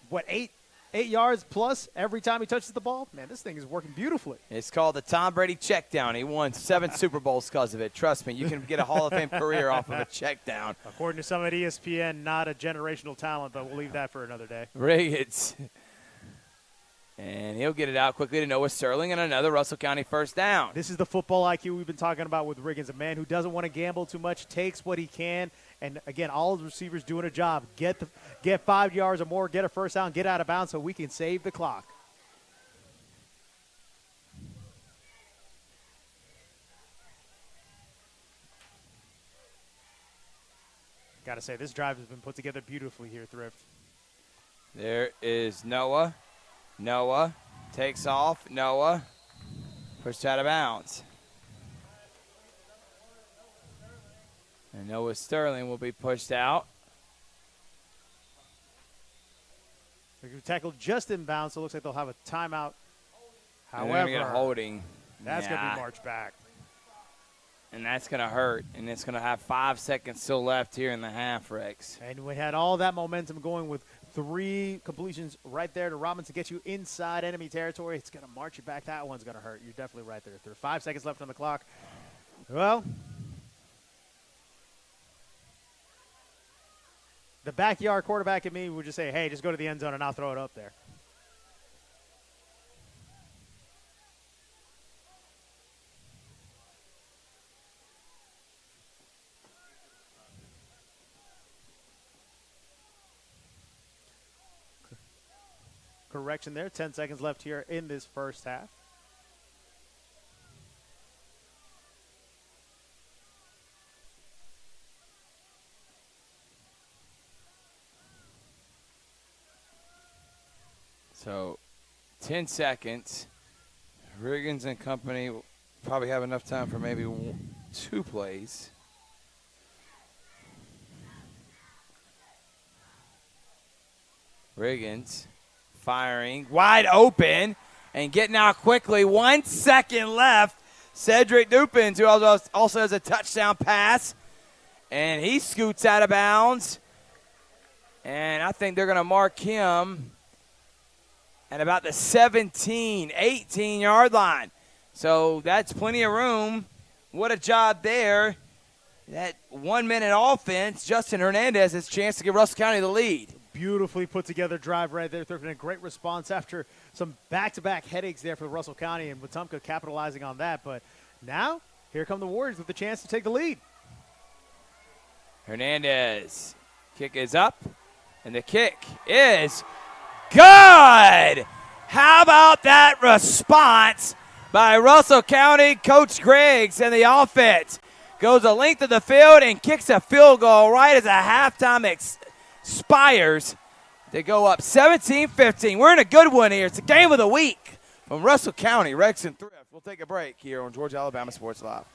What, 8 yards plus every time he touches the ball? Man, this thing is working beautifully. It's called the Tom Brady check down. He won 7 Super Bowls because of it. Trust me, you can get a Hall of Fame career off of a check down. According to some at ESPN, not a generational talent, but we'll leave that for another day. Riggins. And he'll get it out quickly to Noah Sterling and another Russell County first down. This is the football IQ we've been talking about with Riggins, a man who doesn't want to gamble too much, takes what he can. And, again, all the receivers doing a job. Get 5 yards or more, get a first down, get out of bounds so we can save the clock. Got to say, this drive has been put together beautifully here, Thrift. There is Noah. Noah takes off. Noah pushed out of bounds. And Noah Sterling will be pushed out. They're tackled just in bounds, so it looks like they'll have a timeout. However, they're going to get holding. That's going to be marched back. And that's going to hurt. And it's going to have 5 seconds still left here in the half, Rex. And we had all that momentum going with 3 completions right there to Robinson to get you inside enemy territory. It's going to march you back. That one's going to hurt. You're definitely right there. There's 5 seconds left on the clock. Well, the backyard quarterback in me would just say, hey, just go to the end zone and I'll throw it up there. Correction there. 10 seconds left here in this first half. So 10 seconds. Riggins and company will probably have enough time for maybe 2 plays. Riggins firing, wide open, and getting out quickly. 1 second left. Cedric Dupins, who also has a touchdown pass, and he scoots out of bounds. And I think they're going to mark him at about the 17, 18-yard line. So that's plenty of room. What a job there. That 1-minute offense, Justin Hernandez has a chance to give Russell County the lead. Beautifully put together drive right there. Thrift, a great response after some back-to-back headaches there for Russell County, and Wetumpka capitalizing on that. But now, here come the Warriors with the chance to take the lead. Hernandez, kick is up, and the kick is good. How about that response by Russell County? Coach Griggs and the offense goes the length of the field and kicks a field goal right as a halftime expires to go up 17-15. We're in a good one here. It's the game of the week from Russell County, Rex and Thrift. We'll take a break here on Georgia Alabama Sports Live.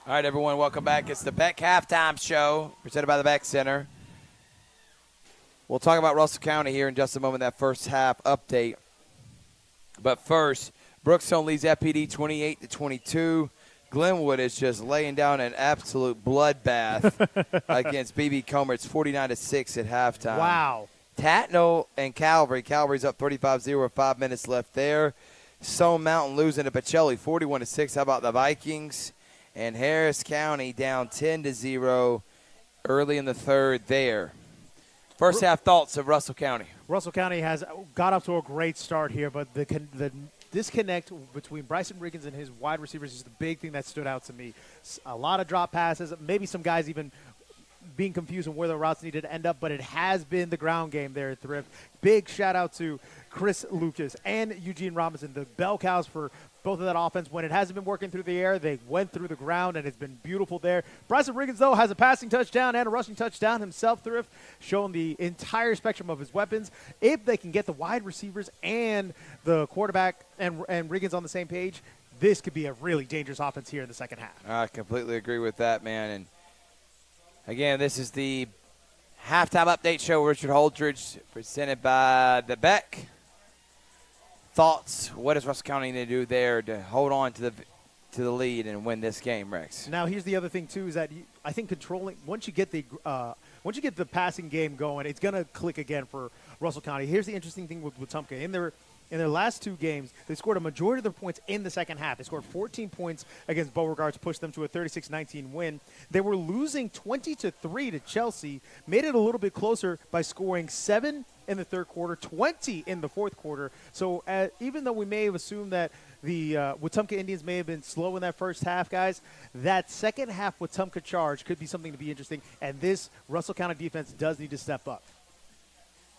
All right, everyone, welcome back. It's the Beck Halftime Show presented by the Beck Center. We'll talk about Russell County here in just a moment, that first half update. But first, Brookstone leads FPD 28-22. Glenwood is just laying down an absolute bloodbath against BB Comer. It's 49-6 at halftime. Wow. Tatnall and Calvary. Calvary's up 35-0 with 5 minutes left there. Stone Mountain losing to Pacelli 41-6. How about the Vikings? And Harris County down 10-0 early in the third there. First half thoughts of Russell County. Russell County has got off to a great start here, but the disconnect between Bryson Riggins and his wide receivers is the big thing that stood out to me. A lot of drop passes, maybe some guys even being confused on where the routes needed to end up, but it has been the ground game there at Thrift. Big shout out to Chris Lucas and Eugene Robinson, the bell cows for both of that offense. When it hasn't been working through the air, they went through the ground, and it's been beautiful there. Bryson Riggins, though, has a passing touchdown and a rushing touchdown himself, Thrift, showing the entire spectrum of his weapons. If they can get the wide receivers and the quarterback and Riggins on the same page, this could be a really dangerous offense here in the second half. I completely agree with that, man. And again, this is the halftime update show. Richard Holdridge, presented by the Beck. Thoughts? What does Russell County need to do there to hold on to the lead and win this game, Rex? Now, here's the other thing too: is that I think controlling once you get the passing game going, it's gonna click again for Russell County. Here's the interesting thing with Wetumpka. In their last two games, they scored a majority of their points in the second half. They scored 14 points against Beauregard to push them to a 36-19 win. They were losing 20-3 to Chelsea, made it a little bit closer by scoring 7 in the third quarter, 20 in the fourth quarter. So even though we may have assumed that the Wetumpka Indians may have been slow in that first half, guys, that second half Wetumpka charge could be something to be interesting, and this Russell County defense does need to step up.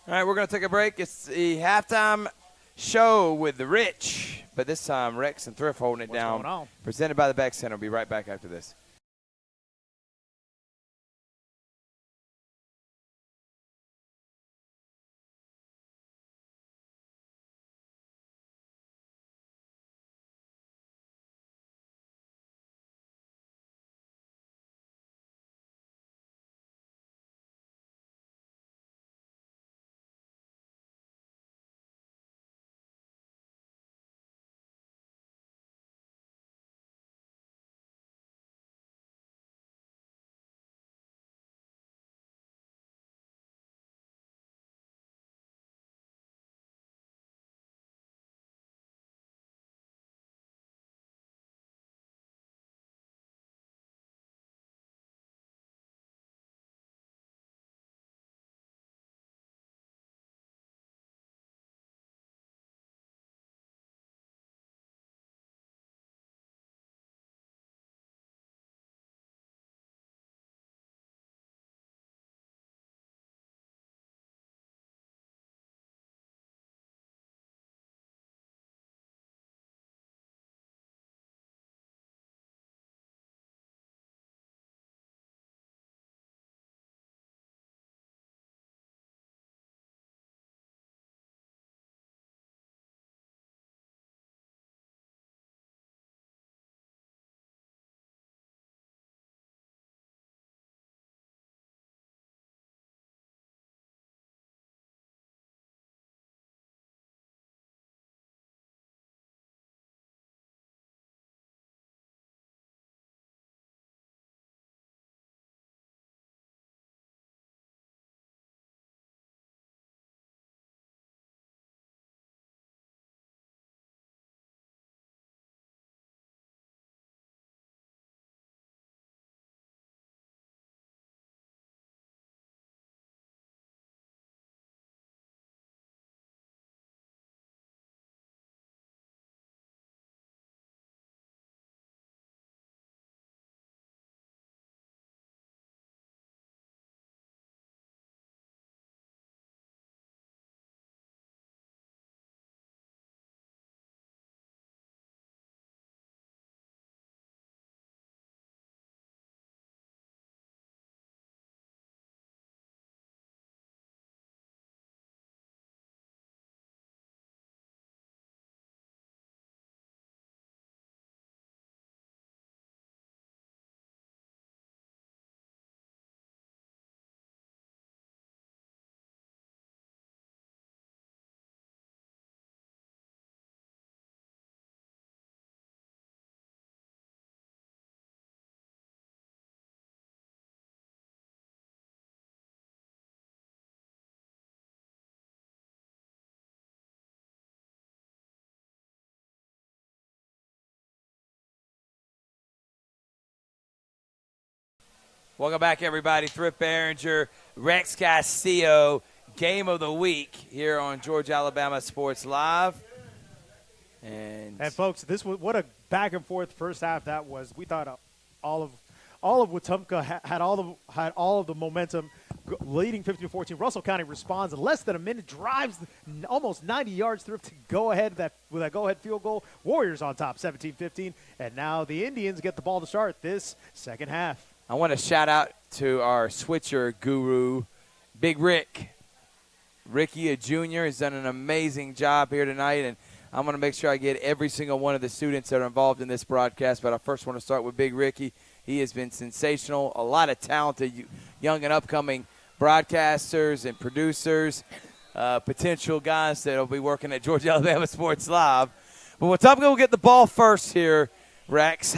All right, we're going to take a break. It's the halftime show with the Rich, but this time Rex and Thrift holding it down. Going on? Presented by the Beck Center. We'll be right back after this. Welcome back, everybody. Thrift Barringer, Rex Castillo, game of the week here on Georgia Alabama Sports Live. And folks, this was what a back and forth first half that was. We thought all of Wetumpka had all of the momentum, leading 50-14. Russell County responds in less than a minute, drives almost 90 yards through to go ahead with that go-ahead field goal. Warriors on top, 17-15, and now the Indians get the ball to start this second half. I want to shout out to our switcher guru, Big Rick. Ricky, a junior, has done an amazing job here tonight, and I'm going to make sure I get every single one of the students that are involved in this broadcast, but I first want to start with Big Ricky. He has been sensational. A lot of talented young and upcoming broadcasters and producers, potential guys that will be working at Georgia Alabama Sports Live. But Wetumpka will get the ball first here, Rex.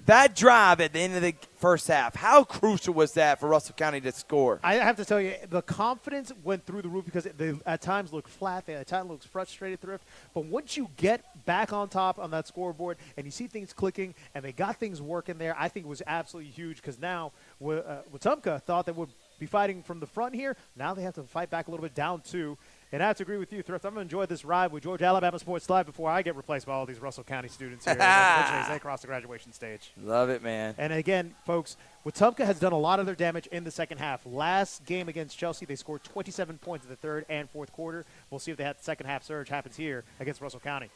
That drive at the end of the first half, how crucial was that for Russell County to score? I have to tell you, the confidence went through the roof because they at times looked flat. They at times looked frustrated, Thrift. But once you get back on top on that scoreboard and you see things clicking and they got things working there, I think it was absolutely huge because now Wetumpka thought they would be fighting from the front here. Now they have to fight back a little bit down two. And I have to agree with you, Thrift. I'm going to enjoy this ride with Georgia Alabama Sports Live before I get replaced by all these Russell County students here as they cross the graduation stage. Love it, man. And again, folks, Wetumpka has done a lot of their damage in the second half. Last game against Chelsea, they scored 27 points in the third and fourth quarter. We'll see if the second half surge happens here against Russell County.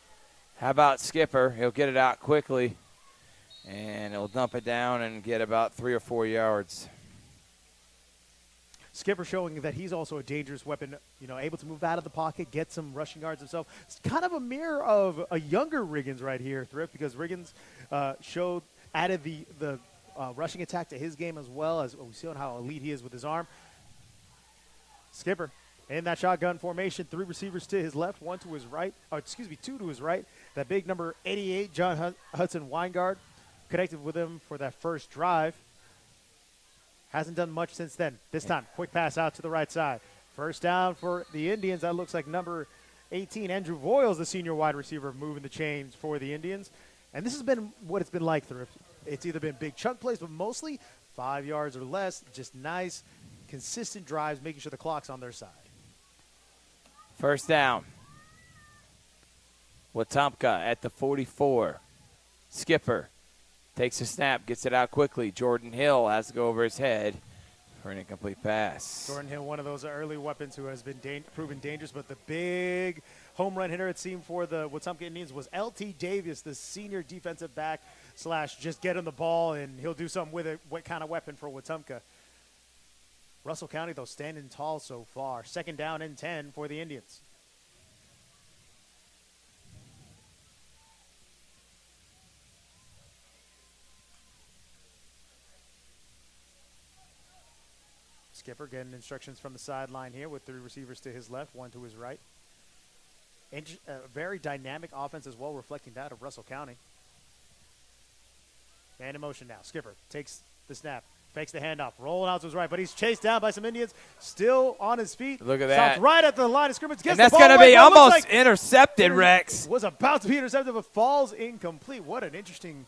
How about Skipper? He'll get it out quickly, and he'll dump it down and get about 3 or 4 yards. Skipper showing that he's also a dangerous weapon, able to move out of the pocket, get some rushing yards himself. It's kind of a mirror of a younger Riggins right here, Thrift, because Riggins added the rushing attack to his game as well, as we see on how elite he is with his arm. Skipper in that shotgun formation, 3 receivers to his left, 2 to his right. That big number 88, John Hudson Weingard, connected with him for that first drive. Hasn't done much since then. This time, quick pass out to the right side. First down for the Indians. That looks like number 18, Andrew Voiles, the senior wide receiver, moving the chains for the Indians. And this has been what it's been like, Thrift. It's either been big chunk plays, but mostly 5 yards or less. Just nice, consistent drives, making sure the clock's on their side. First down. Wetumpka at the 44. Skipper takes a snap, gets it out quickly. Jordan Hill has to go over his head for an incomplete pass. Jordan Hill, one of those early weapons who has been proven dangerous, but the big home run hitter, it seemed, for the Wetumpka Indians was L.T. Davis, the senior defensive back / just get him the ball, and he'll do something with it. What kind of weapon for Wetumpka? Russell County, though, standing tall so far. Second down and 10 for the Indians. Skipper getting instructions from the sideline here with 3 receivers to his left, 1 to his right. A very dynamic offense as well, reflecting that of Russell County. And in motion now. Skipper takes the snap, fakes the handoff, rolling out to his right, but he's chased down by some Indians. Still on his feet. Look at that. Stops right at the line of scrimmage. And that's going to be almost intercepted, Rex. Was about to be intercepted, but falls incomplete. What an interesting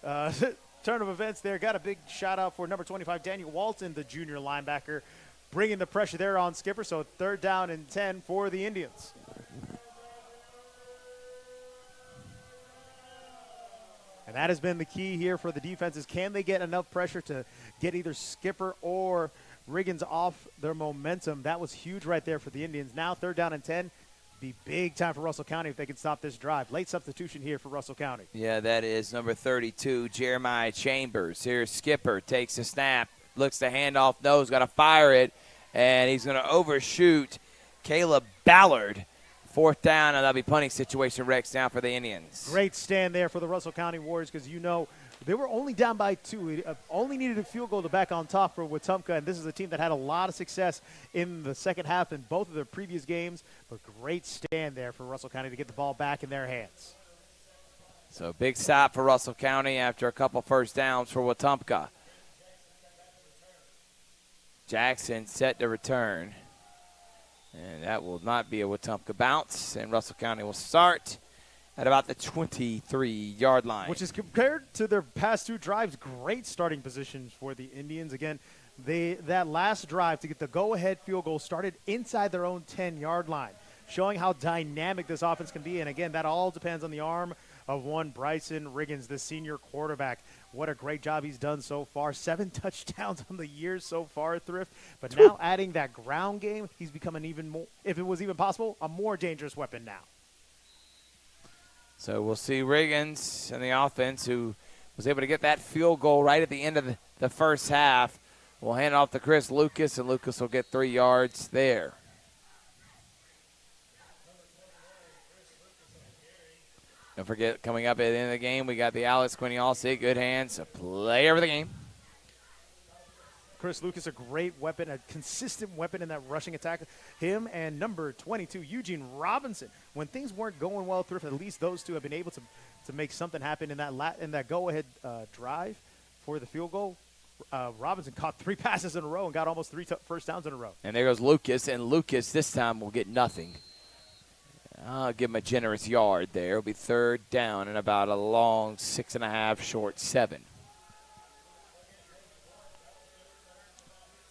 turn of events there. Got a big shout out for number 25, Daniel Walton, the junior linebacker, bringing the pressure there on Skipper. So third down and 10 for the Indians. And that has been the key here for the defenses. Can they get enough pressure to get either Skipper or Riggins off their momentum? That was huge right there for the Indians. Now third down and 10. Be big time for Russell County if they can stop this drive. Late substitution here for Russell County. Yeah, that is number 32, Jeremiah Chambers. Here's Skipper, takes a snap, looks the handoff, knows, got to fire it, and he's going to overshoot Caleb Ballard. Fourth down, and that'll be punting situation, Rex, down for the Indians. Great stand there for the Russell County Warriors because they were only down by 2. It only needed a field goal to back on top for Wetumpka, and this is a team that had a lot of success in the second half in both of their previous games, but great stand there for Russell County to get the ball back in their hands. So big stop for Russell County after a couple first downs for Wetumpka. Jackson set to return, and that will not be a Wetumpka bounce, and Russell County will start at about the 23-yard line. Which is, compared to their past 2 drives, great starting positions for the Indians. Again, that last drive to get the go-ahead field goal started inside their own 10-yard line, showing how dynamic this offense can be. And, again, that all depends on the arm of one Bryson Riggins, the senior quarterback. What a great job he's done so far. 7 touchdowns on the year so far, Thrift. But now adding that ground game, he's become an even more, if it was even possible, a more dangerous weapon now. So we'll see Riggins and the offense, who was able to get that field goal right at the end of the first half. We'll hand it off to Chris Lucas, and Lucas will get 3 yards there. Don't forget, coming up at the end of the game, we got the Alex Quinney All-State Good Hands, a player of the game. Chris Lucas, a great weapon, a consistent weapon in that rushing attack. Him and number 22, Eugene Robinson. When things weren't going well, Thrift, at least those two have been able to make something happen in that go-ahead drive for the field goal. Robinson caught 3 passes in a row and got almost 3 first downs in a row. And there goes Lucas, and Lucas this time will get nothing. I'll give him a generous yard there. It'll be 3rd down and about a long 6.5, short 7.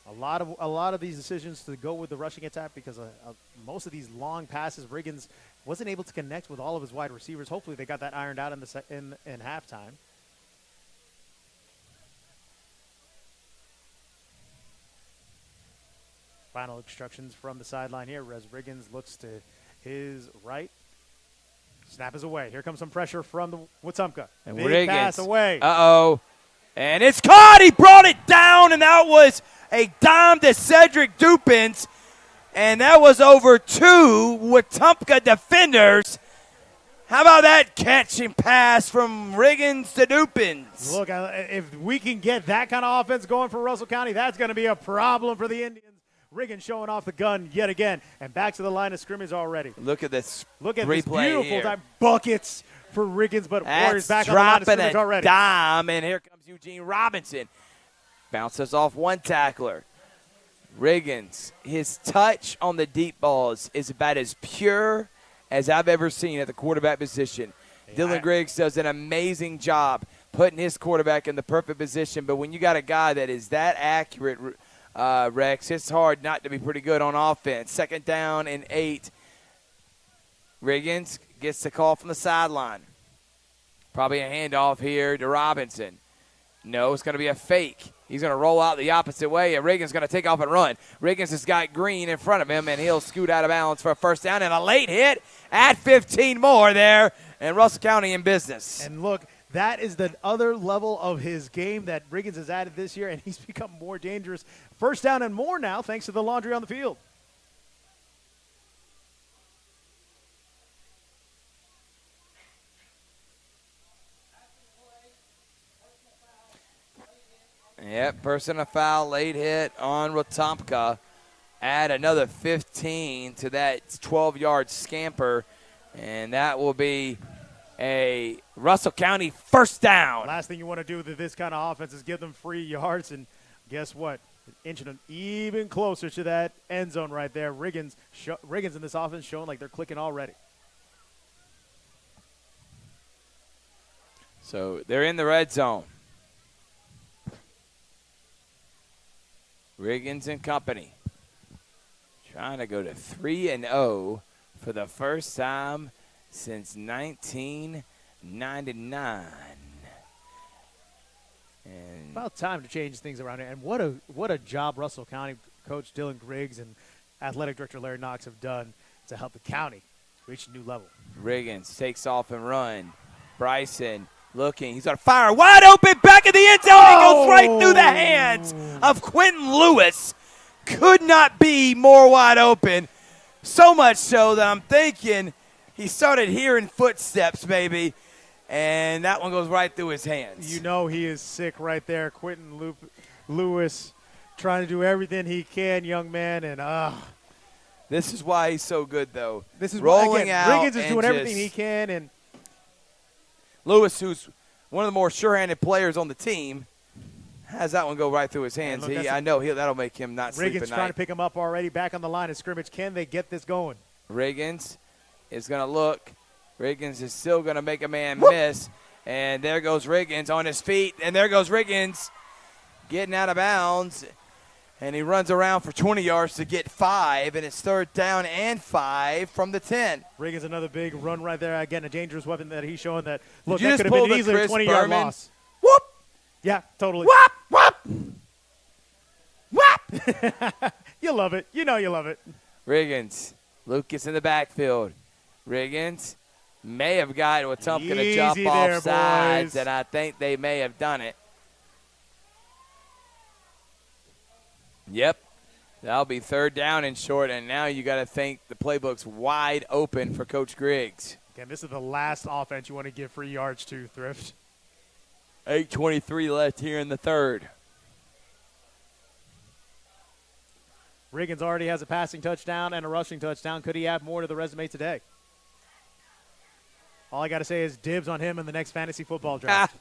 A lot of these decisions to go with the rushing attack because most of these long passes, Riggins wasn't able to connect with all of his wide receivers. Hopefully they got that ironed out in halftime. Final instructions from the sideline here as Riggins looks to his right. Snap is away. Here comes some pressure from the Wetumpka. And Big Riggins. pass away. Uh-oh. And it's caught. He brought it down, and that was a dime to Cedric Dupins. And that was over 2 Wetumpka defenders. How about that catch and pass from Riggins to Dupins? Look, if we can get that kind of offense going for Russell County, that's going to be a problem for the Indians. Riggins showing off the gun yet again, and back to the line of scrimmage already. Look at this. Look at replay this beautiful here. time. Buckets for Riggins, but Warriors That's back on the line of dropping scrimmage a already. dime, and here comes Eugene Robinson. Bounces off one tackler. Riggins, his touch on the deep balls is about as pure as I've ever seen at the quarterback position. Dylan Griggs does an amazing job putting his quarterback in the perfect position, but when you got a guy that is that accurate, Rex, it's hard not to be pretty good on offense. 2nd down and 8. Riggins gets the call from the sideline. Probably a handoff here to Robinson. No, it's going to be a fake. He's going to roll out the opposite way, and Riggins going to take off and run. Riggins has got Green in front of him, and he'll scoot out of bounds for a 1st down, and a late hit at 15 more there, and Russell County in business. And look, that is the other level of his game that Riggins has added this year, and he's become more dangerous. 1st down and more now, thanks to the laundry on the field. Yep, personal foul, late hit on Wetumpka. Add another 15 to that 12-yard scamper, and that will be a Russell County 1st down. Last thing you want to do with this kind of offense is give them free yards, and guess what? Inching them even closer to that end zone right there. Riggins in this offense showing like they're clicking already. So they're in the red zone. Riggins and company trying to go to 3-0 for the first time since 1999. And about time to change things around here. And what a job Russell County coach Dylan Griggs and athletic director Larry Knox have done to help the county reach a new level. Riggins takes off and run. Bryson looking. He's going to fire wide open back in the end zone. He goes right through the hands of Quentin Lewis. Could not be more wide open. So much so that I'm thinking he started hearing footsteps maybe, and that one goes right through his hands. You know he is sick right there. Quentin Lewis trying to do everything he can, young man, and this is why he's so good, though. This is rolling again, out. Riggins is doing everything he can, and Lewis, who's one of the more sure-handed players on the team, has that one go right through his hands. Look, I know that'll make him not sleep at Riggins night. trying to pick him up already, back on the line of scrimmage. Can they get this going? Riggins is going to look, Riggins is still going to make a man miss. And there goes Riggins on his feet. And there goes Riggins getting out of bounds. And he runs around for 20 yards to get 5. And it's 3rd down and 5 from the 10. Riggins another big run right there. Again, a dangerous weapon that he's showing that, look, Did you that just could have pull been the easily a Chris 20-yard Berman? loss. Whoop! Yeah, totally. Whoop! Whoop! Whoop! You love it. You know you love it. Riggins. Lucas in the backfield. Riggins may have got Wetumpka to Easy jump there, off sides, boys. and I think they may have done it. Yep. That'll be 3rd down and short, and now you got to think the playbook's wide open for Coach Griggs. Again, this is the last offense you want to give free yards to, Thrift. 8:23 left here in the 3rd. Riggins already has a passing touchdown and a rushing touchdown. Could he add more to the resume today? All I got to say is dibs on him in the next fantasy football draft.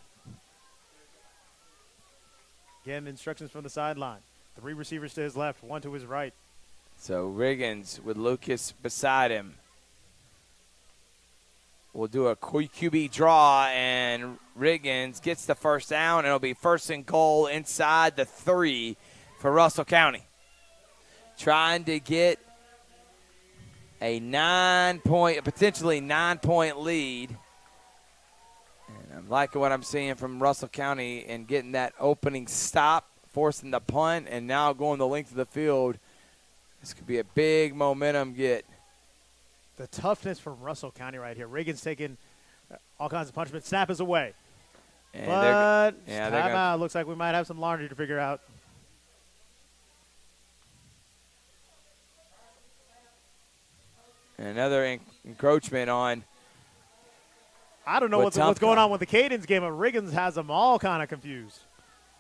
Again, instructions from the sideline. 3 receivers to his left, 1 to his right. So Riggins with Lucas beside him. We'll do a QB draw, and Riggins gets the 1st down, and it'll be 1st and goal inside the 3 for Russell County. Trying to get a potentially 9-point lead. And I'm liking what I'm seeing from Russell County and getting that opening stop, forcing the punt, and now going the length of the field. This could be a big momentum get. The toughness from Russell County right here. Riggins taking all kinds of punishment. Snap is away. And But they're timeout. Looks like we might have some laundry to figure out. Another encroachment on. I don't know what's going on with the Cadence game, but Riggins has them all kind of confused.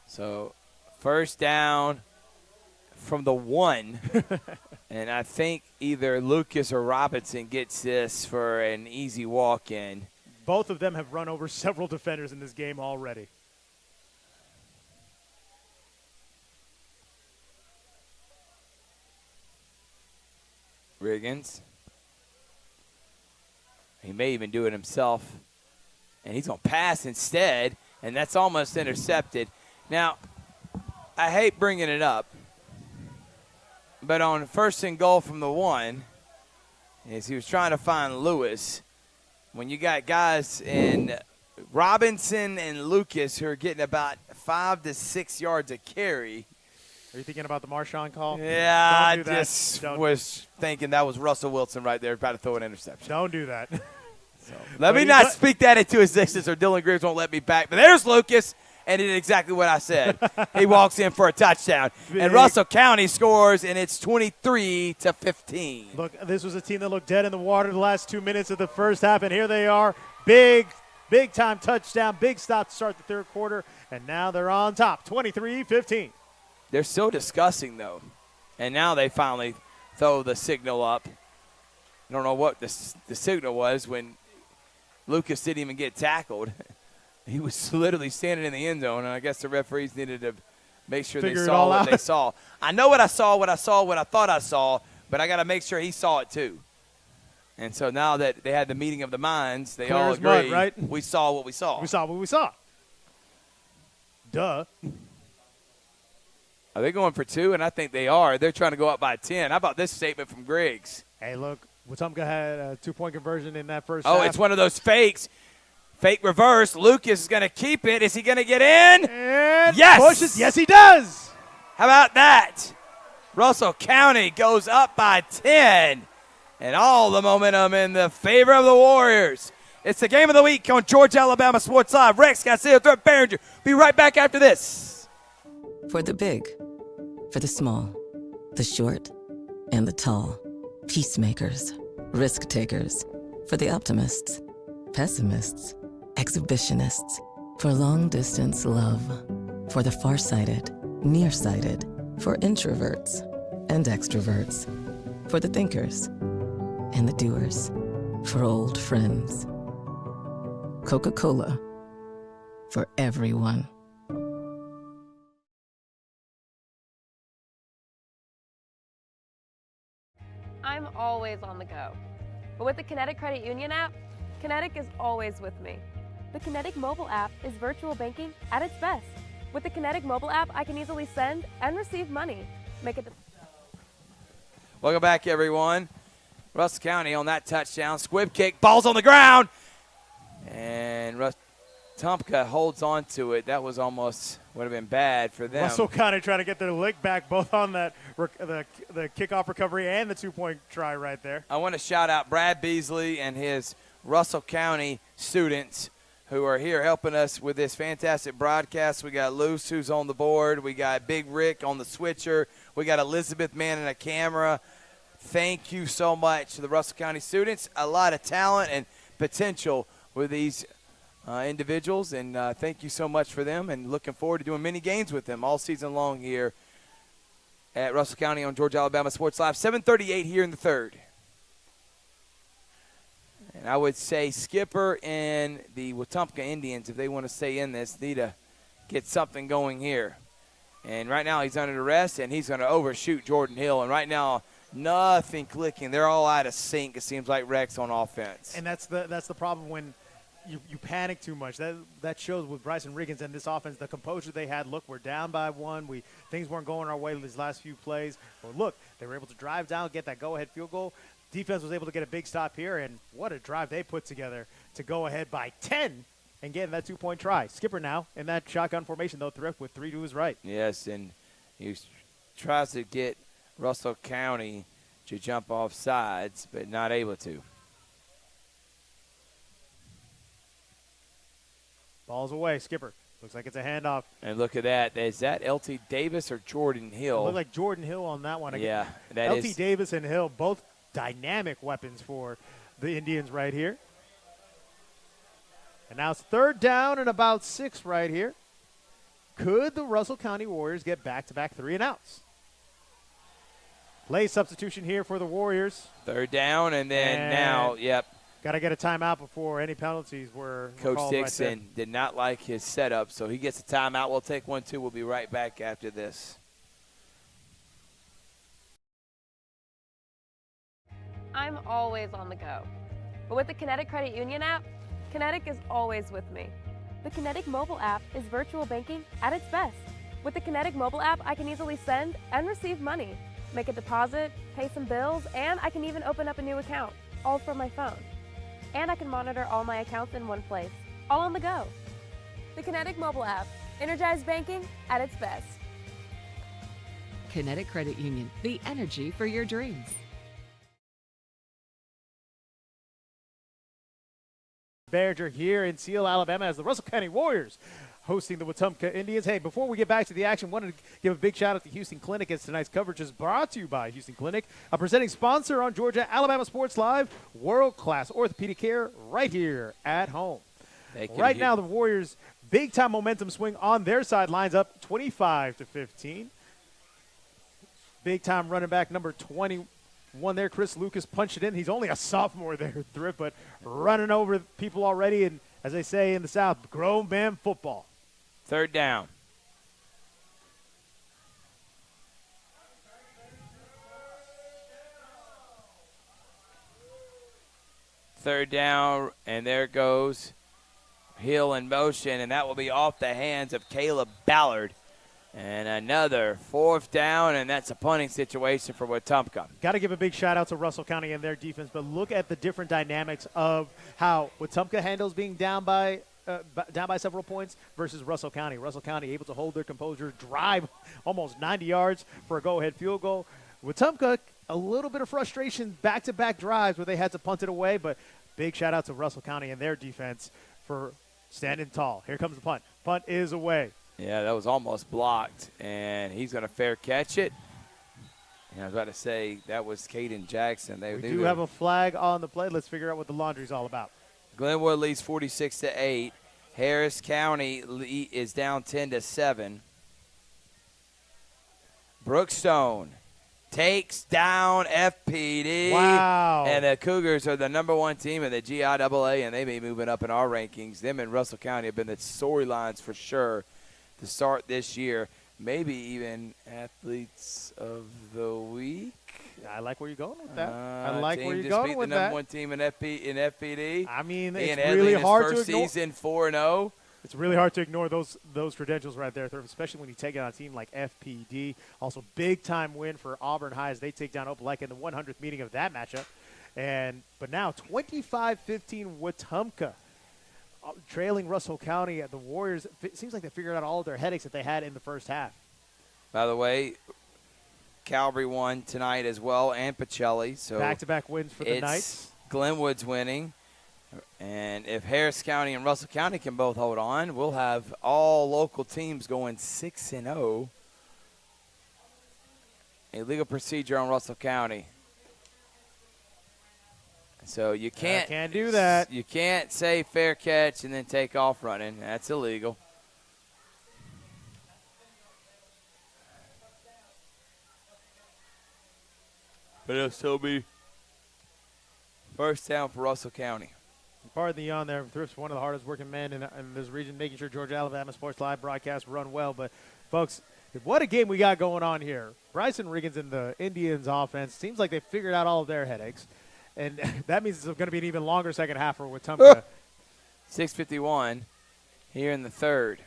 So 1st down from the 1. And I think either Lucas or Robinson gets this for an easy walk-in. Both of them have run over several defenders in this game already. Riggins. He may even do it himself. And he's going to pass instead, and that's almost intercepted. Now, I hate bringing it up, but on 1st and goal from the 1, as he was trying to find Lewis, when you got guys in Robinson and Lucas who are getting about 5 to 6 yards a carry. Are you thinking about the Marshawn call? Yeah, I just was thinking that was Russell Wilson right there about to throw an interception. Don't do that. Let me not speak that into existence or Dylan Griggs won't let me back. But there's Lucas, and he did exactly what I said. He walks in for a touchdown. And Russell County scores, and it's 23-15. Look, this was a team that looked dead in the water the last 2 minutes of the first half, and here they are. Big-time touchdown, big stop to start the 3rd quarter, and now they're on top, 23-15. They're still discussing, though. And now they finally throw the signal up. I don't know what the signal was when Lucas didn't even get tackled. He was literally standing in the end zone, and I guess the referees needed to make sure they saw what they saw. I know what I saw, what I thought I saw, but I got to make sure he saw it too. And so now that they had the meeting of the minds, they all agree, mud, right? We saw what we saw. We saw what we saw. Duh. Are they going for 2? And I think they are. They're trying to go up by 10. How about this statement from Griggs? Hey, look, Wetumpka had a 2-point conversion in that first half. Oh, it's one of those fakes. Fake reverse. Lucas is going to keep it. Is he going to get in? And yes. Pushes. Yes, he does. How about that? Russell County goes up by 10. And all the momentum in the favor of the Warriors. It's the game of the week on Georgia Alabama Sports Live. Rex, Castillo, Thrift, Barringer. Be right back after this. For the big, for the small, the short, and the tall. Peacemakers, risk takers. For the optimists, pessimists, exhibitionists. For long distance love. For the farsighted, nearsighted. For introverts and extroverts. For the thinkers and the doers. For old friends. Coca-Cola. For everyone. I'm always on the go. But with the Kinetic Credit Union app, Kinetic is always with me. The Kinetic mobile app is virtual banking at its best. With the Kinetic mobile app, I can easily send and receive money. Make it. Welcome back, everyone. Russell County on that touchdown. Squib kick, ball's on the ground. And Wetumpka holds on to it. That was almost would have been bad for them. Russell County trying to get their lick back both on that the kickoff recovery and the two-point try right there. I want to shout out Brad Beasley and his Russell County students who are here helping us with this fantastic broadcast. We got Luce, who's on the board. We got Big Rick on the switcher. We got Elizabeth manning a camera. Thank you so much to the Russell County students. A lot of talent and potential with these individuals, and thank you so much for them, and looking forward to doing many games with them all season long here at Russell County on Georgia Alabama Sports Live. 7:38 here in the third. And I would say Skipper and the Wetumpka Indians, if they want to stay in this, need to get something going here. And right now he's under arrest, and he's going to overshoot Jordan Hill. And right now, nothing clicking. They're all out of sync, it seems like, Rex, on offense. And that's the problem when you panic too much. That shows with Bryson Riggins and this offense, the composure they had. Look, we're down by one. Things weren't going our way these last few plays. But look, they were able to drive down, get that go-ahead field goal. Defense was able to get a big stop here, and what a drive they put together to go ahead by 10 and get that two-point try. Skipper now in that shotgun formation, though, Thrift with 3 to his right. Yes, and he tries to get Russell County to jump off sides, but not able to. Ball's away. Skipper. Looks like it's a handoff. And look at that. Is that L.T. Davis or Jordan Hill? It looked like Jordan Hill on that one. Yeah. L.T. Davis and Hill, both dynamic weapons for the Indians right here. And now it's third down and about 6 right here. Could the Russell County Warriors get back-to-back 3-and-outs? Play substitution here for the Warriors. Third down, and then now, yep. Got to get a timeout before any penalties were Coach called. Dixon right did not like his setup, so he gets a timeout. We'll take 1-2. We'll be right back after this. I'm always on the go. But with the Kinetic Credit Union app, Kinetic is always with me. The Kinetic mobile app is virtual banking at its best. With the Kinetic mobile app, I can easily send and receive money, make a deposit, pay some bills, and I can even open up a new account, all from my phone. And I can monitor all my accounts in one place, all on the go. The Kinetic mobile app, energized banking at its best. Kinetic Credit Union, the energy for your dreams. Barringer here in Seal, Alabama, as the Russell County Warriors hosting the Wetumpka Indians. Hey, before we get back to the action, wanted to give a big shout out to Houston Clinic, as tonight's coverage is brought to you by Houston Clinic, a presenting sponsor on Georgia Alabama Sports Live. World-class orthopedic care right here at home. Right now, the Warriors' big-time momentum swing on their side lines up 25-15. Big-time running back number 21 there, Chris Lucas, punched it in. He's only a sophomore there, Thrift, but running over people already, and as they say in the South, grown man football. Third down. Third down, and there goes Hill in motion, and that will be off the hands of Caleb Ballard. And another fourth down, and that's a punting situation for Wetumpka. Got to give a big shout out to Russell County and their defense, but look at the different dynamics of how Wetumpka handles being down by several points versus Russell County. Russell County able to hold their composure, drive almost 90 yards for a go-ahead field goal. Wetumpka, a little bit of frustration, back-to-back drives where they had to punt it away, but big shout out to Russell County and their defense for standing tall. Here comes the punt. Punt is away. Yeah, that was almost blocked, and he's going to fair catch it. And I was about to say that was Caden Jackson. We do have a flag on the play. Let's figure out what the laundry's all about. Glenwood leads 46-8. Harris County is down 10-7. Brookstone takes down FPD. Wow. And the Cougars are the #1 team in the GIAA, and they may be moving up in our rankings. Them and Russell County have been the storylines for sure to start this year. Maybe even athletes of the week. I like where you're going with that. I like team where you're just going beat with the number that. one team in FPD. I mean, Ian it's Edley really in his hard first to ignore. season, 4-0. It's really hard to ignore those credentials right there, especially when you take on a team like FPD. Also, big-time win for Auburn High as they take down Opelika in the 100th meeting of that matchup. But now 25-15 Wetumpka trailing Russell County. The Warriors, it seems like they figured out all of their headaches that they had in the first half. By the way, Calvary won tonight as well, and Pacelli. So back-to-back wins for the Knights. Glenwood's winning. And if Harris County and Russell County can both hold on, we'll have all local teams going 6-0. A legal procedure on Russell County. So you can't do that. You can't say fair catch and then take off running. That's illegal. But it'll still be first down for Russell County. Pardon the yawn there. Thrift's one of the hardest working men in this region, making sure Georgia Alabama Sports Live broadcasts run well. But, folks, what a game we got going on here. Bryson Riggins and the Indians offense seems like they figured out all of their headaches. And that means it's going to be an even longer second half for Wetumpka. 6:51 here in the third.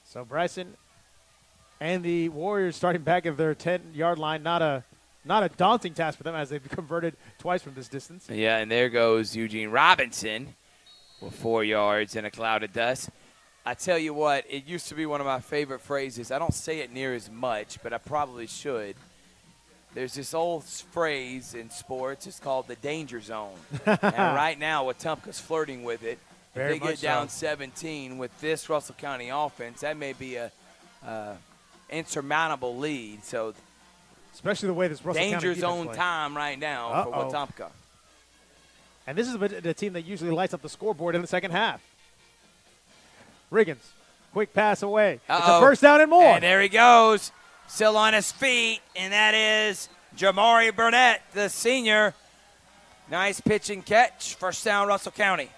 So Bryson and the Warriors starting back at their 10-yard line. Not a daunting task for them as they've converted twice from this distance. Yeah, and there goes Eugene Robinson with 4 yards in a cloud of dust. I tell you what, it used to be one of my favorite phrases. I don't say it near as much, but I probably should. There's this old phrase in sports. It's called the danger zone. And right now, Wetumpka's flirting with it. Very if they much get down so. 17 with this Russell County offense, that may be a insurmountable lead. So especially the way this Russell County danger defense zone plays. time right now for Wetumpka. And this is the team that usually lights up the scoreboard in the second half. Riggins, quick pass away. It's a first down and more. And there he goes, still on his feet, and that is Jamari Burnett, the senior. Nice pitch and catch. First down, Russell County.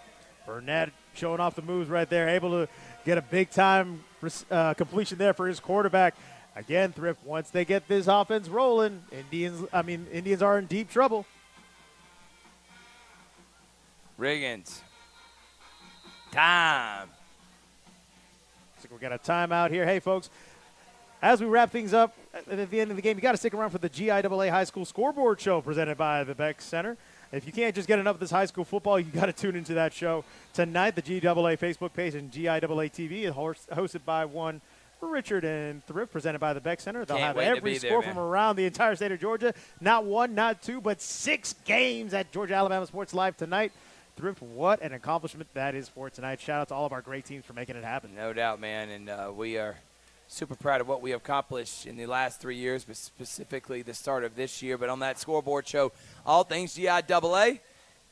Burnett showing off the moves right there, able to get a big-time completion there for his quarterback. Again, Thrift, once they get this offense rolling, Indians are in deep trouble. Riggins. Time. Looks like we got a timeout here. Hey, folks, as we wrap things up at the end of the game, you got to stick around for the GIAA High School Scoreboard Show presented by the Beck Center. If you can't just get enough of this high school football, you got to tune into that show tonight. The GIAA Facebook page and GIAA TV is hosted by one Richard and Thrift, presented by the Beck Center. They'll have every score from around the entire state of Georgia. Not one, not two, but 6 games at Georgia Alabama Sports Live tonight. Thrift, what an accomplishment that is for tonight. Shout out to all of our great teams for making it happen. No doubt, man, and we are super proud of what we have accomplished in the last 3 years, but specifically the start of this year. But on that scoreboard show, all things GIAA,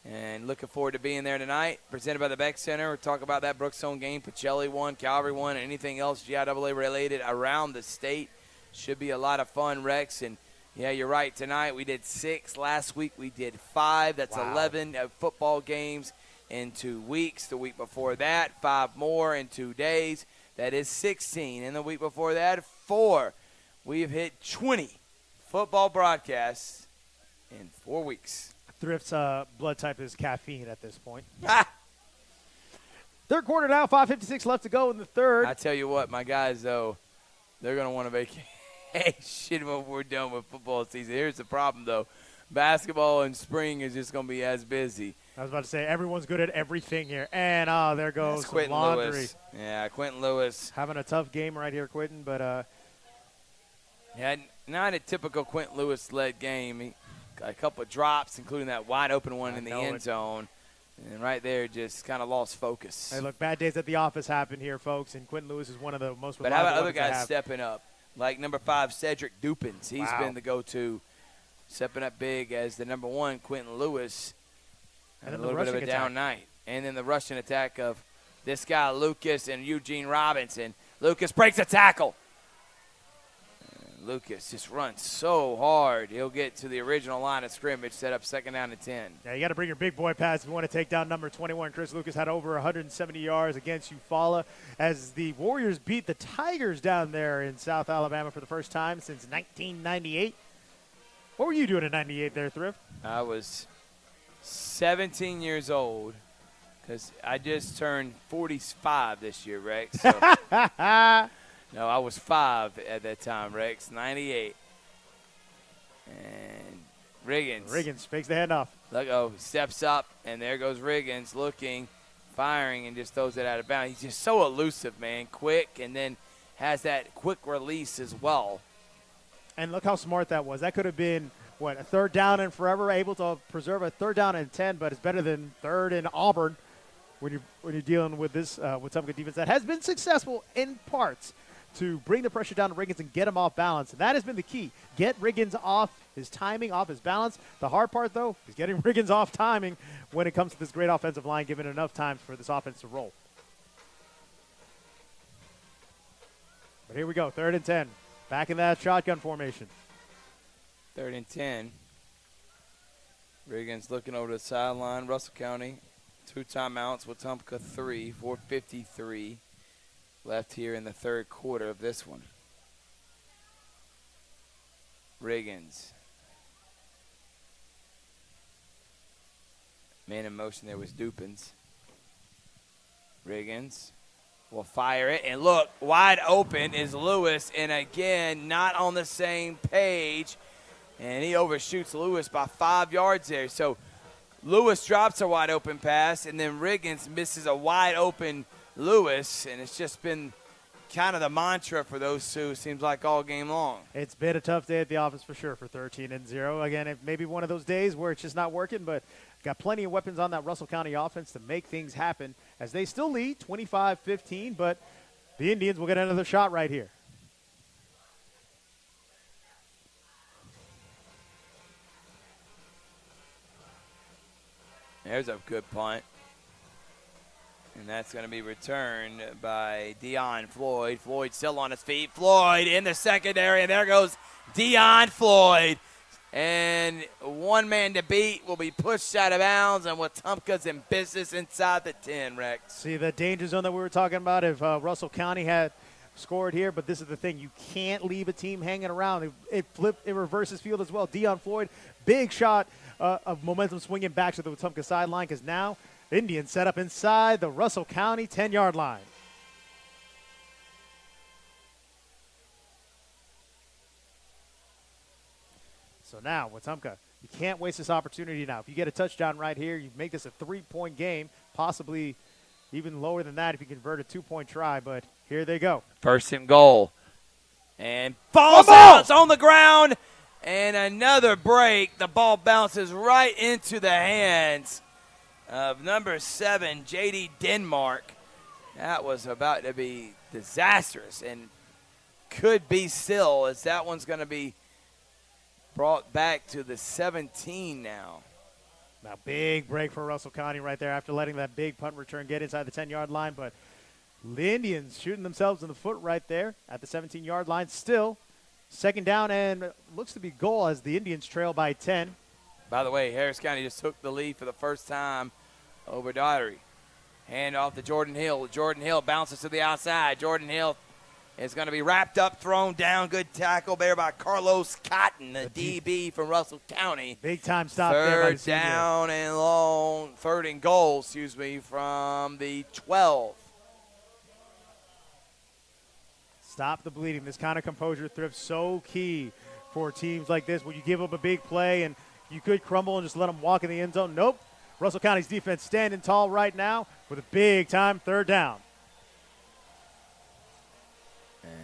and looking forward to being there tonight. Presented by the Beck Center. We'll talk about that Brookstone game. Pacelli won, Calvary won, and anything else GIAA related around the state. Should be a lot of fun, Rex. And, yeah, you're right. Tonight we did 6. Last week we did 5. That's 11 football games in 2 weeks. The week before that, 5 more in 2 days. That is 16. And the week before that, 4. We have hit 20 football broadcasts in 4 weeks. Thrift's blood type is caffeine at this point. Third quarter now, 5:56 left to go in the third. I tell you what, my guys, though, they're going to want to vacation when we're done with football season. Here's the problem, though. Basketball in spring is just going to be as busy. I was about to say, everyone's good at everything here. And, there goes Quentin laundry. Lewis. Yeah, Quentin Lewis. Having a tough game right here, Quentin, but yeah, not a typical Quentin Lewis-led game. He got a couple of drops, including that wide-open one in the end zone. And right there just kind of lost focus. Hey, look, bad days at the office happen here, folks, and Quentin Lewis is one of the most reliable. But how about other ones to guys have. stepping up? Like number 5, Cedric Dupins. He's been the go-to, stepping up big as the number 1, Quentin Lewis. And a then little bit of a down night. And then the rushing attack of this guy, Lucas, and Eugene Robinson. Lucas breaks a tackle. Lucas just runs so hard. He'll get to the original line of scrimmage, set up 2nd down and 10. Yeah, you got to bring your big boy pass if you want to take down number 21. Chris Lucas had over 170 yards against Eufaula as the Warriors beat the Tigers down there in South Alabama for the first time since 1998. What were you doing in 98 there, Thrift? I was 17 years old because I just turned 45 this year, Rex. So no, I was 5 at that time, Rex, 98. And Riggins. Riggins fakes the handoff. Look, steps up, and there goes Riggins looking, firing, and just throws it out of bounds. He's just so elusive, man, quick, and then has that quick release as well. And look how smart that was. That could have been, a 3rd down and forever, able to preserve a 3rd down and 10, but it's better than 3rd in Auburn when you're dealing with this Wetumpka defense that has been successful in parts to bring the pressure down to Riggins and get him off balance. And that has been the key. Get Riggins off his timing, off his balance. The hard part, though, is getting Riggins off timing when it comes to this great offensive line, giving enough time for this offense to roll. But here we go, 3rd and 10. Back in that shotgun formation. 3rd and 10. Riggins looking over the sideline. Russell County, 2 timeouts. Wetumpka 3, 4:53 left here in the 3rd quarter of this one. Riggins. Man in motion there was Dupins. Riggins will fire it, and look, wide open is Lewis, and again, not on the same page, and he overshoots Lewis by 5 yards there. So Lewis drops a wide open pass, and then Riggins misses a wide open Lewis, and it's just been kind of the mantra for those two, seems like all game long. It's been a tough day at the office for sure for 13-0. Again, it may be one of those days where it's just not working, but got plenty of weapons on that Russell County offense to make things happen as they still lead 25-15, but the Indians will get another shot right here. There's a good punt. And that's going to be returned by Deion Floyd. Floyd still on his feet. Floyd in the secondary, and there goes Deion Floyd. And one man to beat will be pushed out of bounds, and Wetumpka's in business inside the 10, Rex. See the danger zone that we were talking about if Russell County had scored here, but this is the thing. You can't leave a team hanging around. It reverses field as well. Deion Floyd, big shot of momentum swinging back to the Wetumpka sideline because now Indians set up inside the Russell County 10-yard line. So now, Wetumpka, you can't waste this opportunity now. If you get a touchdown right here, you make this a 3-point game, possibly even lower than that if you convert a 2-point try, but here they go. 1st and goal. And falls out. It's on the ground. And another break. The ball bounces right into the hands of number 7, J.D. Denmark. That was about to be disastrous and could be still, as that one's going to be brought back to the 17 now. Now, big break for Russell County right there after letting that big punt return get inside the 10-yard line. But the Indians shooting themselves in the foot right there at the 17-yard line. Still, 2nd down and looks to be goal as the Indians trail by 10. By the way, Harris County just took the lead for the first time over Daugherty. Hand off to Jordan Hill. Jordan Hill bounces to the outside. Jordan Hill is going to be wrapped up, thrown down. Good tackle there by Carlos Cotton, the DB from Russell County. Big time stop there by the 3rd down and long. 3rd and goal, from the 12. Stop the bleeding. This kind of composure, Thrift, so key for teams like this. When you give up a big play and you could crumble and just let them walk in the end zone. Nope. Russell County's defense standing tall right now with a big-time 3rd down.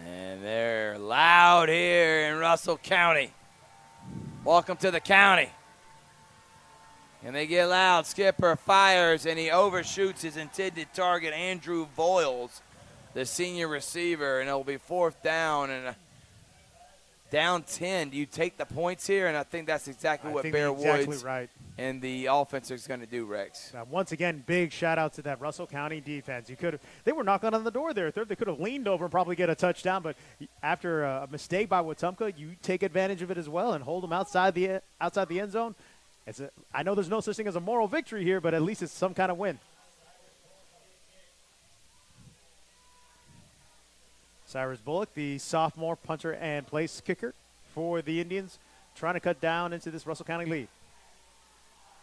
And they're loud here in Russell County. Welcome to the county. And they get loud. Skipper fires, and he overshoots his intended target, Andrew Voiles, the senior receiver, and it'll be 4th down and down 10. Do you take the points here? And I think that's exactly what Bear Woods and the offense is going to do, Rex. Now, once again, big shout-out to that Russell County defense. They were knocking on the door there. They could have leaned over and probably get a touchdown, but after a mistake by Wetumpka, you take advantage of it as well and hold them outside the end zone. I know there's no such thing as a moral victory here, but at least it's some kind of win. Cyrus Bullock, the sophomore punter and place kicker for the Indians, trying to cut down into this Russell County lead.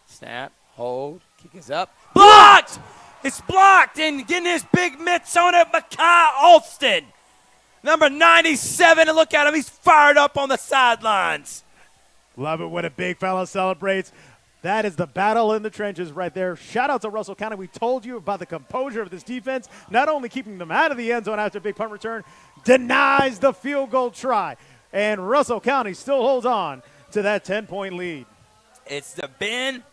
Snap, hold, kick is up. Blocked! It's blocked, and getting his big mitts on it, Makai Alston. Number 97, and look at him. He's fired up on the sidelines. Love it when a big fella celebrates. That is the battle in the trenches right there. Shout out to Russell County. We told you about the composure of this defense, not only keeping them out of the end zone after a big punt return, denies the field goal try. And Russell County still holds on to that 10-point lead. It's the bend,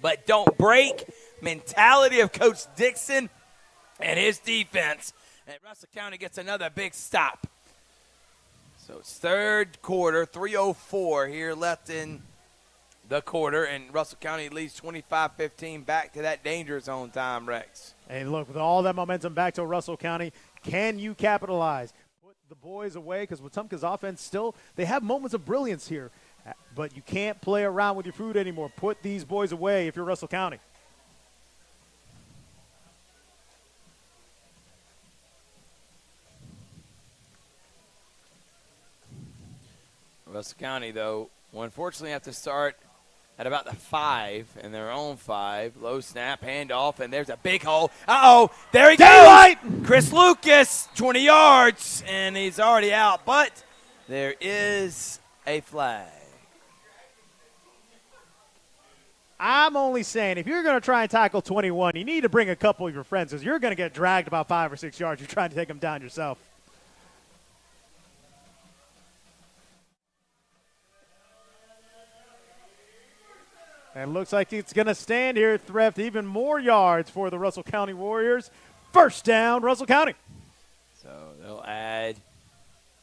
but don't break mentality of Coach Dixon and his defense. And Russell County gets another big stop. So it's third quarter, 3:04 here left in the quarter, and Russell County leads 25-15 back to that danger zone time, Rex. And look, with all that momentum back to Russell County, can you capitalize? Put the boys away, because Wetumpka's offense still, they have moments of brilliance here, but you can't play around with your food anymore. Put these boys away if you're Russell County. Russell County, though, will unfortunately have to start at about the 5 in their own 5. Low snap, handoff, and there's a big hole. Uh-oh, there he goes. Chris Lucas, 20 yards, and he's already out. But there is a flag. I'm only saying, if you're going to try and tackle 21, you need to bring a couple of your friends, because you're going to get dragged about 5 or 6 yards. You're trying to take them down yourself. And looks like it's going to stand here, Thrift. Even more yards for the Russell County Warriors. First down, Russell County. So they'll add,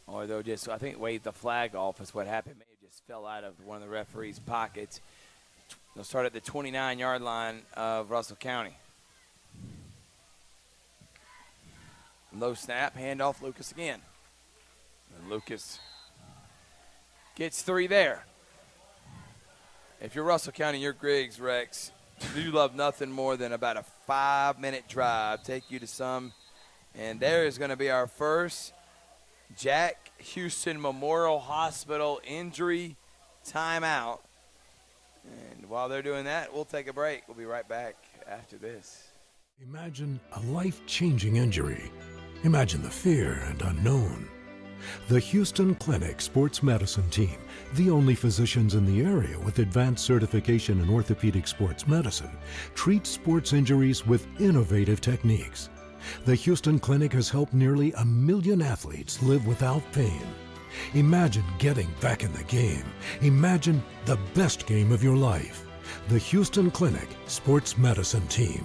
or they'll just, I think, wave the flag off is what happened. Maybe it just fell out of one of the referee's pockets. They'll start at the 29-yard line of Russell County. Low snap, handoff, Lucas again. And Lucas gets 3 there. If you're Russell County, you're Griggs, Rex. You love nothing more than about a 5-minute drive, take you to some. And there is going to be our first Jack Houston Memorial Hospital injury timeout. And while they're doing that, we'll take a break. We'll be right back after this. Imagine a life-changing injury. Imagine the fear and unknown. The Houston Clinic Sports Medicine Team, the only physicians in the area with advanced certification in orthopedic sports medicine, treats sports injuries with innovative techniques. The Houston Clinic has helped nearly 1 million athletes live without pain. Imagine getting back in the game. Imagine the best game of your life. The Houston Clinic Sports Medicine Team.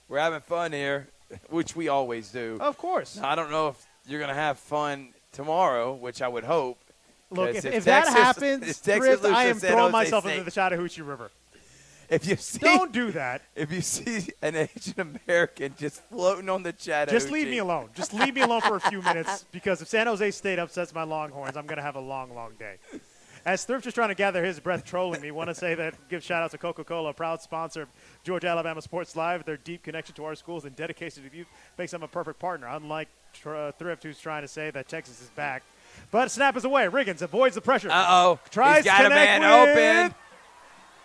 We're having fun here, which we always do. Of course. Now, I don't know if you're going to have fun tomorrow, which I would hope. Look, if that happens, Thrift, I am throwing myself into the Chattahoochee River. If you see, don't do that. If you see an Asian American just floating on the Chattahoochee. Just leave me alone. Just leave me alone for a few minutes, because if San Jose State upsets my Longhorns, I'm going to have a long, long day. As Thrift is trying to gather his breath trolling me, want to say that, give shout out to Coca-Cola, a proud sponsor of Georgia Alabama Sports Live. Their deep connection to our schools and dedication to youth makes them a perfect partner, unlike Thrift, who's trying to say that Texas is back. But snap is away. Riggins avoids the pressure. Uh-oh. Tries He's got to a man with. open.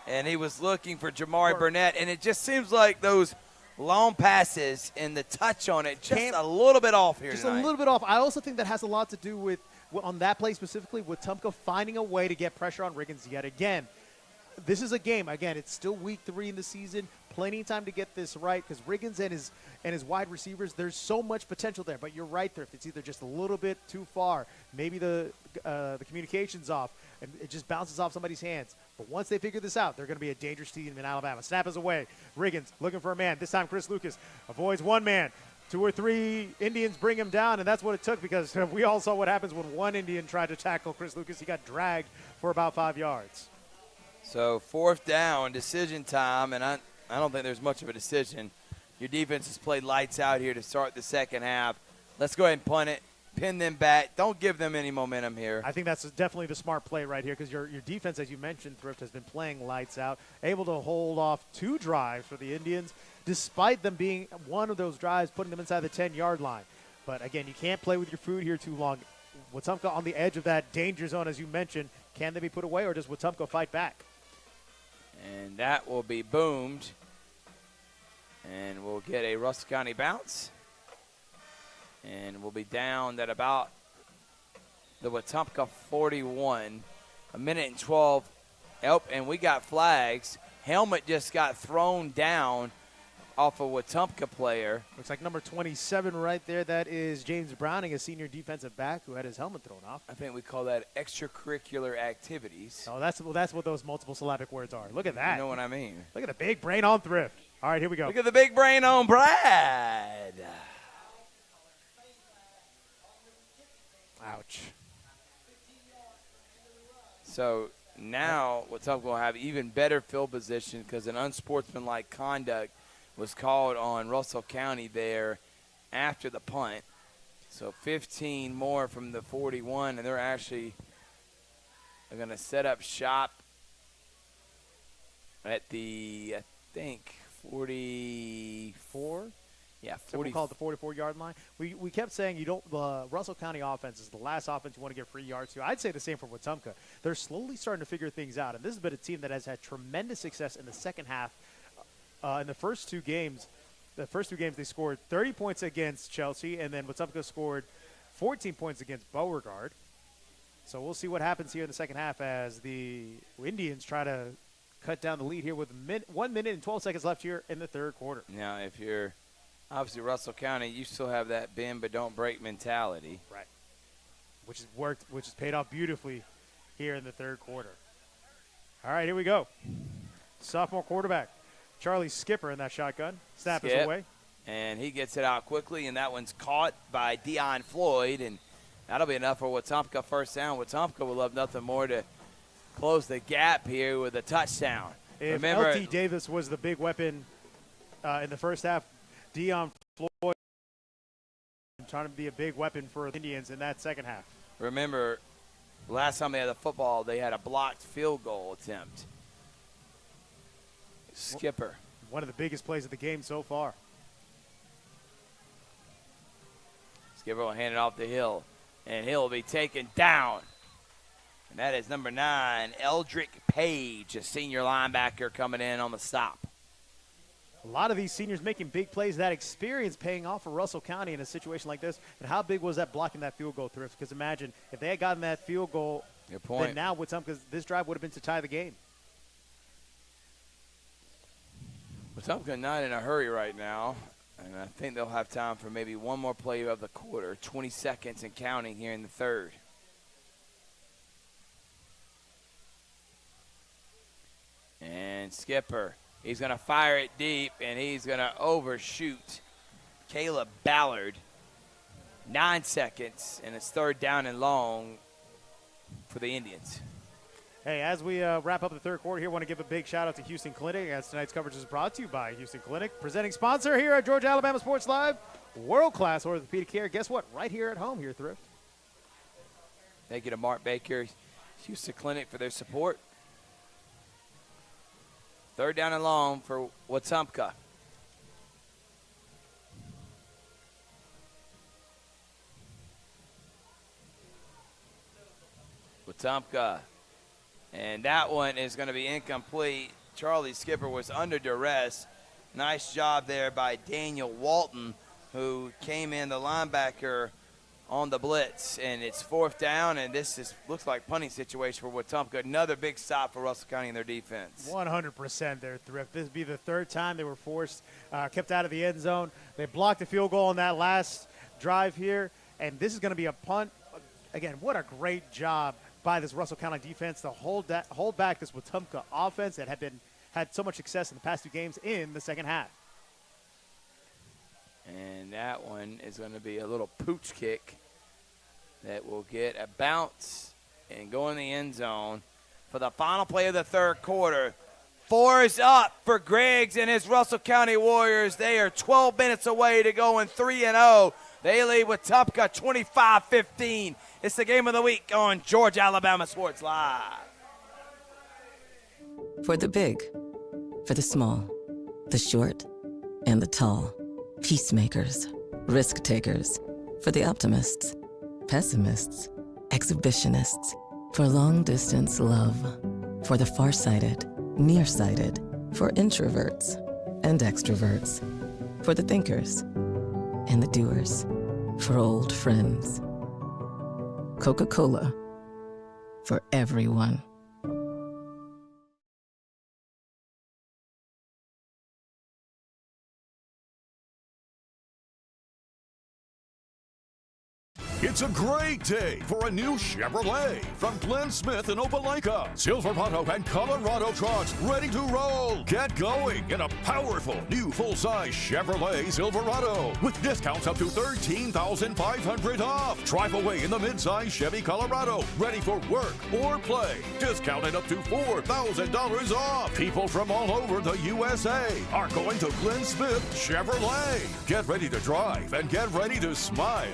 And he was looking for Jamari Burnett. And it just seems like those long passes and the touch on it just a little bit off here Just tonight. a little bit off. I also think that has a lot to do with, on that play specifically, with Wetumpka finding a way to get pressure on Riggins yet again. This is a game. Again, it's still week 3 in the season. Plenty of time to get this right because Riggins and his wide receivers, there's so much potential there. But you're right, Thrift. It's either just a little bit too far. Maybe the communication's off, and it just bounces off somebody's hands. But once they figure this out, they're going to be a dangerous team in Alabama. Snap is away. Riggins looking for a man. This time Chris Lucas avoids one man. 2 or 3 Indians bring him down, and that's what it took because we all saw what happens when one Indian tried to tackle Chris Lucas. He got dragged for about 5 yards. So 4th down, decision time, and I don't think there's much of a decision. Your defense has played lights out here to start the second half. Let's go ahead and punt it, pin them back. Don't give them any momentum here. I think that's definitely the smart play right here because your defense, as you mentioned, Thrift, has been playing lights out, able to hold off 2 drives for the Indians, despite them being one of those drives putting them inside the 10-yard line. But, again, you can't play with your food here too long. Wetumpka on the edge of that danger zone, as you mentioned. Can they be put away, or does Wetumpka fight back? And that will be boomed. And we'll get a Russell County bounce. And we'll be down at about the Wetumpka 41. 1:12. And we got flags. Helmet just got thrown down off a Wetumpka player. Looks like number 27 right there. That is James Browning, a senior defensive back who had his helmet thrown off. I think we call that extracurricular activities. Oh, that's what those multiple syllabic words are. Look at that. You know what I mean. Look at the big brain on Thrift. All right, here we go. Look at the big brain on Brad. Ouch. So now Wetumpka will have even better field position because an unsportsmanlike conduct was called on Russell County there after the punt. So 15 more from the 41, and they're going to set up shop at the, I think, 44? Yeah, 40. So we'll call it the 44-yard line. We kept saying the Russell County offense is the last offense you want to get free yards to. I'd say the same for Wetumpka. They're slowly starting to figure things out, and this has been a team that has had tremendous success in the second half. In the first 2 games, they scored 30 points against Chelsea, and then Wetumpka scored 14 points against Beauregard. So we'll see what happens here in the second half as the Indians try to cut down the lead here with 1 minute and 12 seconds left here in the third quarter. Now, if you're obviously Russell County, you still have that bend but don't break mentality. Right. Which has paid off beautifully here in the third quarter. All right, here we go. Sophomore quarterback. Charlie Skipper in that shotgun. Snap is away. And he gets it out quickly, and that one's caught by Deion Floyd, and that'll be enough for Wetumpka first down. Wetumpka will love nothing more to close the gap here with a touchdown. If L.T. Davis was the big weapon in the first half, Deion Floyd trying to be a big weapon for the Indians in that second half. Remember, last time they had the football, they had a blocked field goal attempt. Skipper. One of the biggest plays of the game so far. Skipper will hand it off to Hill, and Hill will be taken down. And that is number 9, Eldrick Page, a senior linebacker coming in on the stop. A lot of these seniors making big plays. That experience paying off for Russell County in a situation like this. And how big was that blocking that field goal, Thrift? Because imagine if they had gotten that field goal, then now Wetumpka, this drive would have been to tie the game. Wetumpka not in a hurry right now, and I think they'll have time for maybe one more play of the quarter, 20 seconds and counting here in the third. And Skipper, he's going to fire it deep, and he's going to overshoot Caleb Ballard. 9 seconds, and it's third down and long for the Indians. Hey, as we wrap up the third quarter here, I want to give a big shout-out to Houston Clinic, as tonight's coverage is brought to you by Houston Clinic, presenting sponsor here at Georgia Alabama Sports Live, world-class orthopedic care. Guess what? Right here at home here, Thrift. Thank you to Mark Baker, Houston Clinic, for their support. Third down and long for Wetumpka. Wetumpka. And that one is going to be incomplete. Charlie Skipper was under duress. Nice job there by Daniel Walton, who came in the linebacker on the blitz. And it's 4th down, and this looks like punting situation for Wetumpka. Another big stop for Russell County in their defense. 100% there, Thrift. This would be the 3rd time they were forced, kept out of the end zone. They blocked the field goal on that last drive here, and this is going to be a punt. Again, what a great job by this Russell County defense to hold back this Wetumpka offense that had so much success in the past 2 games in the second half. And that one is going to be a little pooch kick that will get a bounce and go in the end zone for the final play of the 3rd quarter. 4 is up for Griggs and his Russell County Warriors. They are 12 minutes away to going 3-0. They lead Wetumpka 25-15. It's the game of the week on Georgia Alabama Sports Live. For the big, for the small, the short, and the tall. Peacemakers, risk takers. For the optimists, pessimists, exhibitionists. For long distance love. For the farsighted, nearsighted. For introverts and extroverts. For the thinkers and the doers. For old friends. Coca-Cola. For everyone. It's a great day for a new Chevrolet from Glenn Smith in Opelika. Silverado and Colorado trucks ready to roll. Get going in a powerful new full-size Chevrolet Silverado with discounts up to $13,500 off. Drive away in the mid-size Chevy Colorado, ready for work or play. Discounted up to $4,000 off. People from all over the USA are going to Glenn Smith Chevrolet. Get ready to drive and get ready to smile.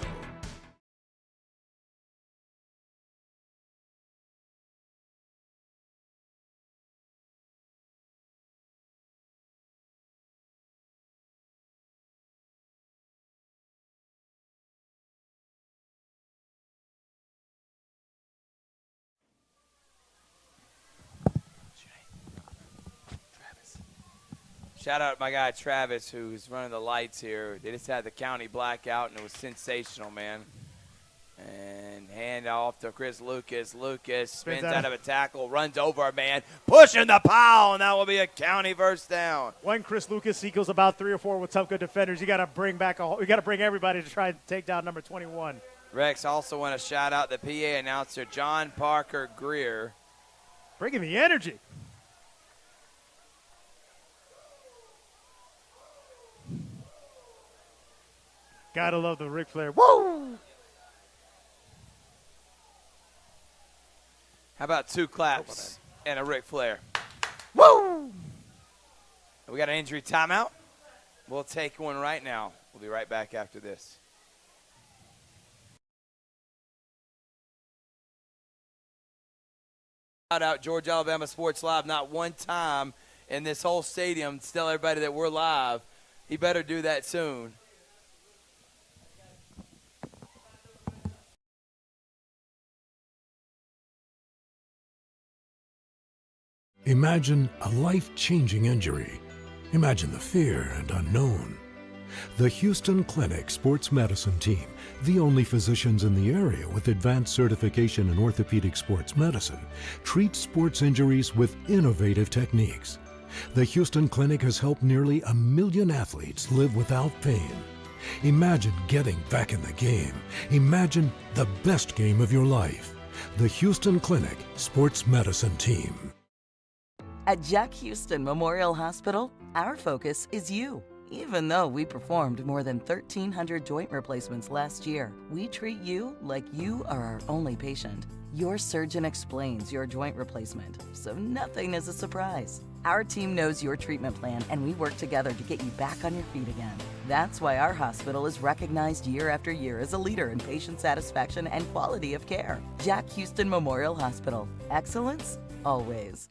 Shout out to my guy Travis, who's running the lights here. They just had the county blackout, and it was sensational, man. And hand off to Chris Lucas. Lucas spins out of a tackle, runs over a man, pushing the pile, and that will be a county first down. When Chris Lucas equals about 3 or 4 Wetumpka defenders, you got to bring everybody to try and take down number 21. Rex also want to shout out the PA announcer, John Parker Greer. Bringing the energy. Gotta love the Ric Flair. Woo! How about 2 claps and a Ric Flair? Woo! We got an injury timeout. We'll take one right now. We'll be right back after this. Shout out Georgia Alabama Sports Live. Not one time in this whole stadium to tell everybody that we're live. He better do that soon. Imagine a life-changing injury. Imagine the fear and unknown. The Houston Clinic Sports Medicine Team, the only physicians in the area with advanced certification in orthopedic sports medicine, treats sports injuries with innovative techniques. The Houston Clinic has helped nearly 1 million athletes live without pain. Imagine getting back in the game. Imagine the best game of your life. The Houston Clinic Sports Medicine Team. At Jack Houston Memorial Hospital, our focus is you. Even though we performed more than 1,300 joint replacements last year, we treat you like you are our only patient. Your surgeon explains your joint replacement, so nothing is a surprise. Our team knows your treatment plan, and we work together to get you back on your feet again. That's why our hospital is recognized year after year as a leader in patient satisfaction and quality of care. Jack Houston Memorial Hospital. Excellence, always.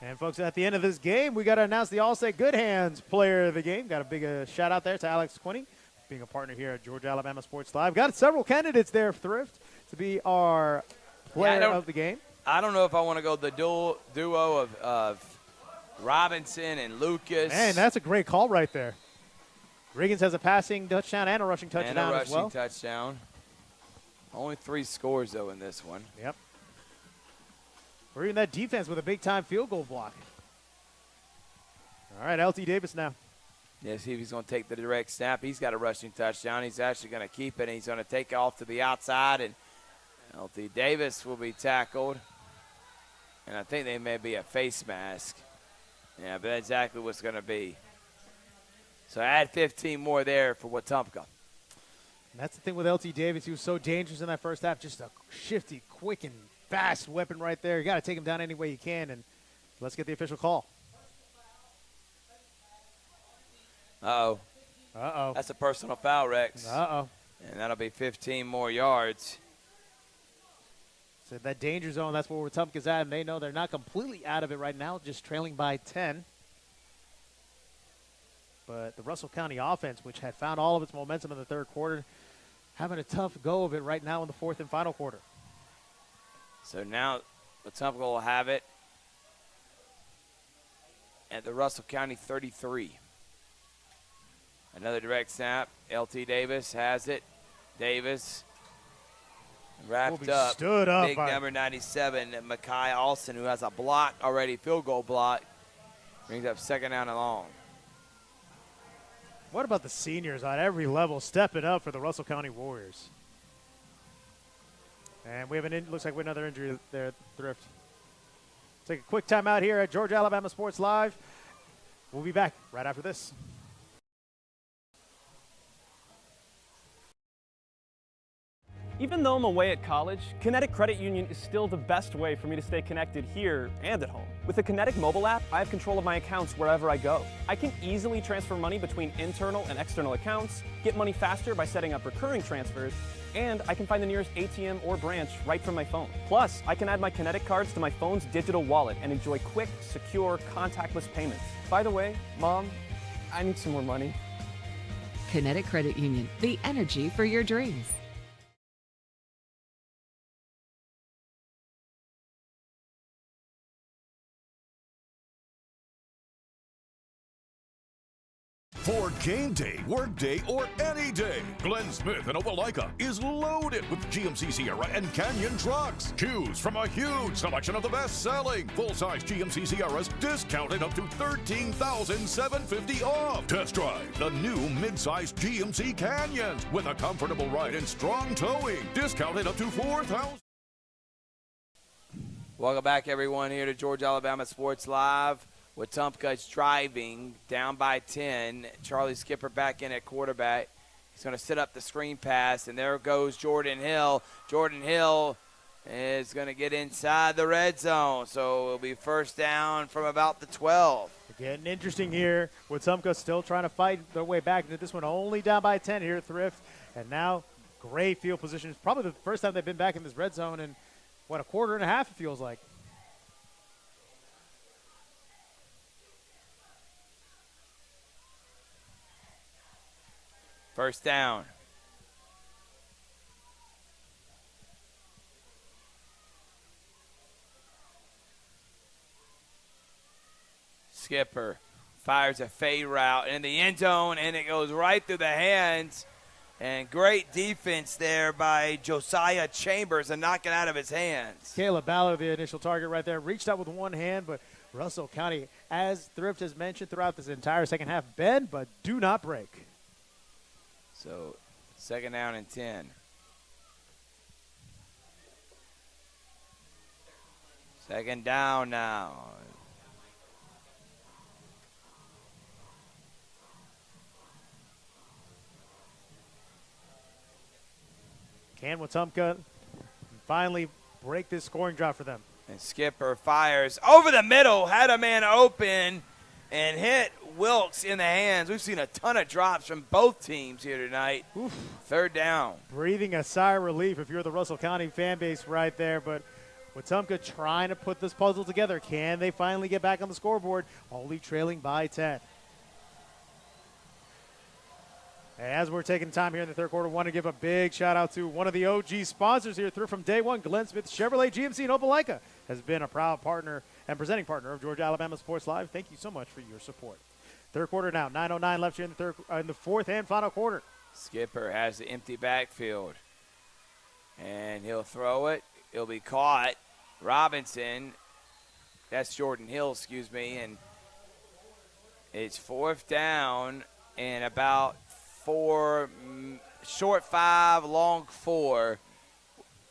And, folks, at the end of this game, we got to announce the All-State Good Hands player of the game. Got a big shout-out there to Alex Quinney, being a partner here at Georgia Alabama Sports Live. Got several candidates there, Thrift, to be our player of the game. I don't know if I want to go the duo of Robinson and Lucas. Man, that's a great call right there. Riggins has a passing touchdown and a rushing touchdown as well. And a rushing touchdown. Only 3 scores, though, in this one. Yep. Or even that defense with a big-time field goal block. All right, LT Davis now. Yeah, see if he's going to take the direct snap. He's got a rushing touchdown. He's actually going to keep it, and he's going to take it off to the outside, and LT Davis will be tackled. And I think they may be a face mask. Yeah, but that's exactly what's going to be. So add 15 more there for Wetumpka. And that's the thing with LT Davis. He was so dangerous in that first half. Just a shifty, quick, and fast weapon right there. You got to take him down any way you can. And let's get the official call. Uh-oh. Uh-oh. That's a personal foul, Rex. Uh-oh. And that'll be 15 more yards. So that danger zone, that's where Wetumpka's at, and they know they're not completely out of it right now, just trailing by 10. But the Russell County offense, which had found all of its momentum in the third quarter, having a tough go of it right now in the fourth and final quarter. So now Wetumpka will have it at the Russell County 33. Another direct snap. LT Davis has it. Davis wrapped up. Stood up. Big number 97, Makai Alston, who has a block already, field goal block. Brings up second down and long. What about the seniors on every level stepping up for the Russell County Warriors? And we have looks like we have another injury there, Thrift. Take a quick timeout here at Georgia Alabama Sports Live. We'll be back right after this. Even though I'm away at college, Kinetic Credit Union is still the best way for me to stay connected here and at home. With the Kinetic mobile app, I have control of my accounts wherever I go. I can easily transfer money between internal and external accounts, get money faster by setting up recurring transfers, and I can find the nearest ATM or branch right from my phone. Plus, I can add my Kinetic cards to my phone's digital wallet and enjoy quick, secure, contactless payments. By the way, Mom, I need some more money. Kinetic Credit Union, the energy for your dreams. For game day, work day, or any day, Glenn Smith in Opelika is loaded with GMC Sierra and Canyon trucks. Choose from a huge selection of the best-selling full-size GMC Sierras, discounted up to $13,750 off. Test drive the new mid-size GMC Canyons with a comfortable ride and strong towing, discounted up to $4,000. Welcome back, everyone, here to Georgia Alabama Sports Live. Wetumpka is driving down by 10. Charlie Skipper back in at quarterback. He's going to set up the screen pass, and there goes Jordan Hill. Jordan Hill is going to get inside the red zone, so it'll be first down from about the 12. Getting interesting here. Wetumpka still trying to fight their way back into this one, only down by 10 here at Thrift. And now great field position. It's probably the first time they've been back in this red zone in, a quarter and a half it feels like. First down. Skipper fires a fade route in the end zone, and it goes right through the hands. And great defense there by Josiah Chambers and knock it out of his hands. Caleb Ballard, the initial target right there, reached out with one hand, but Russell County, as Thrift has mentioned throughout this entire second half, bend but do not break. So, second down and 10. Second down now. Can Wetumpka finally break this scoring drought for them? And Skipper fires over the middle, had a man open, and hit Wilkes in the hands. We've seen a ton of drops from both teams here tonight. Third down. Breathing a sigh of relief if you're the Russell County fan base right there, but Wetumpka trying to put this puzzle together. Can they finally get back on the scoreboard? Only trailing by 10. As we're taking time here in the third quarter, want to give a big shout out to one of the OG sponsors here through from day one. Glenn Smith Chevrolet GMC in Opelika has been a proud partner and presenting partner of Georgia Alabama Sports Live. Thank you so much for your support. Third quarter now, 9:09 left here in the fourth and final quarter. Skipper has the empty backfield, and he'll throw it. It'll be caught. Robinson, that's Jordan Hill, excuse me, and it's fourth down and about 4, short 5, long 4.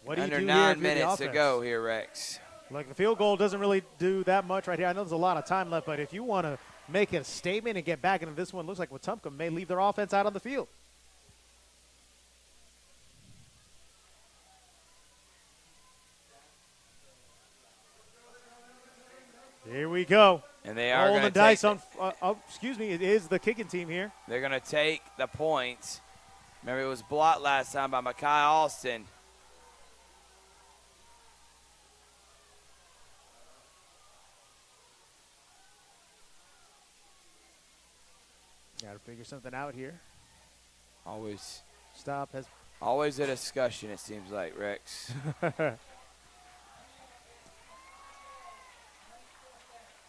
What do you under do 9 here minutes to go here, Rex. Like the field goal doesn't really do that much right here. I know there's a lot of time left, but if you want to make a statement and get back into this one, looks like Wetumpka may leave their offense out on the field. Here we go. And they are rolling going the to dice on. Excuse me, it is the kicking team here. They're going to take the points. Remember, it was blocked last time by Makai Alston. Got to figure something out here. Always a discussion, it seems like, Rex.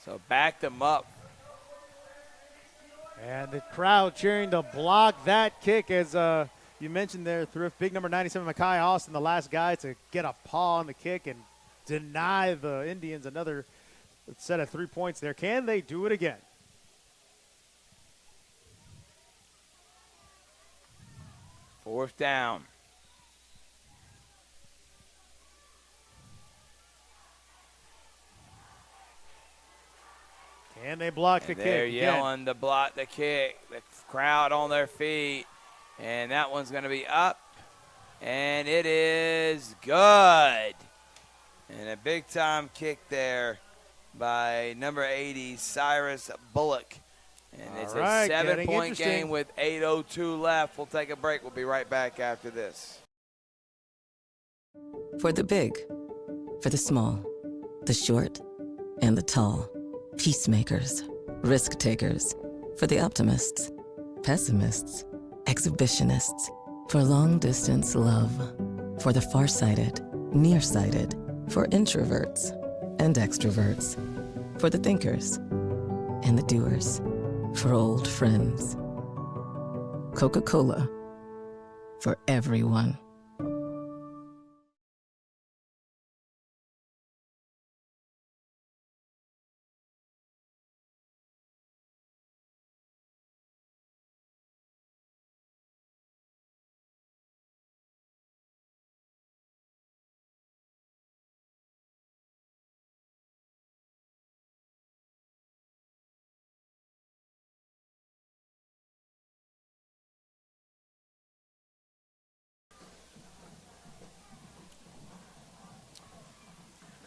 So back them up. And the crowd cheering to block that kick, as you mentioned there, Thrift. Big number 97, Makai Austin, the last guy to get a paw on the kick and deny the Indians another set of 3 points there. Can they do it again? Fourth down. Can they block the kick? They're yelling to block the kick. The crowd on their feet. And that one's going to be up. And it is good. And a big-time kick there by number 80, Cyrus Bullock. And it's a 7-point game with 8:02 left. We'll take a break. We'll be right back after this. For the big, for the small, the short, and the tall. Peacemakers, risk takers, for the optimists, pessimists, exhibitionists, for long distance love, for the farsighted, nearsighted, for introverts and extroverts, for the thinkers and the doers, for old friends. Coca-Cola, for everyone.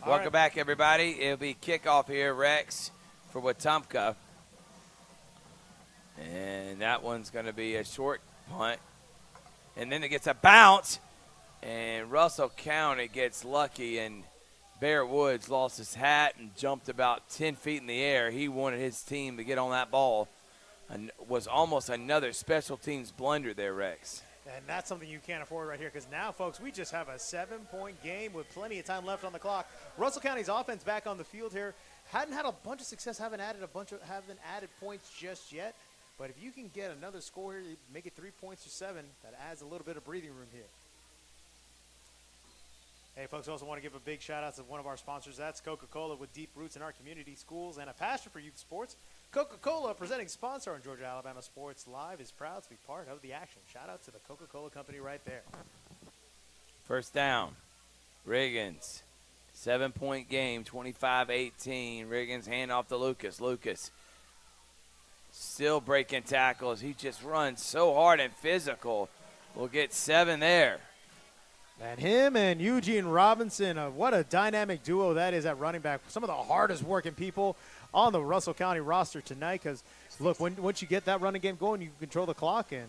Welcome back, everybody. It'll be kickoff here, Rex, for Wetumpka. And that one's going to be a short punt. And then it gets a bounce. And Russell County gets lucky, and Bear Woods lost his hat and jumped about 10 feet in the air. He wanted his team to get on that ball. And was almost another special teams blunder there, Rex. And that's something you can't afford right here, because now, folks, we just have a 7-point game with plenty of time left on the clock. Russell County's offense back on the field here. Hadn't had a bunch of success, haven't added points just yet. But if you can get another score here, make it 3 points or 7, that adds a little bit of breathing room here. Hey, folks, also want to give a big shout-out to one of our sponsors. That's Coca-Cola, with deep roots in our community, schools, and a passion for youth sports. Coca-Cola, presenting sponsor on Georgia Alabama Sports Live, is proud to be part of the action. Shout-out to the Coca-Cola company right there. First down, Riggins. 7-point game, 25-18. Riggins hand off to Lucas. Lucas still breaking tackles. He just runs so hard and physical. We'll get 7 there. And him and Eugene Robinson, what a dynamic duo that is at running back. Some of the hardest working people on the Russell County roster tonight, because, look, once you get that running game going, you can control the clock and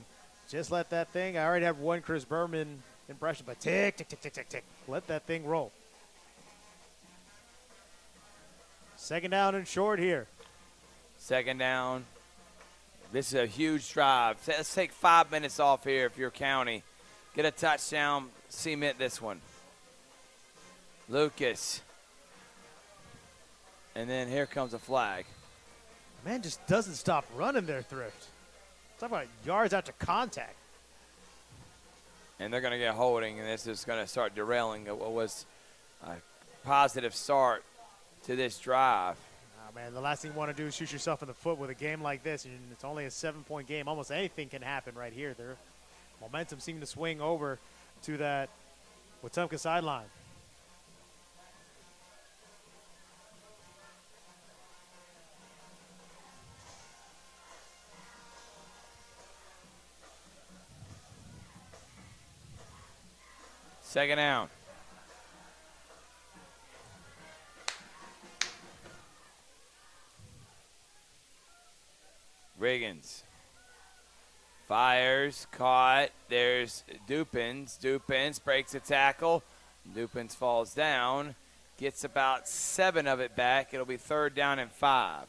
just let that thing. I already have one Chris Berman impression, but tick, tick, tick, tick, tick, tick. Let that thing roll. Second down and short here. Second down. This is a huge drive. Let's take 5 minutes off here if you're County. Get a touchdown, cement this one. Lucas. And then here comes a flag. Man just doesn't stop running there, Thrift. Talk about yards after contact. And they're going to get holding, and this is going to start derailing what was a positive start to this drive. Oh, man, the last thing you want to do is shoot yourself in the foot with a game like this. And it's only a 7-point game. Almost anything can happen right here. Their momentum seemed to swing over to that Wetumpka sideline. Second down. Riggins fires, caught. There's Dupins. Dupins breaks a tackle. Dupins falls down, gets about 7 of it back. It'll be 3rd down and 5.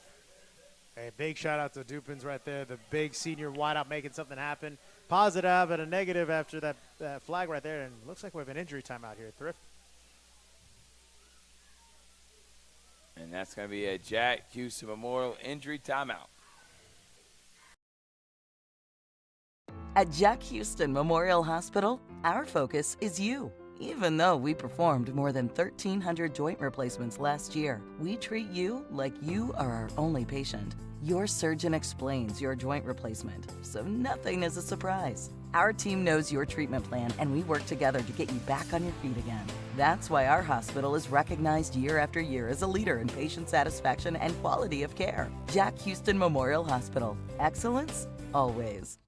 Hey, big shout out to Dupins right there, the big senior wideout making something happen. Positive and a negative after that flag right there, and looks like we have an injury timeout here, Thrift. And that's going to be a Jack Houston Memorial injury timeout. At Jack Houston Memorial Hospital, our focus is you. Even though we performed more than 1,300 joint replacements last year, we treat you like you are our only patient. Your surgeon explains your joint replacement, so nothing is a surprise. Our team knows your treatment plan, and we work together to get you back on your feet again. That's why our hospital is recognized year after year as a leader in patient satisfaction and quality of care. Jack Houston Memorial Hospital. Excellence, always.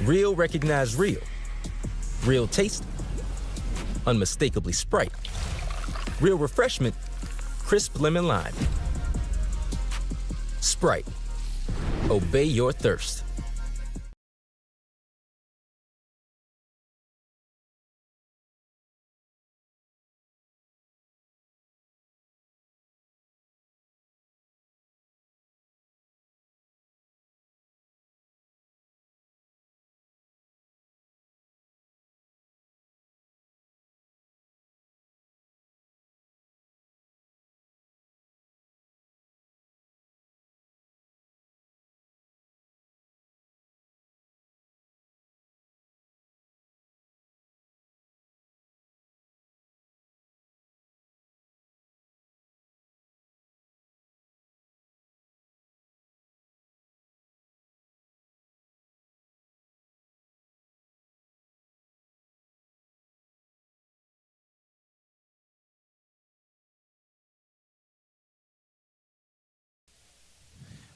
Real recognize real. Real taste, unmistakably Sprite. Real refreshment, crisp lemon lime. Sprite. Obey your thirst.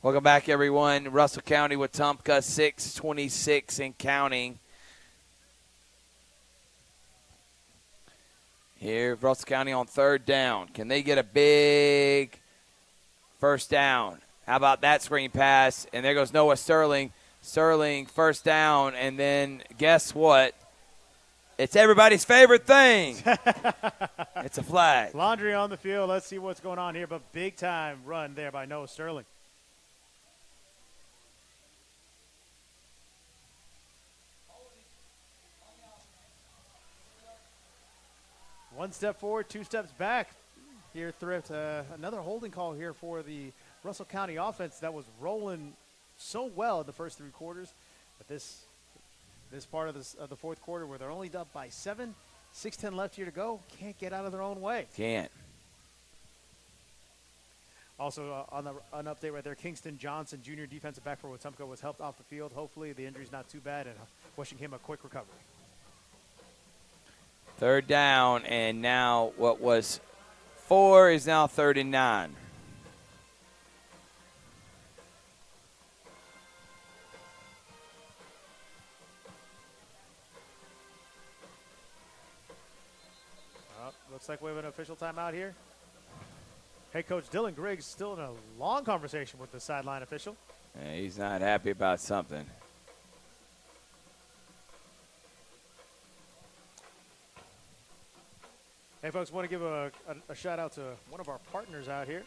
Welcome back, everyone. Russell County, Wetumpka, 6:26 and counting. Here, Russell County on 3rd down. Can they get a big first down? How about that screen pass? And there goes Noah Sterling. Sterling, first down, and then guess what? It's everybody's favorite thing. It's a flag. Laundry on the field. Let's see what's going on here, but big time run there by Noah Sterling. One step forward, 2 steps back here, Thrift. Another holding call here for the Russell County offense that was rolling so well in the first 3 quarters. But this part of the 4th quarter where they're only up by 7, 6:10 left here to go, can't get out of their own way. Can't. Also, on an update right there, Kingston Johnson, junior defensive back for Wetumpka, was helped off the field. Hopefully the injury's not too bad, and wishing him a quick recovery. 3rd down, and now what was 4 is now 3rd and 9. Looks like we have an official timeout here. Head coach Dylan Griggs still in a long conversation with the sideline official. Yeah, he's not happy about something. Hey, folks, want to give a shout out to one of our partners out here.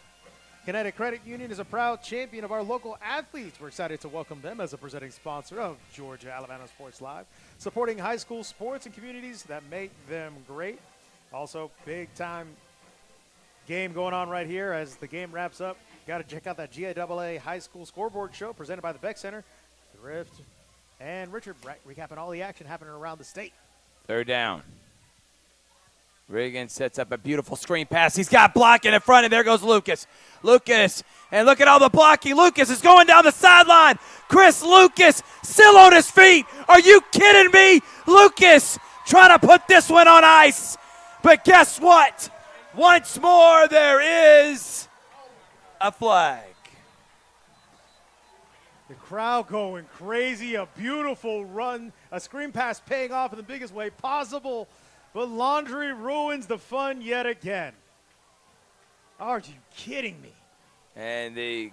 Kinetic Credit Union is a proud champion of our local athletes. We're excited to welcome them as a presenting sponsor of Georgia Alabama Sports Live, supporting high school sports and communities that make them great. Also, big-time game going on right here as the game wraps up. Got to check out that GAAA High School Scoreboard Show presented by the Beck Center. Thrift and Richard recapping all the action happening around the state. Third down. Reagan sets up a beautiful screen pass. He's got blocking in front, and there goes Lucas. And look at all the blocking. Lucas is going down the sideline. Chris Lucas still on his feet. Are you kidding me? Lucas trying to put this one on ice. But guess what? Once more, there is a flag. The crowd going crazy. A beautiful run. A screen pass paying off in the biggest way possible. But Laundry ruins the fun yet again. Are you kidding me? And the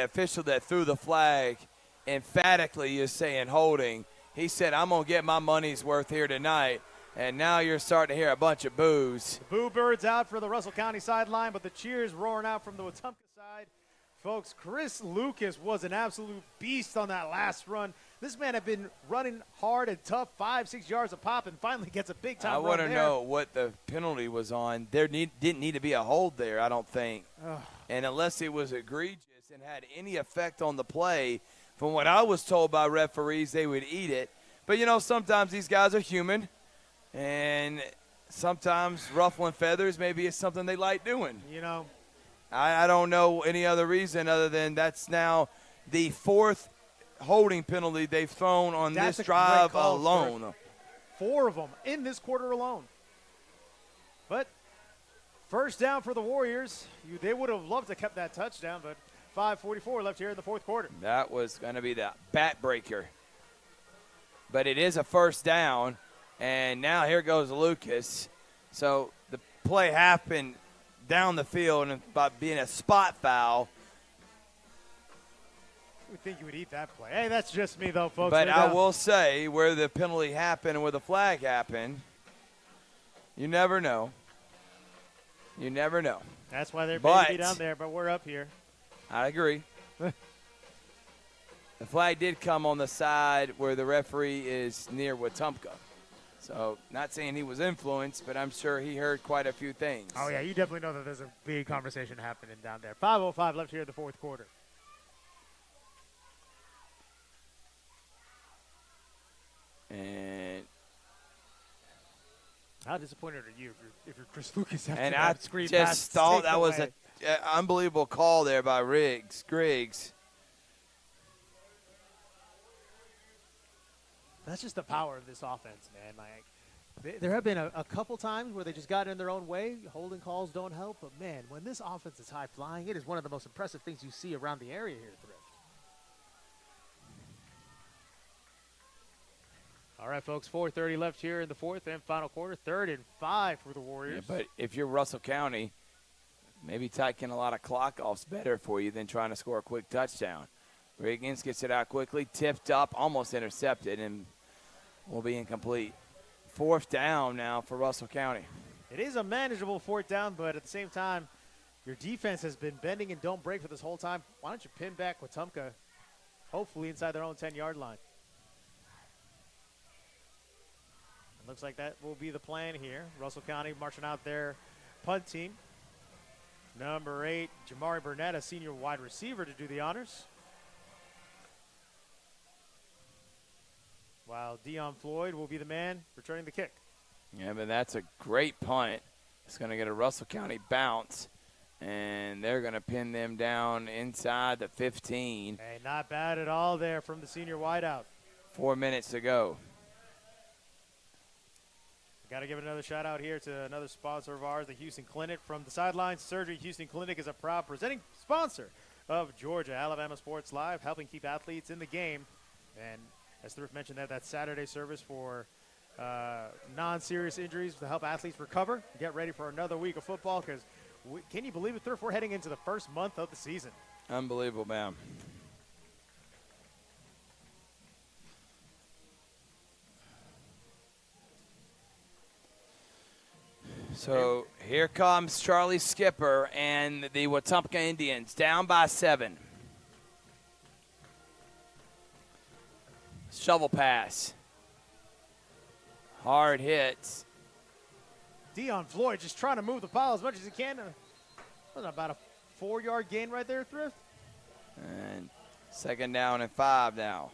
official that threw the flag, emphatically is saying holding. He said, I'm going to get my money's worth here tonight. And now you're starting to hear a bunch of boos. The boo birds out for the Russell County sideline, but the cheers roaring out from the Wetumpka side. Folks, Chris Lucas was an absolute beast on that last run. This man had been running hard and tough, 5-6 yards a pop, and finally gets a big-time run I want to there. know what the penalty was on. There didn't need to be a hold there, I don't think. And unless it was egregious and had any effect on the play, from what I was told by referees, they would eat it. But, you know, sometimes these guys are human, and sometimes ruffling feathers maybe is something they like doing. You know. I don't know any other reason other than that's now the fourth holding penalty they've thrown on this drive alone. 4 of them in this quarter alone. But first down for the Warriors. They would have loved to kept that touchdown, but 5:44 left here in the fourth quarter. That was going to be the bat breaker. But it is a first down, and now here goes Lucas. So the play happened down the field and by being a spot foul. You would think you would eat that play. Hey, that's just me, though, folks. But I will say, where the penalty happened and where the flag happened, you never know. You never know. That's why they're going to be down there, but we're up here. I agree. The flag did come on the side where the referee is near Wetumpka. So, not saying he was influenced, but I'm sure he heard quite a few things. Oh, yeah, you definitely know that there's a big conversation happening down there. 5:05 left here in the fourth quarter. And how disappointed are you if you're Chris Lucas after and that I screen just pass thought that was away? an unbelievable call there by Griggs. That's just the power of this offense, man. Like, there have been a couple times where they just got in their own way. Holding calls don't help. But, man, when this offense is high-flying, it is one of the most impressive things you see around the area here at Thrift. All right, folks, 4:30 left here in the fourth and final quarter. 3rd and 5 for the Warriors. Yeah, but if you're Russell County, maybe taking a lot of clock off's better for you than trying to score a quick touchdown. Riggins gets it out quickly, tipped up, almost intercepted, and will be incomplete. 4th down now for Russell County. It is a manageable 4th down, but at the same time, your defense has been bending and don't break for this whole time. Why don't you pin back Wetumpka, hopefully inside their own 10-yard line? It looks like that will be the plan here. Russell County marching out their punt team. Number 8, Jamari Burnett, a senior wide receiver, to do the honors. While Dion Floyd will be the man returning the kick. Yeah, but that's a great punt. It's going to get a Russell County bounce, and they're going to pin them down inside the 15. Hey, not bad at all there from the senior wideout. 4 minutes to go. Got to give another shout out here to another sponsor of ours, the Houston Clinic. From the sidelines, Surgery Houston Clinic is a proud presenting sponsor of Georgia Alabama Sports Live, helping keep athletes in the game. And as Thrift mentioned, that Saturday service for non-serious injuries to help athletes recover, get ready for another week of football. Because can you believe it, Thrift? We're heading into the first month of the season. Unbelievable, man. So here comes Charlie Skipper and the Wetumpka Indians down by 7. Shovel pass. Hard hits. Dion Floyd just trying to move the pile as much as he can. Was about a 4-yard gain right there, Thrift. And 2nd down and 5 now.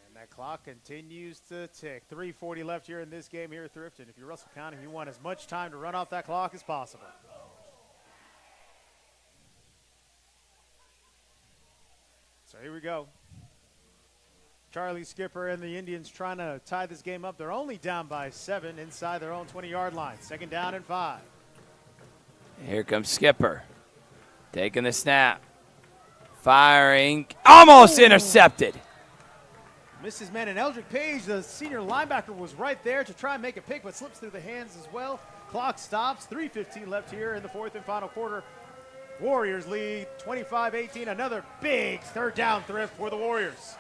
And that clock continues to tick. 3:40 left here in this game here at Thrift. And if you're Russell County, you want as much time to run off that clock as possible. So here we go. Charlie Skipper and the Indians trying to tie this game up. They're only down by 7 inside their own 20-yard line. 2nd down and 5. Here comes Skipper. Taking the snap. Firing. Almost intercepted. Misses man, and Eldrick Page, the senior linebacker, was right there to try and make a pick, but slips through the hands as well. Clock stops. 3:15 left here in the 4th and final quarter. Warriors lead 25-18. Another big 3rd down Thrift for the Warriors.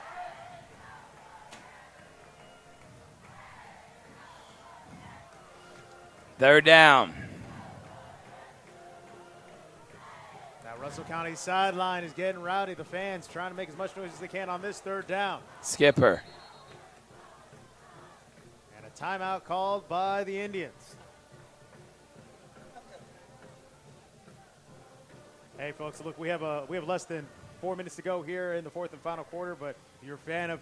Third down. Now Russell County sideline is getting rowdy. The fans trying to make as much noise as they can on this 3rd down. Skipper. And a timeout called by the Indians. Hey folks, look, we have less than 4 minutes to go here in the 4th and final quarter, but if you're a fan of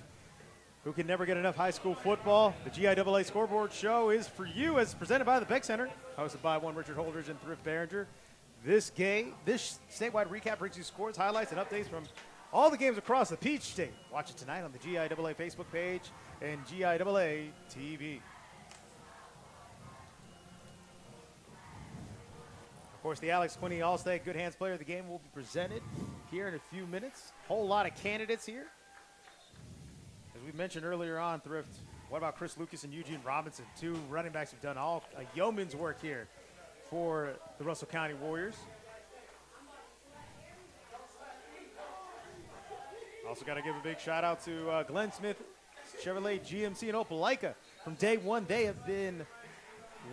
who can never get enough high school football, the GIAA Scoreboard Show is for you, as presented by the Beck Center, hosted by one Richard Holdridge and Thrift Barringer. This statewide recap brings you scores, highlights, and updates from all the games across the Peach State. Watch it tonight on the GIAA Facebook page and GIAA TV. Of course, the Alex Quinney All-State Good Hands Player of the Game will be presented here in a few minutes. Whole lot of candidates here. As we mentioned earlier on, Thrift, what about Chris Lucas and Eugene Robinson? 2 running backs who've done all a yeoman's work here for the Russell County Warriors. Also got to give a big shout out to Glenn Smith, Chevrolet GMC in Opelika. From day one, they have been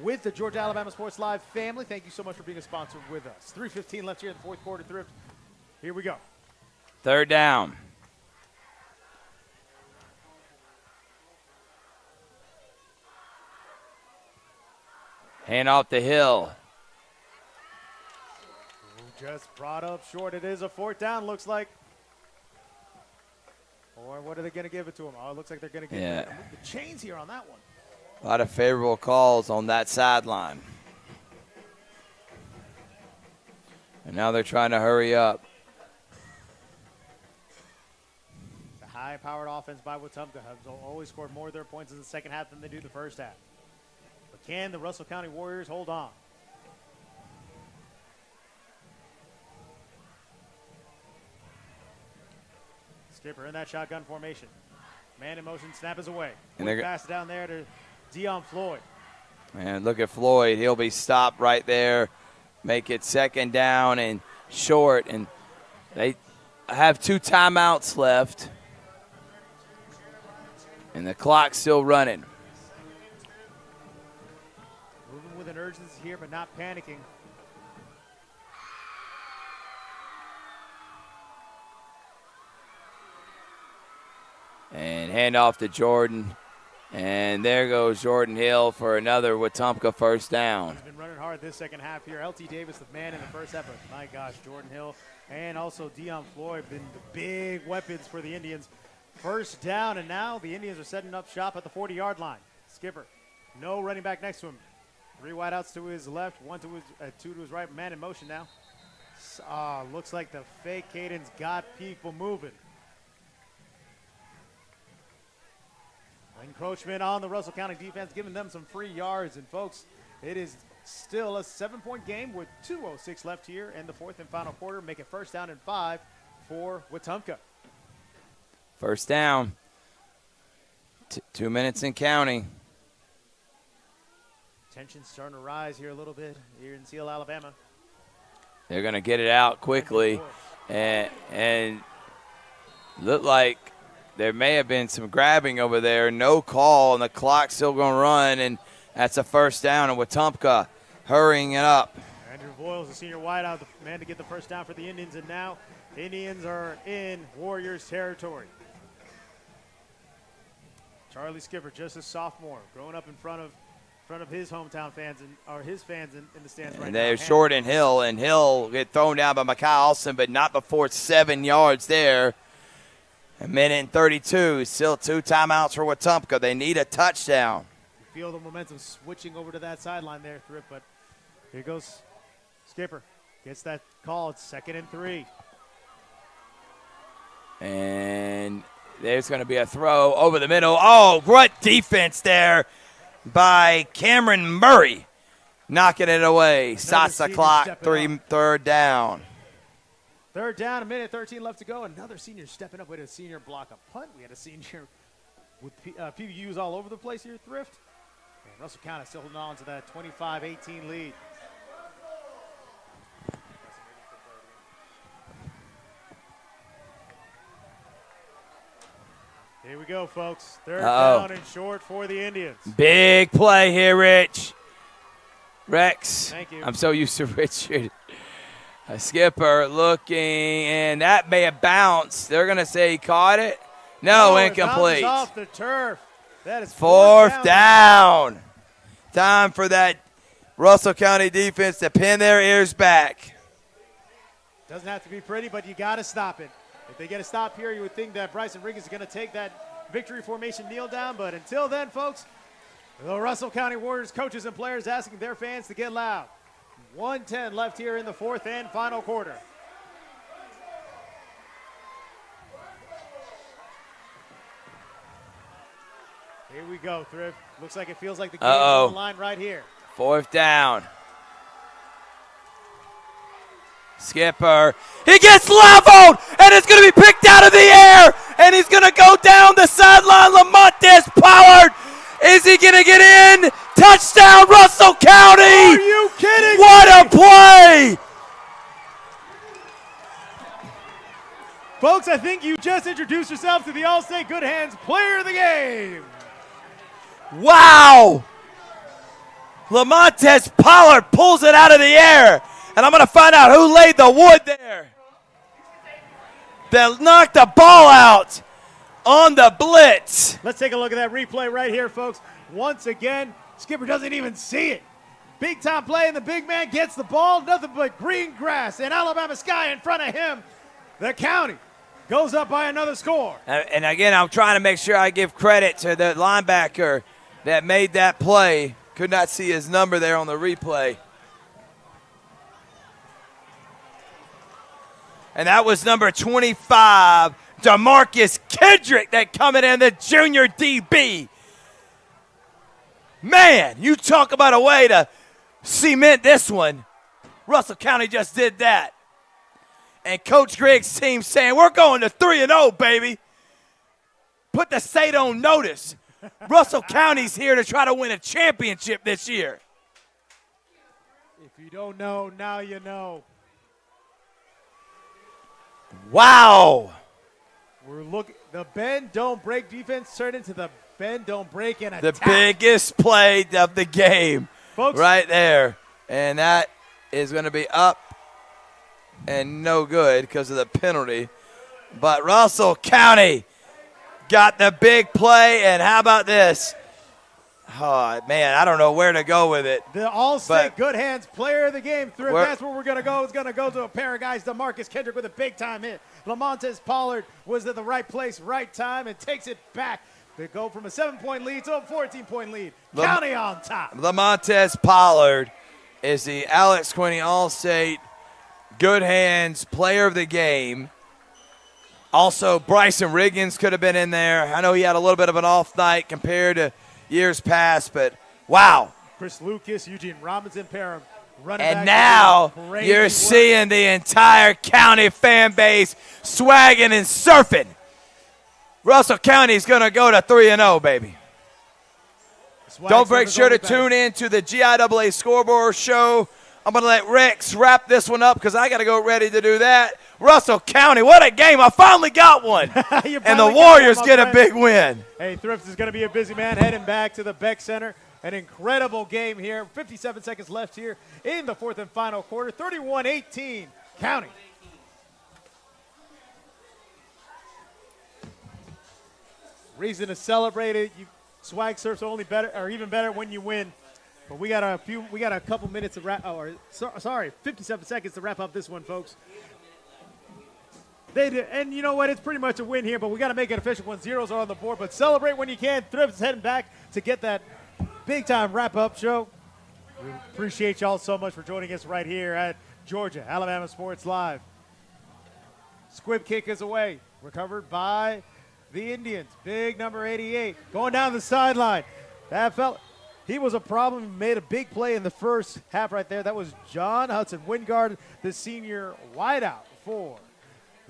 with the Georgia Alabama Sports Live family. Thank you so much for being a sponsor with us. 3:15 left here in the 4th quarter, Thrift. Here we go. 3rd down. Hand off the hill. Just brought up short. It is a 4th down, looks like. Or what are they going to give it to him? Oh, it looks like they're going to give it the chains here on that one. A lot of favorable calls on that sideline. And now they're trying to hurry up. The high-powered offense by Wetumpka has always scored more of their points in the second half than they do the first half. But can the Russell County Warriors hold on? Skipper in that shotgun formation. Man in motion, snap is away. And they pass down there to Dion Floyd. And look at Floyd. He'll be stopped right there. Make it 2nd down and short. And they have 2 timeouts left. And the clock's still running. Moving with an urgency here, but not panicking. And hand off to Jordan. And there goes Jordan Hill for another Wetumpka 1st down. He's been running hard this second half here. LT Davis, the man in the first half, but my gosh, Jordan Hill and also Dion Floyd been the big weapons for the Indians. 1st down, and now the Indians are setting up shop at the 40-yard line. Skipper, no running back next to him. 3 wideouts to his left, 2 to his right. Man in motion now. Looks like the fake cadence got people moving. Encroachment on the Russell County defense, giving them some free yards. And, folks, it is still a 7-point game with 2:06 left here in the 4th and final quarter. Make it 1st down and 5 for Wetumpka. First down. 2 minutes and counting. Tension's starting to rise here a little bit here in Seal, Alabama. They're going to get it out quickly. And look like there may have been some grabbing over there. No call, and the clock's still going to run, and that's a first down. And Wetumpka hurrying it up. Andrew Voiles, the senior wideout, the man to get the first down for the Indians, and now Indians are in Warriors territory. Charlie Skipper, just a sophomore, growing up in front of his hometown fans or his fans in the stands right now. And they're short and Hill get thrown down by Mekhi Austin, but not before it's 7 yards there. A minute and 32, still 2 timeouts for Wetumpka. They need a touchdown. You feel the momentum switching over to that sideline there, Thrift, but here goes Skipper. Gets that call. It's 2nd and 3. And there's going to be a throw over the middle. Oh, what defense there by Cameron Murray. Knocking it away. Stops the clock. 3rd down. 3rd down, 1:13 left to go. Another senior stepping up with a senior block a punt. We had a senior with PBUs all over the place here, Thrift. And Russell County still holding on to that 25-18 lead. Here we go, folks. 3rd down and short for the Indians. Big play here, Rich. Rex. Thank you. I'm so used to Richard. A Skipper looking, and that may have bounced. They're going to say he caught it. No, incomplete. It off the turf. That is 4th down. Time for that Russell County defense to pin their ears back. Doesn't have to be pretty, but you got to stop it. If they get a stop here, you would think that Bryson Riggs is going to take that victory formation kneel down. But until then, folks, the Russell County Warriors coaches and players asking their fans to get loud. 1:10 left here in the 4th and final quarter. Here we go, Thrift. Looks like it feels like the game's on the line right here. 4th down. Skipper. He gets leveled, and it's going to be picked out of the air, and he's going to go down the sideline. Lamontes Pollard. Is he going to get in? Touchdown, Russell County. Are you kidding me? What a play. Folks, I think you just introduced yourself to the All-State Good Hands Player of the Game. Wow. Lamontes Pollard pulls it out of the air. And I'm going to find out who laid the wood there. They knocked the ball out on the blitz. Let's take a look at that replay right here, folks. Once again, Skipper doesn't even see it. Big time play, and the big man gets the ball. Nothing but green grass and Alabama sky in front of him. The county goes up by another score. And again, I'm trying to make sure I give credit to the linebacker that made that play. Could not see his number there on the replay. And that was number 25, DeMarcus Kendrick, that coming in, the junior DB. Man, you talk about a way to cement this one. Russell County just did that. And Coach Gregg's team saying, we're going to 3-0, baby. Put the state on notice. Russell County's here to try to win a championship this year. If you don't know, now you know. Wow. We're looking. The bend, don't break defense turned into the bend, don't break and the attack. biggest play of the game, folks, right there. And that is going to be up and no good because of the penalty. But Russell County got the big play, and how about this? Oh, man, I don't know where to go with it. The All-State Good Hands Player of the Game. Thrift, that's where we're going to go. It's going to go to a pair of guys. DeMarcus Kendrick with a big-time hit. Lamontes Pollard was at the right place, right time, and takes it back. They go from a 7-point lead to a 14-point lead. County on top. Lamontes Pollard is the Alex Quinney All-State Good Hands Player of the Game. Also, Bryson Riggins could have been in there. I know he had a little bit of an off night compared to years past, but wow. Chris Lucas, Eugene Robinson, Parham running and back. And now you're seeing the entire county fan base swagging and surfing. Russell County's going to go to 3-0, baby. Don't make sure to tune in to the GIAA Scoreboard Show. I'm going to let Rex wrap this one up because I got to go ready to do that. Russell County, what a game. I finally got one. And the Warriors get a big win. Hey, Thrift is going to be a busy man heading back to the Beck Center. An incredible game here. 57 seconds left here in the fourth and final quarter. 31-18, County. Reason to celebrate it. Swag surf's only better, or even better when you win. But we got a couple minutes to wrap. 57 seconds to wrap up this one, folks. They did, and you know what? It's pretty much a win here, but we got to make it official when zeros are on the board. But celebrate when you can. Thrift is heading back to get that big-time wrap-up show. We appreciate y'all so much for joining us right here at Georgia Alabama Sports Live. Squib kick is away, recovered by the Indians. Big number 88 going down the sideline. That fella, he was a problem. He made a big play in the first half right there. That was John Hudson Wingard, the senior wideout for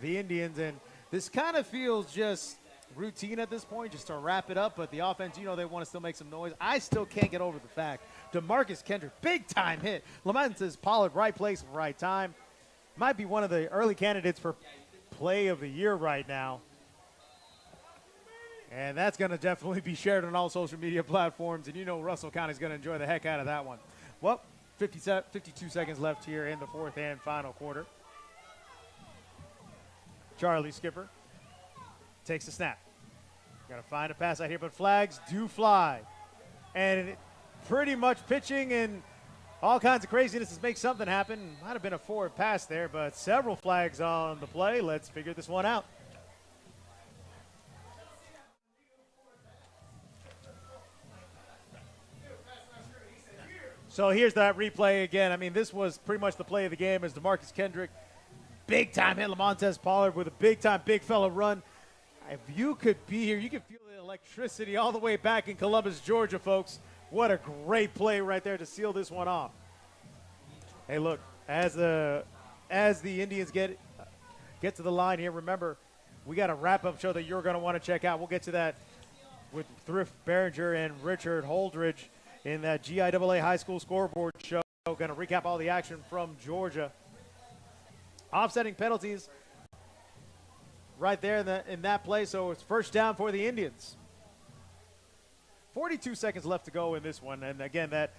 the Indians. And this kind of feels just routine at this point, just to wrap it up. But the offense, you know, they want to still make some noise. I still can't get over the fact DeMarcus Kendrick, big time hit. Lamontes Pollard, right place, right time. Might be one of the early candidates for play of the year right now. And that's going to definitely be shared on all social media platforms. And you know Russell County's going to enjoy the heck out of that one. Well, 52 seconds left here in the fourth and final quarter. Charlie Skipper takes the snap. Got to find a pass out here, but flags do fly. And pretty much pitching and all kinds of craziness to make something happen. Might have been a forward pass there, but several flags on the play. Let's figure this one out. So here's that replay again. I mean, this was pretty much the play of the game as DeMarcus Kendrick, big-time hit Lamontes Pollard with a big-time big fella run. If you could be here, you could feel the electricity all the way back in Columbus, Georgia, folks. What a great play right there to seal this one off. Hey, look, as the Indians get to the line here, remember, we got a wrap-up show that you're going to want to check out. We'll get to that with Thrift Barringer and Richard Holdridge in that GIAA High School Scoreboard show. Going to recap all the action from Georgia. Offsetting penalties right there in that play, so it's first down for the Indians. 42 seconds left to go in this one. And again, that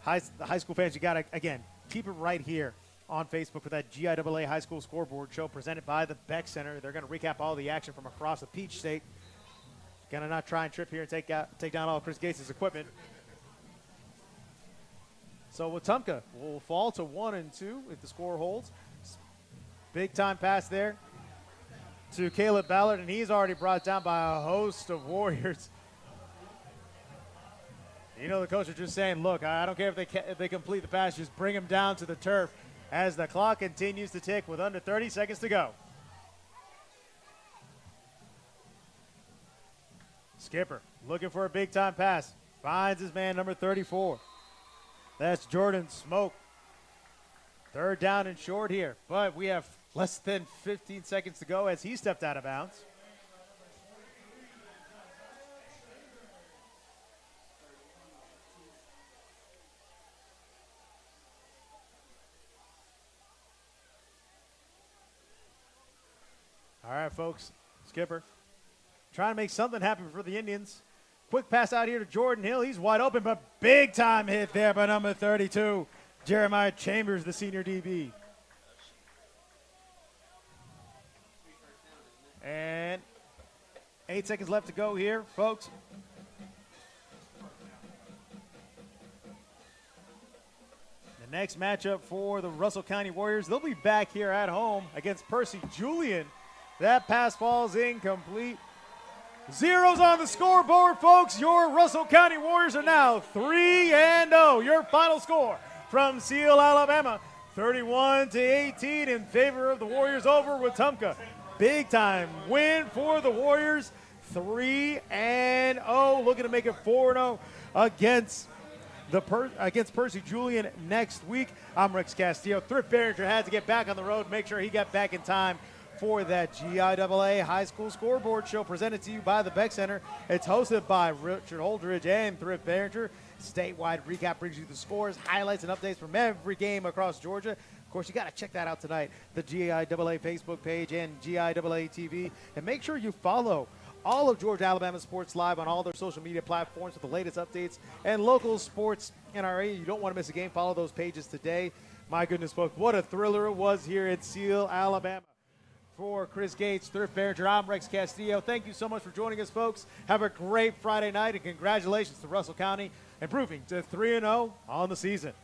the high school fans, you got to, again, keep it right here on Facebook for that GIAA High School Scoreboard show presented by the Beck Center. They're going to recap all the action from across the Peach State. Going to not try and trip here and take down all Chris Gates' equipment. So Wetumpka will fall to 1-2 if the score holds. Big time pass there to Caleb Ballard, and he's already brought down by a host of Warriors. You know, the coach is just saying, look, I don't care if they complete the pass, just bring him down to the turf as the clock continues to tick with under 30 seconds to go. Skipper looking for a big time pass. Finds his man, number 34. That's Jordan Smoke. Third down and short here, but we have less than 15 seconds to go as he stepped out of bounds. All right, folks, Skipper trying to make something happen for the Indians. Quick pass out here to Jordan Hill. He's wide open, but big time hit there by number 32, Jeremiah Chambers, the senior DB. And 8 seconds left to go here, folks. The next matchup for the Russell County Warriors, they'll be back here at home against Percy Julian. That pass falls incomplete. Zeros on the scoreboard, folks. Your Russell County Warriors are now 3-0. Your final score from Seal, Alabama, 31-18 in favor of the Warriors over Wetumpka. Big time win for the Warriors, 3-0. Looking to make it 4-0 against Percy Julian next week. I'm Rex Castillo. Thrift Barringer had to get back on the road, make sure he got back in time for that GIAA High School Scoreboard Show presented to you by the Beck Center. It's hosted by Richard Holdridge and Thrift Barringer. Statewide recap brings you the scores, highlights, and updates from every game across Georgia. Of course, you got to check that out tonight, the GIAA Facebook page and GIAA TV. And make sure you follow all of Georgia Alabama Sports Live on all their social media platforms with the latest updates and local sports in our area. You don't want to miss a game. Follow those pages today. My goodness, folks, what a thriller it was here in Seal, Alabama. For Chris Gates, Thrift Barringer, I'm Rex Castillo. Thank you so much for joining us, folks. Have a great Friday night, and congratulations to Russell County improving to 3-0 on the season.